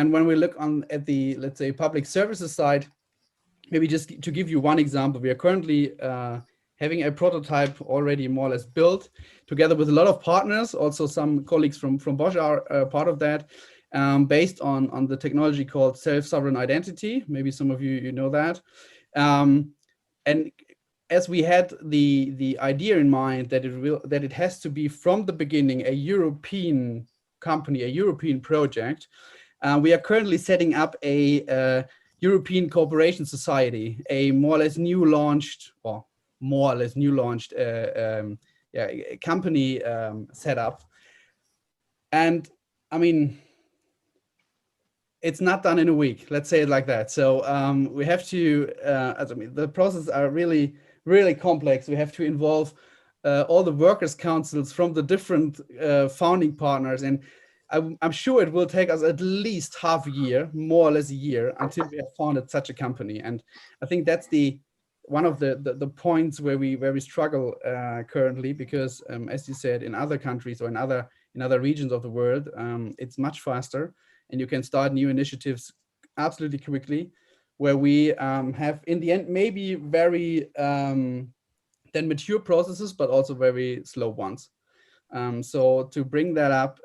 And when we look at the, let's say, public services side, maybe just to give you one example, we are currently having a prototype already more or less built together with a lot of partners. Also, some colleagues from Bosch are part of that, based on the technology called self-sovereign identity. Maybe some of you know that. And as we had the idea in mind that it has to be from the beginning a European company, a European project, we are currently setting up a European Cooperation Society, a more or less new launched company setup. And I mean, it's not done in a week, let's say it like that. So we have to, the processes are really, really complex. We have to involve all the workers' councils from the different founding partners. And I'm sure it will take us at least half a year, more or less a year, until we have founded such a company. And I think that's one of the points where we struggle currently, because as you said, in other countries or in other regions of the world, it's much faster, and you can start new initiatives absolutely quickly, where we have in the end maybe very then mature processes, but also very slow ones. So to bring that up,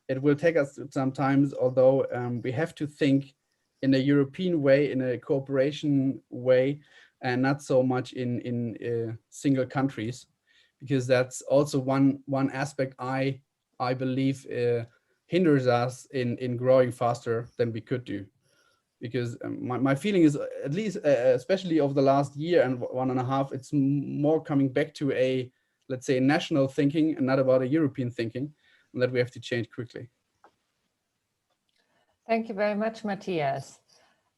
it will take us some time, although we have to think in a European way, in a cooperation way, and not so much in single countries, because that's also one aspect I believe hinders us in growing faster than we could do. Because my feeling is, at least especially over the last year and 1.5, it's more coming back to a, let's say, national thinking and not about a European thinking, and that we have to change quickly. Thank you very much, Matthias.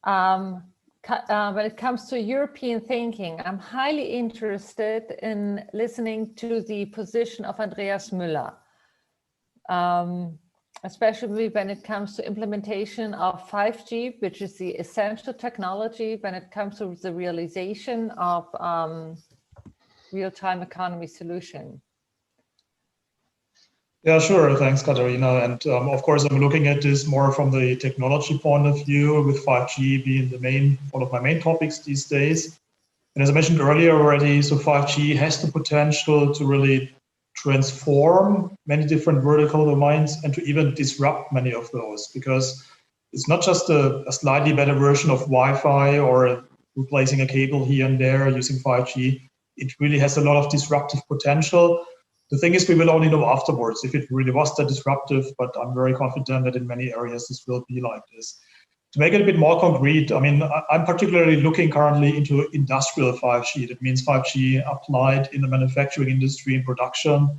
When it comes to European thinking, I'm highly interested in listening to the position of Andreas Müller, especially when it comes to implementation of 5G, which is the essential technology when it comes to the realization of real-time economy solution. Yeah, sure. Thanks, Katharina. And of course, I'm looking at this more from the technology point of view, with 5G being one of my main topics these days. And as I mentioned earlier already, so 5G has the potential to really transform many different vertical domains and to even disrupt many of those, because it's not just a slightly better version of Wi-Fi or replacing a cable here and there using 5G. It really has a lot of disruptive potential. The thing is, we will only know afterwards if it really was that disruptive, but I'm very confident that in many areas this will be like this. To make it a bit more concrete, I mean, I'm particularly looking currently into industrial 5G. That means 5G applied in the manufacturing industry and production.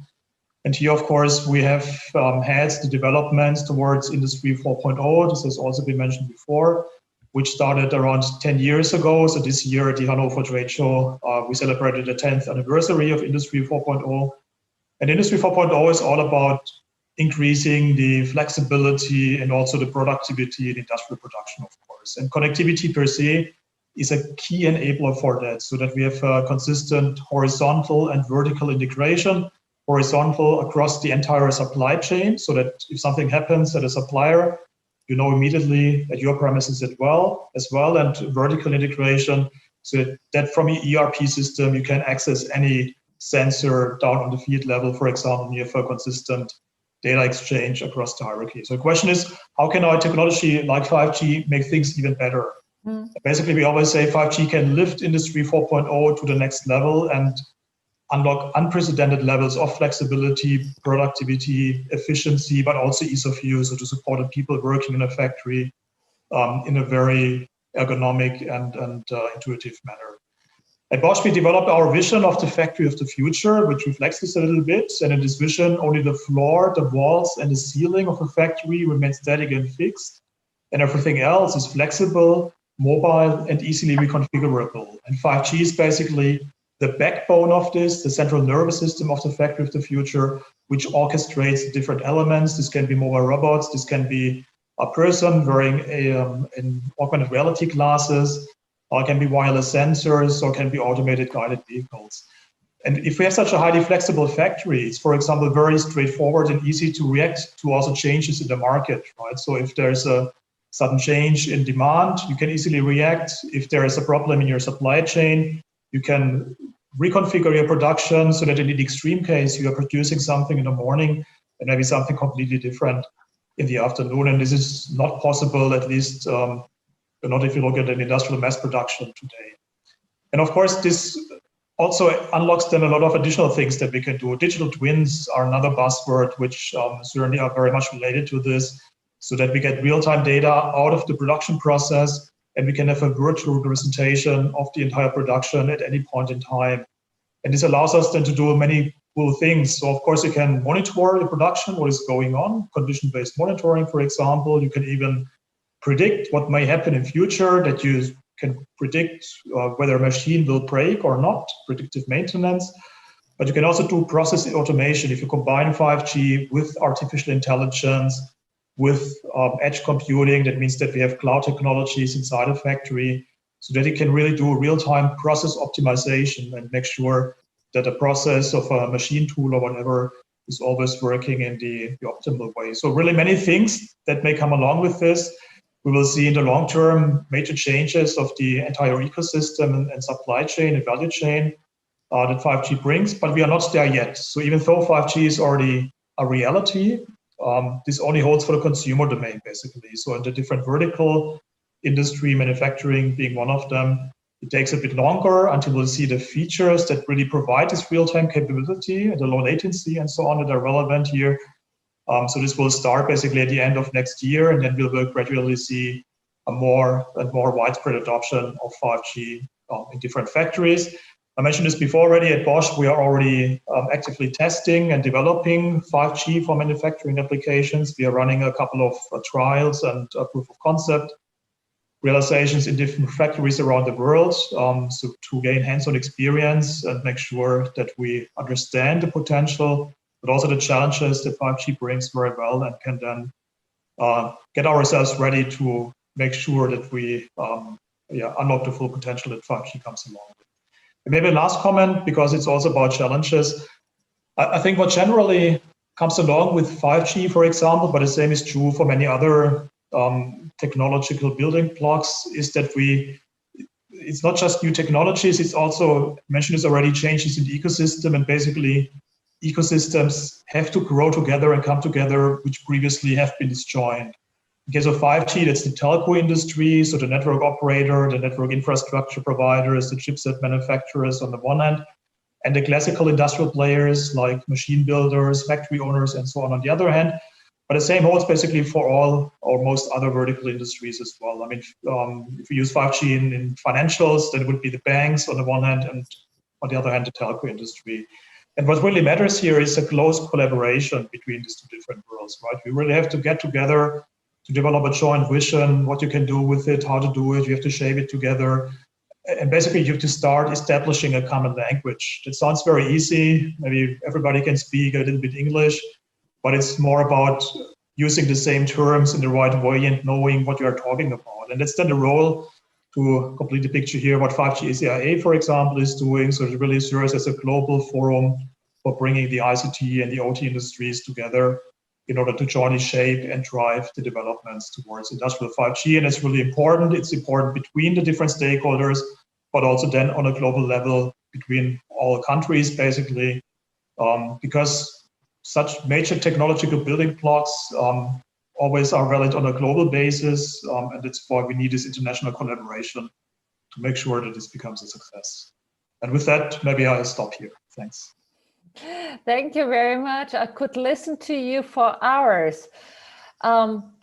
And here, of course, we have had the developments towards Industry 4.0. This has also been mentioned before, which started around 10 years ago. So this year at the Hannover Trade Show, we celebrated the 10th anniversary of Industry 4.0. And Industry 4.0 is all about increasing the flexibility and also the productivity in industrial production, of course. And connectivity per se is a key enabler for that, so that we have a consistent horizontal and vertical integration, horizontal across the entire supply chain, so that if something happens at a supplier, you know immediately at your premises as well, and vertical integration, so that from your ERP system, you can access any sensor down on the field level, for example, you have a consistent data exchange across the hierarchy. So the question is, how can our technology like 5G make things even better? Basically, we always say 5G can lift Industry 4.0 to the next level and unlock unprecedented levels of flexibility, productivity, efficiency, but also ease of use, so to support the people working in a factory in a very ergonomic and intuitive manner. At Bosch, we developed our vision of the factory of the future, which reflects this a little bit. And in this vision, only the floor, the walls, and the ceiling of a factory remain static and fixed. And everything else is flexible, mobile, and easily reconfigurable. And 5G is basically the backbone of this, the central nervous system of the factory of the future, which orchestrates different elements. This can be mobile robots. This can be a person wearing an augmented reality glasses, or it can be wireless sensors, or it can be automated guided vehicles. And if we have such a highly flexible factory, it's, for example, very straightforward and easy to react to also changes in the market, right? So if there's a sudden change in demand, you can easily react. If there is a problem in your supply chain, you can reconfigure your production so that in the extreme case, you are producing something in the morning and maybe something completely different in the afternoon. And this is not possible, at least not if you look at an industrial mass production today. And of course, this also unlocks then a lot of additional things that we can do. Digital twins are another buzzword, which certainly are very much related to this, so that we get real-time data out of the production process, and we can have a virtual representation of the entire production at any point in time. And this allows us then to do many cool things. So of course, you can monitor the production, what is going on, condition-based monitoring, for example. You can even predict what may happen in future, that you can predict whether a machine will break or not, predictive maintenance. But you can also do process automation. If you combine 5G with artificial intelligence, with edge computing, that means that we have cloud technologies inside a factory, so that it can really do real-time process optimization and make sure that the process of a machine tool or whatever is always working in the optimal way. So really many things that may come along with this. We will see in the long term major changes of the entire ecosystem and supply chain and value chain that 5G brings, but we are not there yet. So even though 5G is already a reality, this only holds for the consumer domain, basically. So in the different vertical industry, manufacturing being one of them, it takes a bit longer until we'll see the features that really provide this real-time capability and the low latency and so on that are relevant here. So this will start basically at the end of next year, and then we will gradually see a more and more widespread adoption of 5G in different factories. I mentioned this before already. At Bosch, we are already actively testing and developing 5G for manufacturing applications. We are running a couple of trials and proof of concept realizations in different factories around the world, so to gain hands-on experience and make sure that we understand the potential, but also the challenges that 5G brings very well, and can then get ourselves ready to make sure that we unlock the full potential that 5G comes along with. And maybe a last comment, because it's also about challenges. I think what generally comes along with 5G, for example, but the same is true for many other technological building blocks, is that it's not just new technologies, it's also, I mentioned this already, changes in the ecosystem, and basically ecosystems have to grow together and come together, which previously have been disjoined. In case of 5G, that's the telco industry, so the network operator, the network infrastructure providers, the chipset manufacturers on the one hand, and the classical industrial players like machine builders, factory owners, and so on the other hand. But the same holds basically for all or most other vertical industries as well. I mean, if we use 5G in financials, then it would be the banks on the one hand, and on the other hand, the telco industry. And what really matters here is a close collaboration between these two different worlds, right? We really have to get together to develop a joint vision, what you can do with it, how to do it. You have to shape it together. And basically, you have to start establishing a common language. It sounds very easy. Maybe everybody can speak a little bit English, but it's more about using the same terms in the right way and knowing what you are talking about. And that's then the role to complete the picture here, what 5G ACIA, for example, is doing. So it really serves as a global forum for bringing the ICT and the OT industries together in order to jointly shape and drive the developments towards industrial 5G. And it's really important. It's important between the different stakeholders, but also then on a global level between all countries, basically, because such major technological building blocks always are valid on a global basis, and that's why we need this international collaboration to make sure that this becomes a success. And with that, maybe I'll stop here. Thanks. Thank you very much. I could listen to you for hours.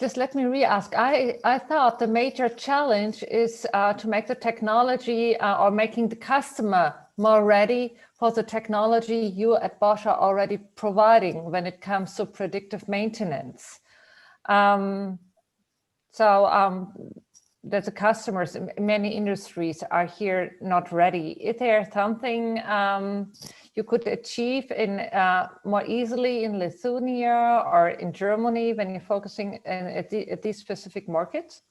Just let me re-ask. I thought the major challenge is to make the technology or making the customer more ready for the technology you at Bosch are already providing when it comes to predictive maintenance. That the customers in many industries are here not ready. Is there something you could achieve in more easily in Lithuania or in Germany when you're focusing at these specific markets?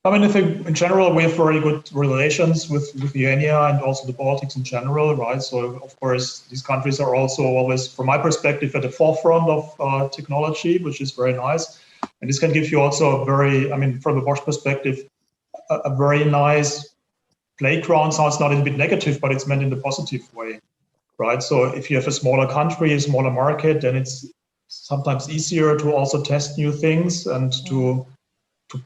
I mean, I think in general, we have very good relations with Lithuania and also the Baltics in general, right? So, of course, these countries are also always, from my perspective, at the forefront of technology, which is very nice. And this can give you also a very, I mean, from the Bosch perspective, a very nice playground. Sounds not a bit negative, but it's meant in the positive way, right? So if you have a smaller country, a smaller market, then it's sometimes easier to also test new things and to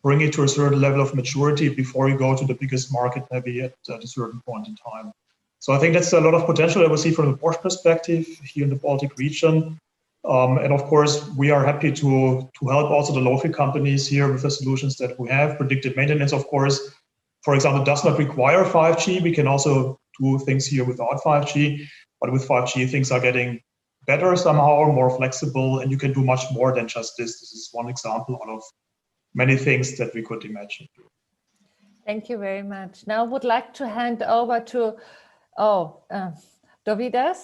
bring it to a certain level of maturity before you go to the biggest market maybe at a certain point in time. So I think that's a lot of potential that we see from the Bosch perspective here in the Baltic region. And of course, we are happy to help also the local companies here with the solutions that we have. Predictive maintenance, of course, for example, does not require 5G. We can also do things here without 5G, but with 5G, things are getting better somehow, more flexible, and you can do much more than just this. This is one example out of many things that we could imagine. Thank you very much. Now I would like to hand over to Dovydas.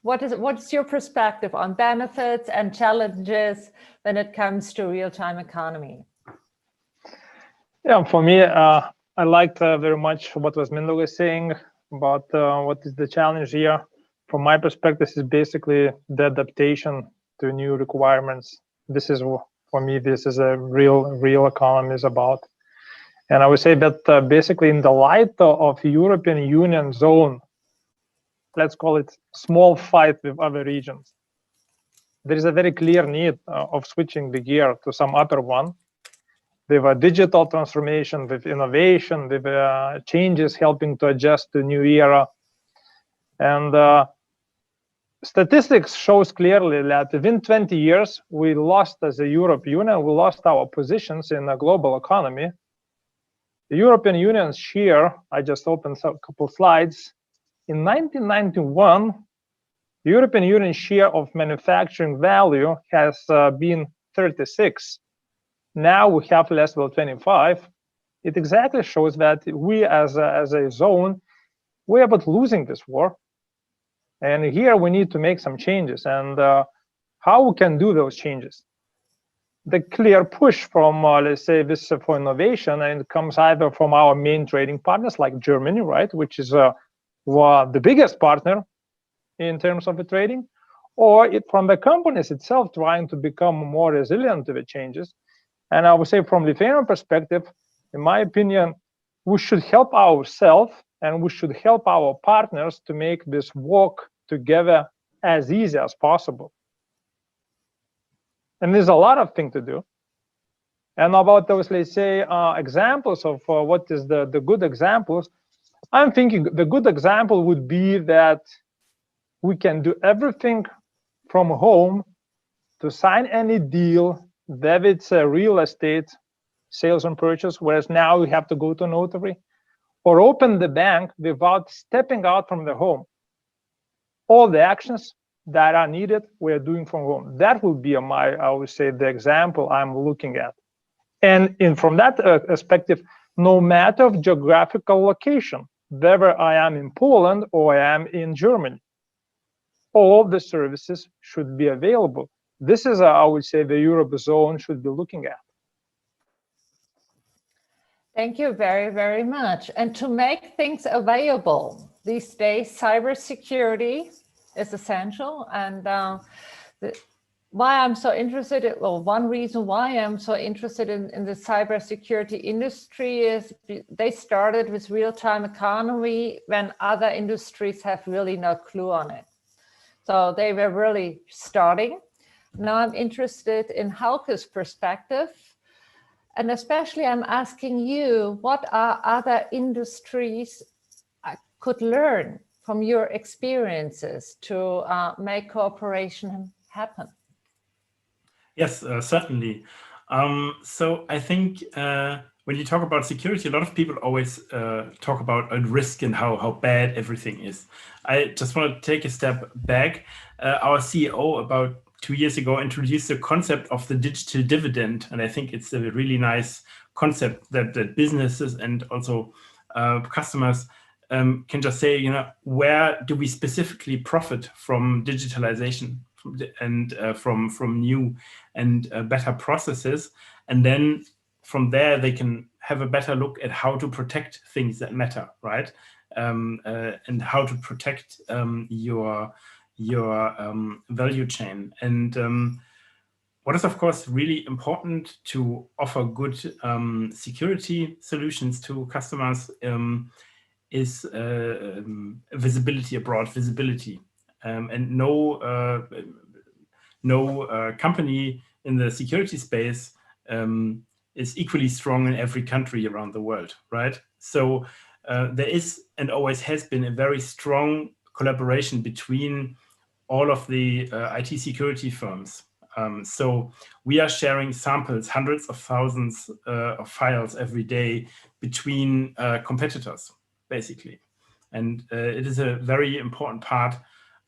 What is your perspective on benefits and challenges when it comes to real-time economy? Yeah, for me, I liked very much what was Mindaugas saying about what is the challenge here. From my perspective, is basically the adaptation to new requirements. This is, for me, this is a real economy is about. And I would say that basically in the light of European Union zone, let's call it small fight with other regions, there is a very clear need of switching the gear to some other one. With a digital transformation, with innovation, with changes helping to adjust to new era. And statistics shows clearly that within 20 years, we lost as a European Union, we lost our positions in the global economy. The European Union's share, I just opened a couple slides. In 1991, the European Union share of manufacturing value has been 36. Now we have less than 25. It exactly shows that we as a zone, we're about losing this war. And here we need to make some changes. And how we can do those changes? The clear push from, let's say, this for innovation, and it comes either from our main trading partners like Germany, right, which is the biggest partner in terms of the trading, or from the companies itself trying to become more resilient to the changes. And I would say from Lithuanian perspective, in my opinion, we should help ourselves and we should help our partners to make this work together as easy as possible. And there's a lot of things to do. And about those, let's say, examples of what is the good examples, I'm thinking the good example would be that we can do everything from home to sign any deal, whether it's a real estate sales and purchase, whereas now we have to go to a notary, or open the bank without stepping out from the home. All the actions that are needed, we're doing from home. That would be I would say, the example I'm looking at. And from that perspective, no matter of geographical location, whether I am in Poland or I am in Germany, all the services should be available. This is, I would say, the Eurozone should be looking at. Thank you very, very much. And to make things available these days, cybersecurity is essential. And why I'm so interested in, well, one reason why I'm so interested in the cybersecurity industry is they started with real-time economy when other industries have really no clue on it. So they were really starting. Now I'm interested in Hauke's perspective. And especially I'm asking you, what are other industries could learn from your experiences to make cooperation happen? Yes, certainly. So I think when you talk about security, a lot of people always talk about a risk and how bad everything is. I just want to take a step back. Our CEO about 2 years ago introduced the concept of the digital dividend. And I think it's a really nice concept that businesses and also customers can just say, you know, where do we specifically profit from digitalization and from new and better processes? And then from there, they can have a better look at how to protect things that matter, right? And how to protect your value chain. And What is, of course, really important to offer good security solutions to customers is visibility, abroad visibility. And no company in the security space is equally strong in every country around the world, right? So there is and always has been a very strong collaboration between all of the IT security firms. So we are sharing samples, hundreds of thousands of files every day between competitors, basically. And it is a very important part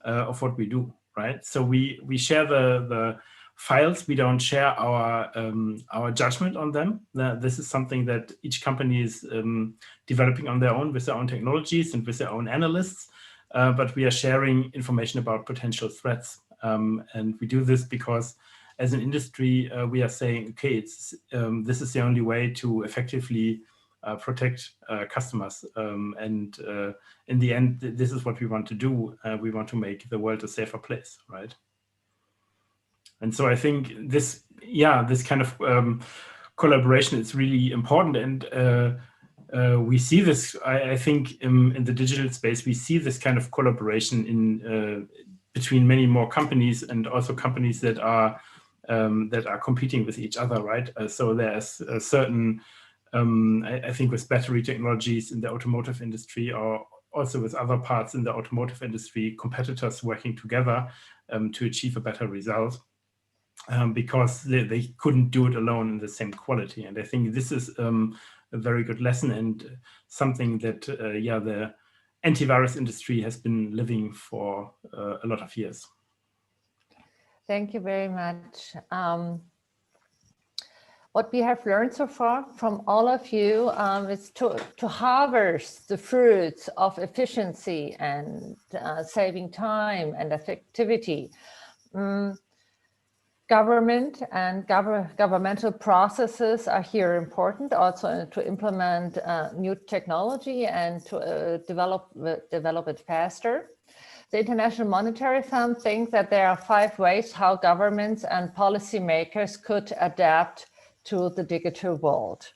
of what we do, right? So we share the files. We don't share our judgment on them. This is something that each company is developing on their own with their own technologies and with their own analysts. But we are sharing information about potential threats. And we do this because as an industry, we are saying, okay, this is the only way to effectively protect customers. And in the end, this is what we want to do. We want to make the world a safer place, right? And so I think this kind of collaboration is really important. And we see this, I think, in the digital space, we see this kind of collaboration in between many more companies, and also companies that are competing with each other, right? So there's a certain, I think, with battery technologies in the automotive industry, or also with other parts in the automotive industry, competitors working together to achieve a better result. Because they couldn't do it alone in the same quality. And I think this is a very good lesson, and something that, the antivirus industry has been living for a lot of years. Thank you very much. What we have learned so far from all of you is to harvest the fruits of efficiency and saving time and effectivity. Government and governmental processes are here important, also to implement new technology and to develop it faster. The International Monetary Fund thinks that there are 5 ways how governments and policymakers could adapt to the digital world.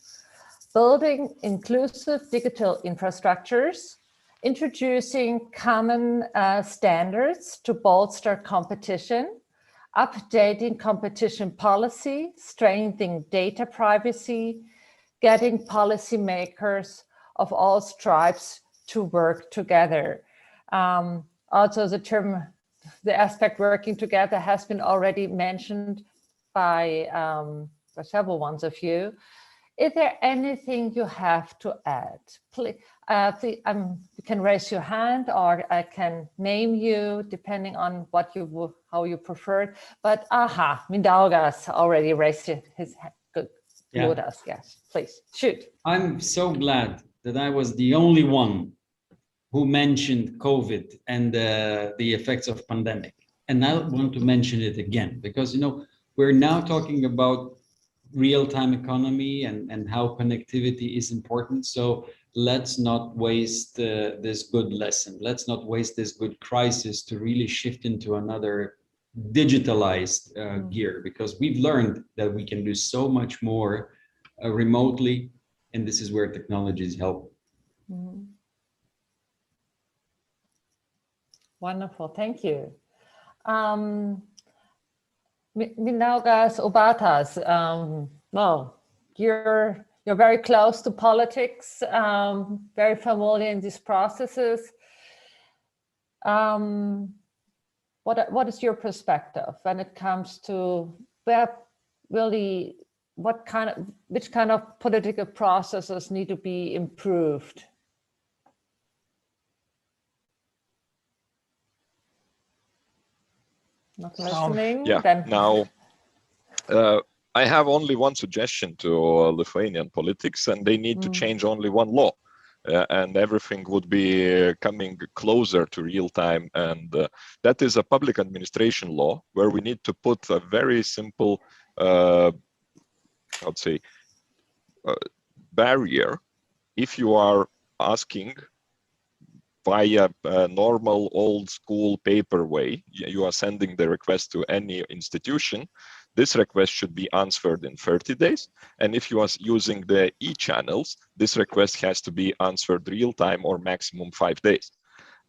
Building inclusive digital infrastructures, introducing common standards to bolster competition, updating competition policy, strengthening data privacy, getting policymakers of all stripes to work together. Also, the aspect working together has been already mentioned by several ones of you. Is there anything you have to add? Please, you can raise your hand, or I can name you depending on how you prefer. But Mindaugas already raised his hand. Good. Yeah. Yes, please shoot. I'm so glad that I was the only one who mentioned COVID and the effects of pandemic. And I want to mention it again, because we're now talking about real-time economy and how connectivity is important. So let's not waste this good lesson. Let's not waste this good crisis to really shift into another digitalized gear, because we've learned that we can do so much more remotely, and this is where technologies help. Mm-hmm. Wonderful, thank you. Mindaugas Obatas, well, you're very close to politics, very familiar in these processes. What is your perspective when it comes to which kind of political processes need to be improved? Not listening. Now I have only one suggestion to Lithuanian politics, and they need to change only one law, and everything would be coming closer to real time. And that is a public administration law, where we need to put a very simple, I'd say, barrier. If you are asking via a normal old school paper way, you are sending the request to any institution, this request should be answered in 30 days. And if you are using the e-channels, this request has to be answered real time or maximum 5 days.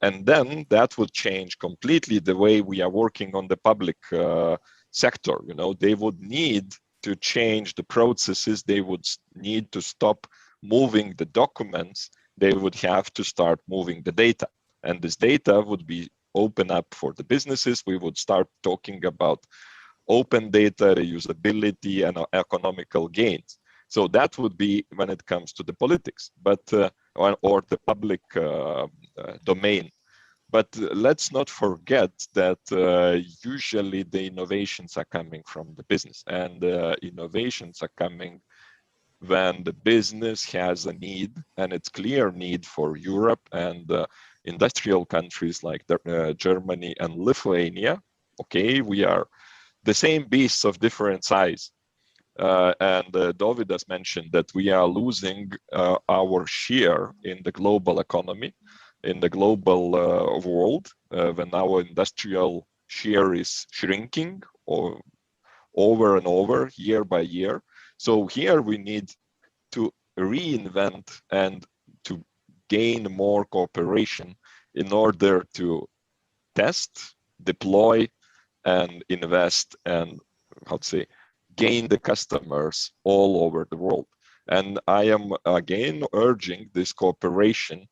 And then that would change completely the way we are working on the public sector. You know, they would need to change the processes. They would need to stop moving the documents. They would have to start moving the data. And this data would be open up for the businesses. We would start talking about open data, reusability, and economical gains. So that would be when it comes to the politics, but or the public domain. But let's not forget that usually the innovations are coming from the business, and innovations are coming when the business has a need, and it's clear need for Europe and industrial countries like Germany and Lithuania. Okay, we are the same beasts of different size. And David has mentioned that we are losing our share in the global economy, in the global world, when our industrial share is shrinking or over and over, year by year. So here we need to reinvent and to gain more cooperation in order to test, deploy, and invest, and how to say, gain the customers all over the world. And I am again urging this cooperation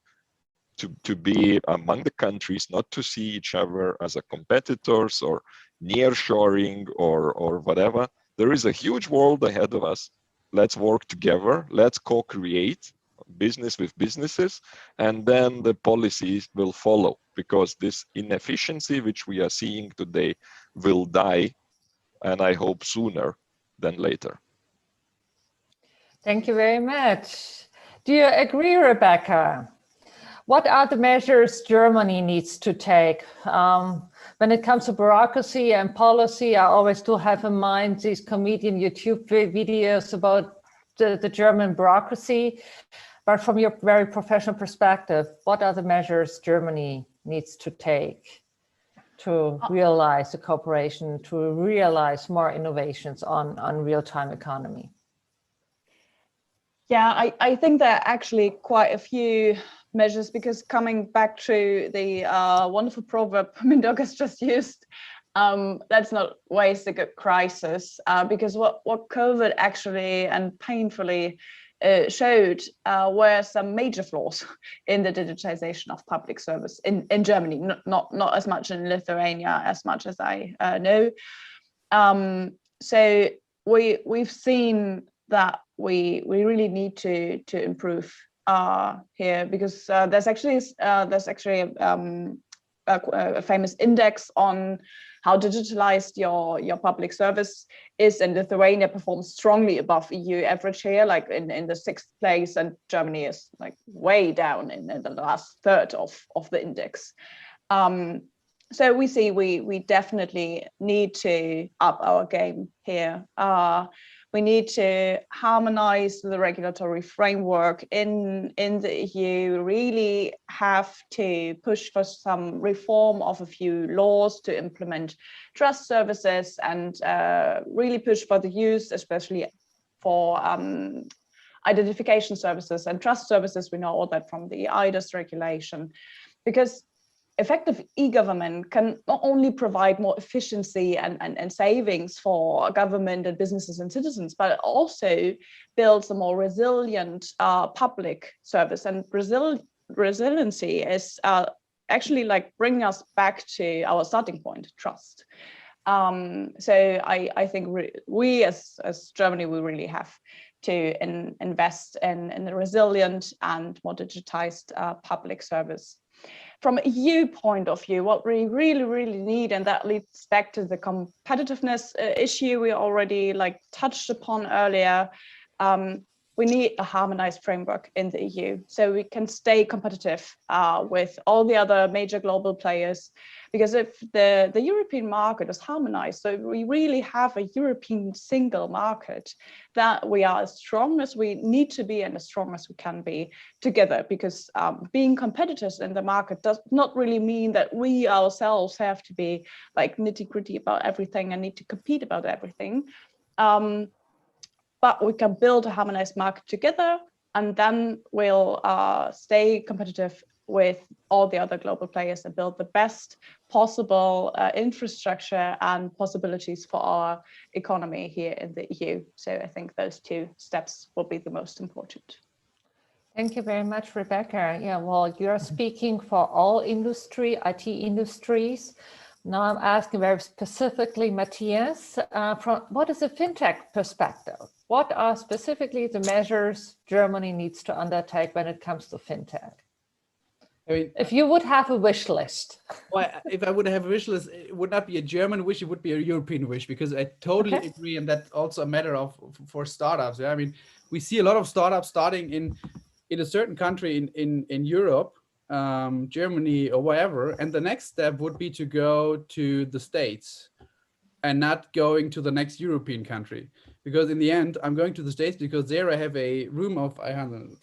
to be among the countries, not to see each other as a competitors or nearshoring or whatever. There is a huge world ahead of us. Let's work together. Let's co-create business with businesses, and then the policies will follow, because this inefficiency which we are seeing today will die, and I hope sooner than later. Thank you very much. Do you agree, Rebecca? What are the measures Germany needs to take? When it comes to bureaucracy and policy, I always do have in mind these comedian YouTube videos about the German bureaucracy. But from your very professional perspective, what are the measures Germany needs to take to realize the cooperation, to realize more innovations on real-time economy? Yeah, I think there are actually quite a few measures, because coming back to the wonderful proverb Mindaugas just used, let's not waste a good crisis, because what COVID actually and painfully showed were some major flaws in the digitization of public service in Germany, not as much in Lithuania as much as I know. So we've seen that we really need to improve here, because there's actually a famous index on how digitalized your public service is, and Lithuania performs strongly above EU average here, like in the 6th place, and Germany is like way down in the last third of the index. So we see we definitely need to up our game here. We need to harmonize the regulatory framework in the EU, really have to push for some reform of a few laws to implement trust services, and really push for the use, especially for identification services and trust services. We know all that from the eIDAS regulation, because effective e-government can not only provide more efficiency and savings for government and businesses and citizens, but it also builds a more resilient public service. And resiliency is actually like bringing us back to our starting point, trust. So I think we as Germany, we really have to invest in the resilient and more digitized public service. From a EU point of view, what we really need, and that leads back to the competitiveness issue we already touched upon earlier, we need a harmonized framework in the EU so we can stay competitive with all the other major global players. Because if the European market is harmonized, so we really have a European single market, that we are as strong as we need to be and as strong as we can be together. Because being competitors in the market does not really mean that we ourselves have to be like nitty-gritty about everything and need to compete about everything. But we can build a harmonized market together, and then we'll stay competitive with all the other global players and build the best possible infrastructure and possibilities for our economy here in the EU. So I think those two steps will be the most important. Thank you very much, Rebecca. Yeah, well, you're speaking for all industry, IT industries. Now I'm asking very specifically, Matthias, from what is the fintech perspective? What are specifically the measures Germany needs to undertake when it comes to fintech? I mean, if you would have a wish list. Well, if I would have a wish list, it would not be a German wish, it would be a European wish, because I totally agree, and that's also a matter of for startups. Yeah? I mean, we see a lot of startups starting in a certain country in Europe, Germany or wherever, and the next step would be to go to the States and not going to the next European country. Because in the end, I'm going to the States because there I have a room of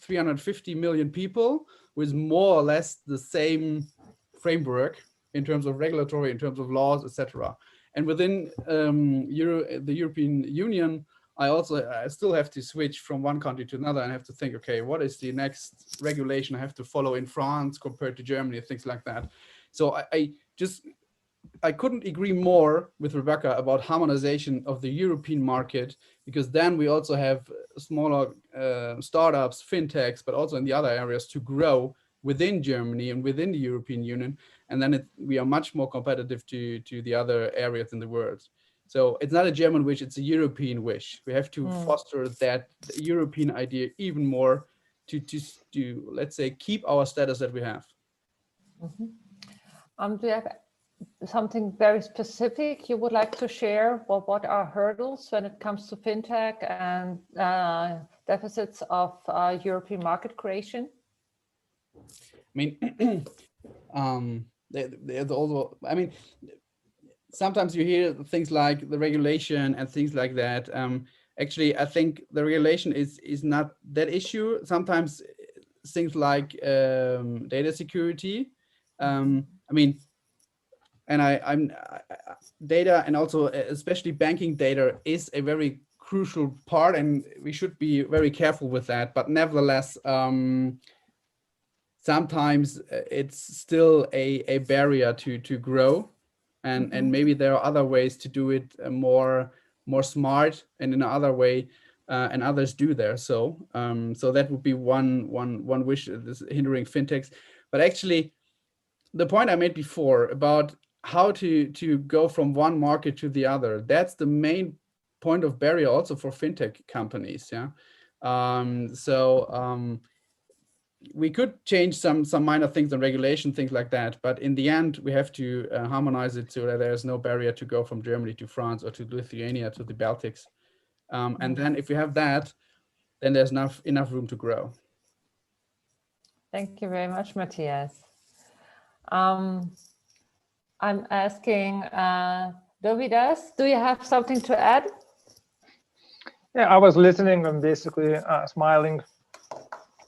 350 million people with more or less the same framework in terms of regulatory, in terms of laws, etc. And within the European Union, I still have to switch from one country to another and have to think, okay, what is the next regulation I have to follow in France compared to Germany, things like that. So I couldn't agree more with Rebecca about harmonization of the European market, because then we also have smaller startups, fintechs, but also in the other areas to grow within Germany and within the European Union. And then we are much more competitive to the other areas in the world. So it's not a German wish, it's a European wish. We have to foster that European idea even more to, let's say, keep our status that we have. Do you have something very specific you would like to share? Well, what are hurdles when it comes to fintech and deficits of European market creation? I mean, there's also, I mean, sometimes you hear things like the regulation and things like that. Actually, I think the regulation is not that issue. Sometimes things like data security. I mean, and data, and also especially banking data, is a very crucial part, and we should be very careful with that. But nevertheless, sometimes it's still a barrier to grow, and maybe there are other ways to do it more smart and in another way, and others do there. So that would be one wish that is hindering fintechs. But actually, the point I made before about how to go from one market to the other, that's the main point of barrier also for fintech companies. Yeah. We could change some minor things on regulation, things like that, but in the end we have to harmonize it so that there's no barrier to go from Germany to France or to Lithuania to the Baltics. And then if you have that, then there's enough room to grow. Thank you very much, Matthias. I'm asking Dovydas, do you have something to add? Yeah, I was listening and basically smiling.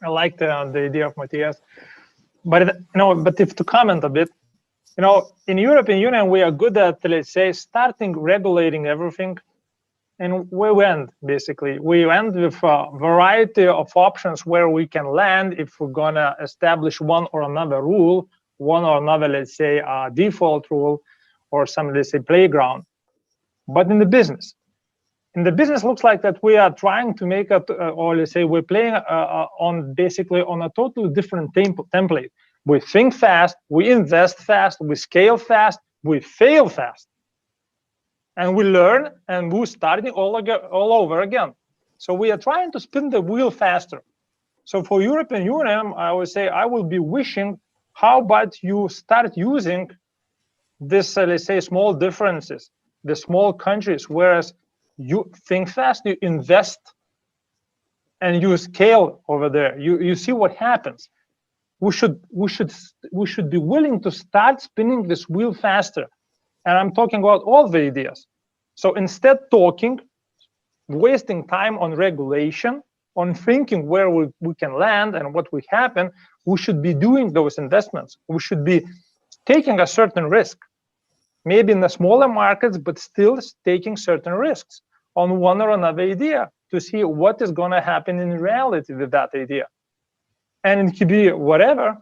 I like the idea of Matthias, but if to comment a bit, in European Union we are good at, let's say, starting regulating everything, and we went basically. We went with a variety of options where we can land if we're gonna establish one or another rule, one or another, let's say, default rule, or some, let's say, playground. But in the business looks like that we are trying to make it, or let's say we're playing on basically on a totally different template. We think fast, we invest fast, we scale fast, we fail fast, and we learn, and we're starting all over again. So we are trying to spin the wheel faster. So for European Union, I would say I will be wishing, how about you start using this, let's say, small differences, the small countries, whereas you think fast, you invest and you scale over there, you see what happens. We should be willing to start spinning this wheel faster. And I'm talking about all the ideas. So instead talking, wasting time on regulation, on thinking where we can land and what will happen, we should be doing those investments. We should be taking a certain risk, maybe in the smaller markets, but still taking certain risks on one or another idea to see what is going to happen in reality with that idea. And it could be whatever,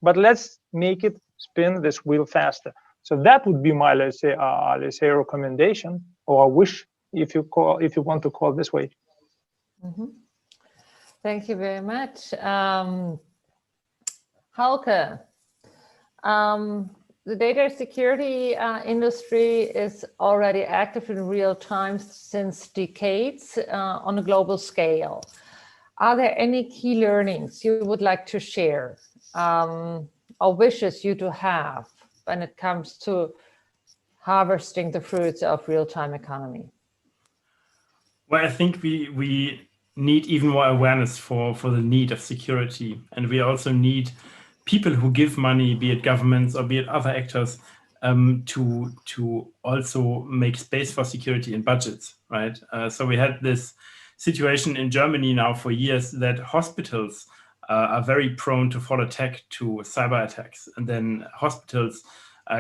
but let's make it spin this wheel faster. So that would be my, let's say, recommendation or wish, if you want to call it this way. Mm-hmm. Thank you very much, Hauke. The data security industry is already active in real time since decades on a global scale. Are there any key learnings you would like to share or wishes you to have when it comes to harvesting the fruits of real-time economy? Well, I think we need even more awareness for the need of security. And we also need people who give money, be it governments or be it other actors, to also make space for security in budgets, right? So we had this situation in Germany now for years that hospitals are very prone to fall attack to cyber attacks. And then hospitals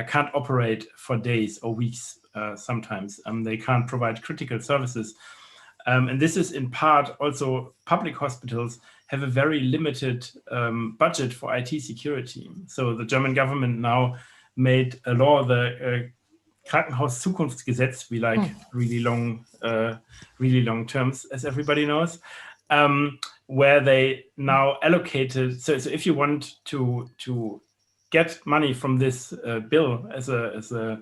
can't operate for days or weeks sometimes. They can't provide critical services. And this is in part also public hospitals have a very limited budget for IT security. So the German government now made a law, the Krankenhauszukunftsgesetz, we like really long terms, as everybody knows, where they now allocated. So if you want to get money from this bill as a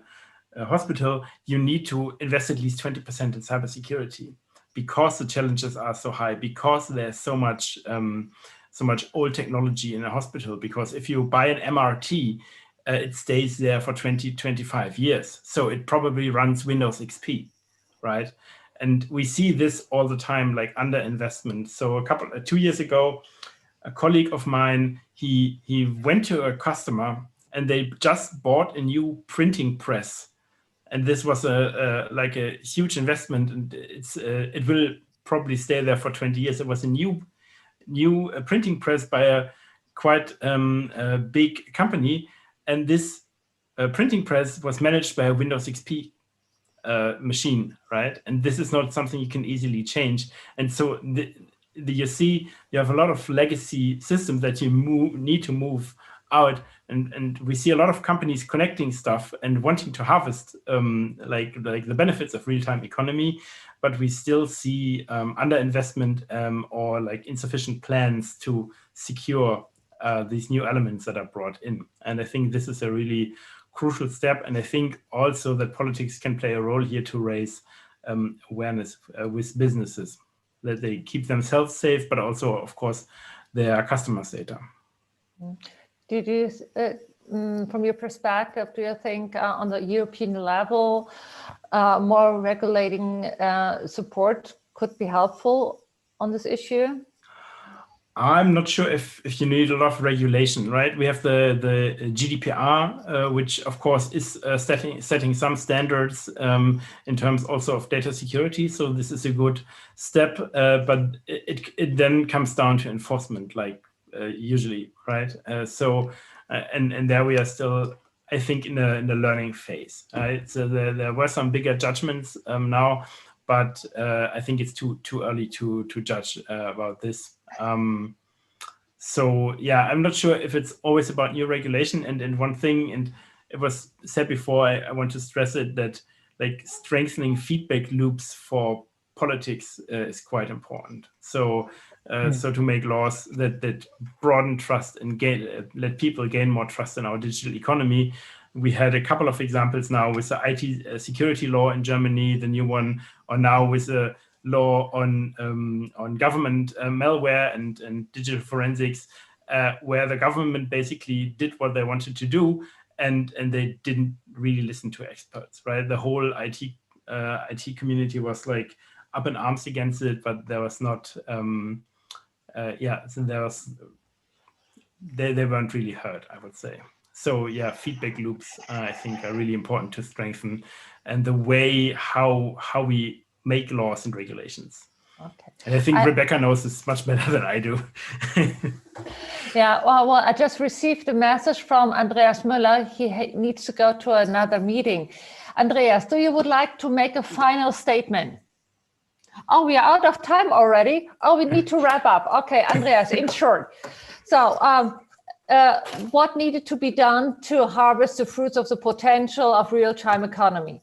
hospital, you need to invest at least 20% in cybersecurity, because the challenges are so high, because there's so much old technology in a hospital. Because if you buy an MRT, it stays there for 20-25 years. So it probably runs Windows XP, right? And we see this all the time, like underinvestment. So 2 years ago, a colleague of mine, he went to a customer and they just bought a new printing press. And this was like a huge investment, and it will probably stay there for 20 years. It was a new printing press by a quite big company, and this printing press was managed by a Windows XP machine, right? And this is not something you can easily change. And so you see, you have a lot of legacy systems that you need to move out, and we see a lot of companies connecting stuff and wanting to harvest like the benefits of real-time economy, but we still see underinvestment or like insufficient plans to secure these new elements that are brought in. And I think this is a really crucial step, and I think also that politics can play a role here to raise awareness with businesses, that they keep themselves safe, but also, of course, their customers' data. Did you, from your perspective, do you think on the European level, more regulating support could be helpful on this issue? I'm not sure if you need a lot of regulation, right? We have the GDPR, which of course is setting some standards in terms also of data security. So this is a good step, but it then comes down to enforcement, like usually, right? And there we are still, I think, in the learning phase, right? So there were some bigger judgments now, but I think it's too early to judge about this. So yeah, I'm not sure if it's always about new regulation. And one thing, and it was said before, I want to stress it, that like strengthening feedback loops for politics is quite important. So so to make laws that broaden trust and let people gain more trust in our digital economy. We had a couple of examples now with the IT security law in Germany, the new one, or now with a law on government malware and digital forensics, where the government basically did what they wanted to do, and they didn't really listen to experts, right? The whole IT community was like up in arms against it, but there was not. Yeah, so there was. They weren't really heard, I would say. So yeah, feedback loops I think are really important to strengthen, and the way how we make laws and regulations. Okay. And I think Rebecca knows this much better than I do. Yeah, well, I just received a message from Andreas Müller. He needs to go to another meeting. Andreas, do you would like to make a final statement? Oh, we are out of time already. Oh, we need to wrap up. Okay, Andreas, in short. So what needed to be done to harvest the fruits of the potential of real-time economy?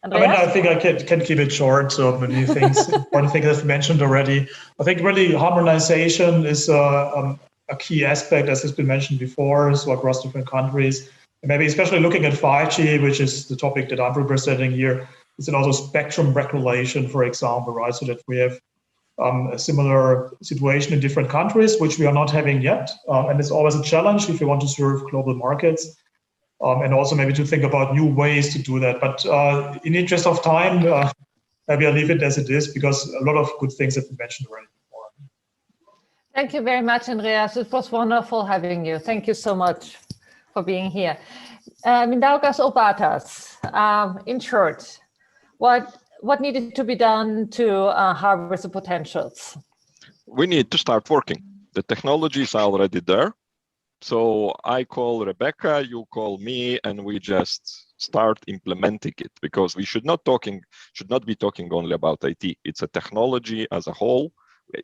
Andreas? I mean, I think I can keep it short. So many things, one thing I've mentioned already. I think really harmonization is a key aspect, as has been mentioned before, so across different countries. And maybe especially looking at 5G, which is the topic that I'm representing here, is also spectrum regulation, for example, right? So that we have a similar situation in different countries, which we are not having yet. And it's always a challenge if you want to serve global markets. And also maybe to think about new ways to do that. But in the interest of time, maybe I'll leave it as it is, because a lot of good things have been mentioned already before. Thank you very much, Andreas. It was wonderful having you. Thank you so much for being here. Mindaugas Obatas, in short, what needed to be done to harvest the potentials? We need to start working. The technology is already there. So I call Rebecca, you call me, and we just start implementing it, because we should not be talking only about IT. It's a technology as a whole.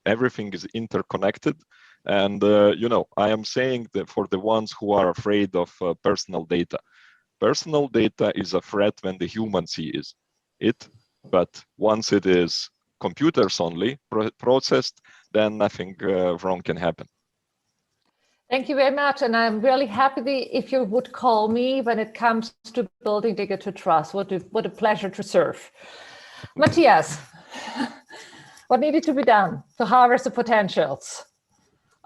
Everything is interconnected. And, I am saying that for the ones who are afraid of personal data is a threat when the human sees it. But once it is computers only processed, then nothing wrong can happen. Thank you very much. And I'm really happy if you would call me when it comes to building digital trust. What a pleasure to serve. Matthias, what needed to be done to harvest the potentials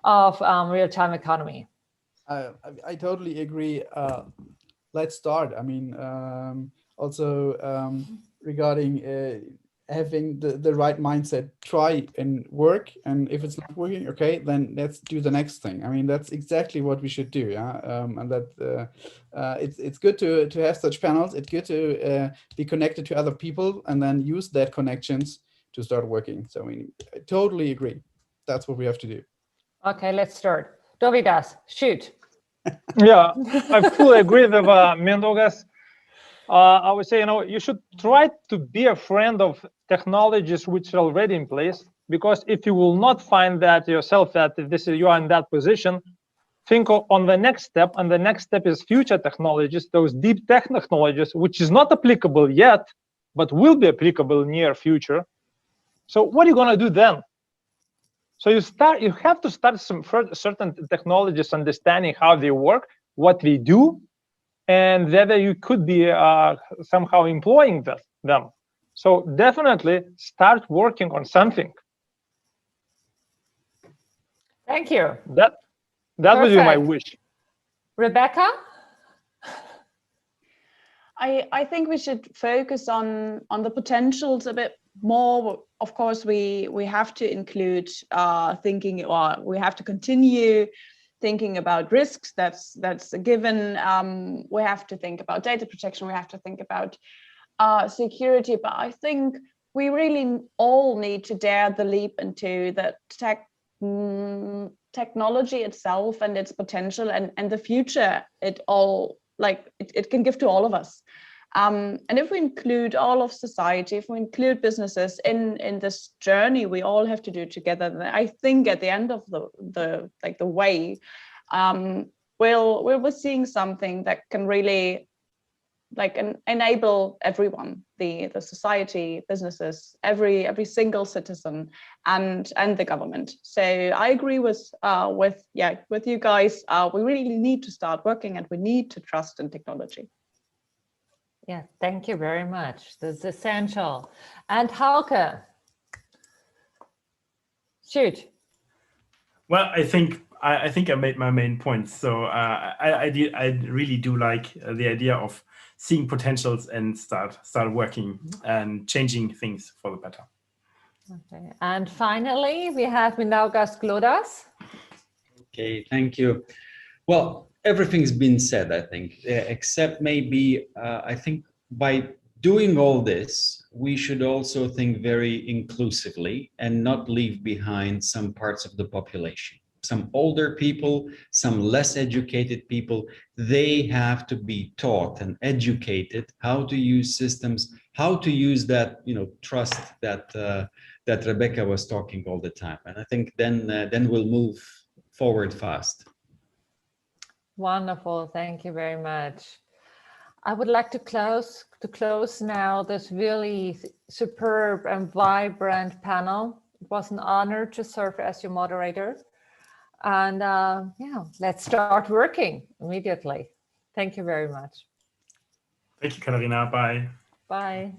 of real-time economy? I totally agree. Let's start. I mean, also regarding having the right mindset, try and work, and if it's not working, okay, then let's do the next thing. I mean, that's exactly what we should do. Yeah, and that it's good to have such panels. It's good to be connected to other people and then use that connections to start working. So I mean, I totally agree. That's what we have to do. Okay, let's start. Dovydas, shoot. Yeah, I fully agree with Mindaugas. I would say, you should try to be a friend of technologies which are already in place, because if you will not find that yourself, that you are in that position, think on the next step, and the next step is future technologies, those deep tech technologies, which is not applicable yet, but will be applicable in near future. So what are you going to do then? So you have to start some certain technologies, understanding how they work, what they do, and whether you could be somehow employing them. So definitely start working on something. Thank you. That would be my wish. Rebecca? I think we should focus on the potentials a bit more. Of course, we have to include thinking, or we have to continue thinking about risks. That's a given. We have to think about data protection. We have to think about security. But I think we really all need to dare the leap into the technology itself and its potential and the future it can give to all of us. And if we include all of society, if we include businesses in this journey we all have to do together, then I think at the end of the way, we'll be seeing something that can really enable everyone, the society, businesses, every single citizen, and the government. So I agree with you guys. We really need to start working, and we need to trust in technology. Yeah, thank you very much. That's essential. And Hauke, shoot. Well, I think I made my main points. So I really do like the idea of seeing potentials and start working and changing things for the better. Okay. And finally, we have Mindaugas Glodas. Okay, thank you. Well, everything's been said, I think, except maybe I think by doing all this, we should also think very inclusively and not leave behind some parts of the population. Some older people, some less educated people, they have to be taught and educated how to use systems, how to use that, trust that that Rebecca was talking all the time. And I think then we'll move forward fast. Wonderful, thank you very much. I would like to close now this really superb and vibrant panel. It was an honor to serve as your moderator. And yeah, let's start working immediately. Thank you very much. Thank you, Katharina. Bye. Bye.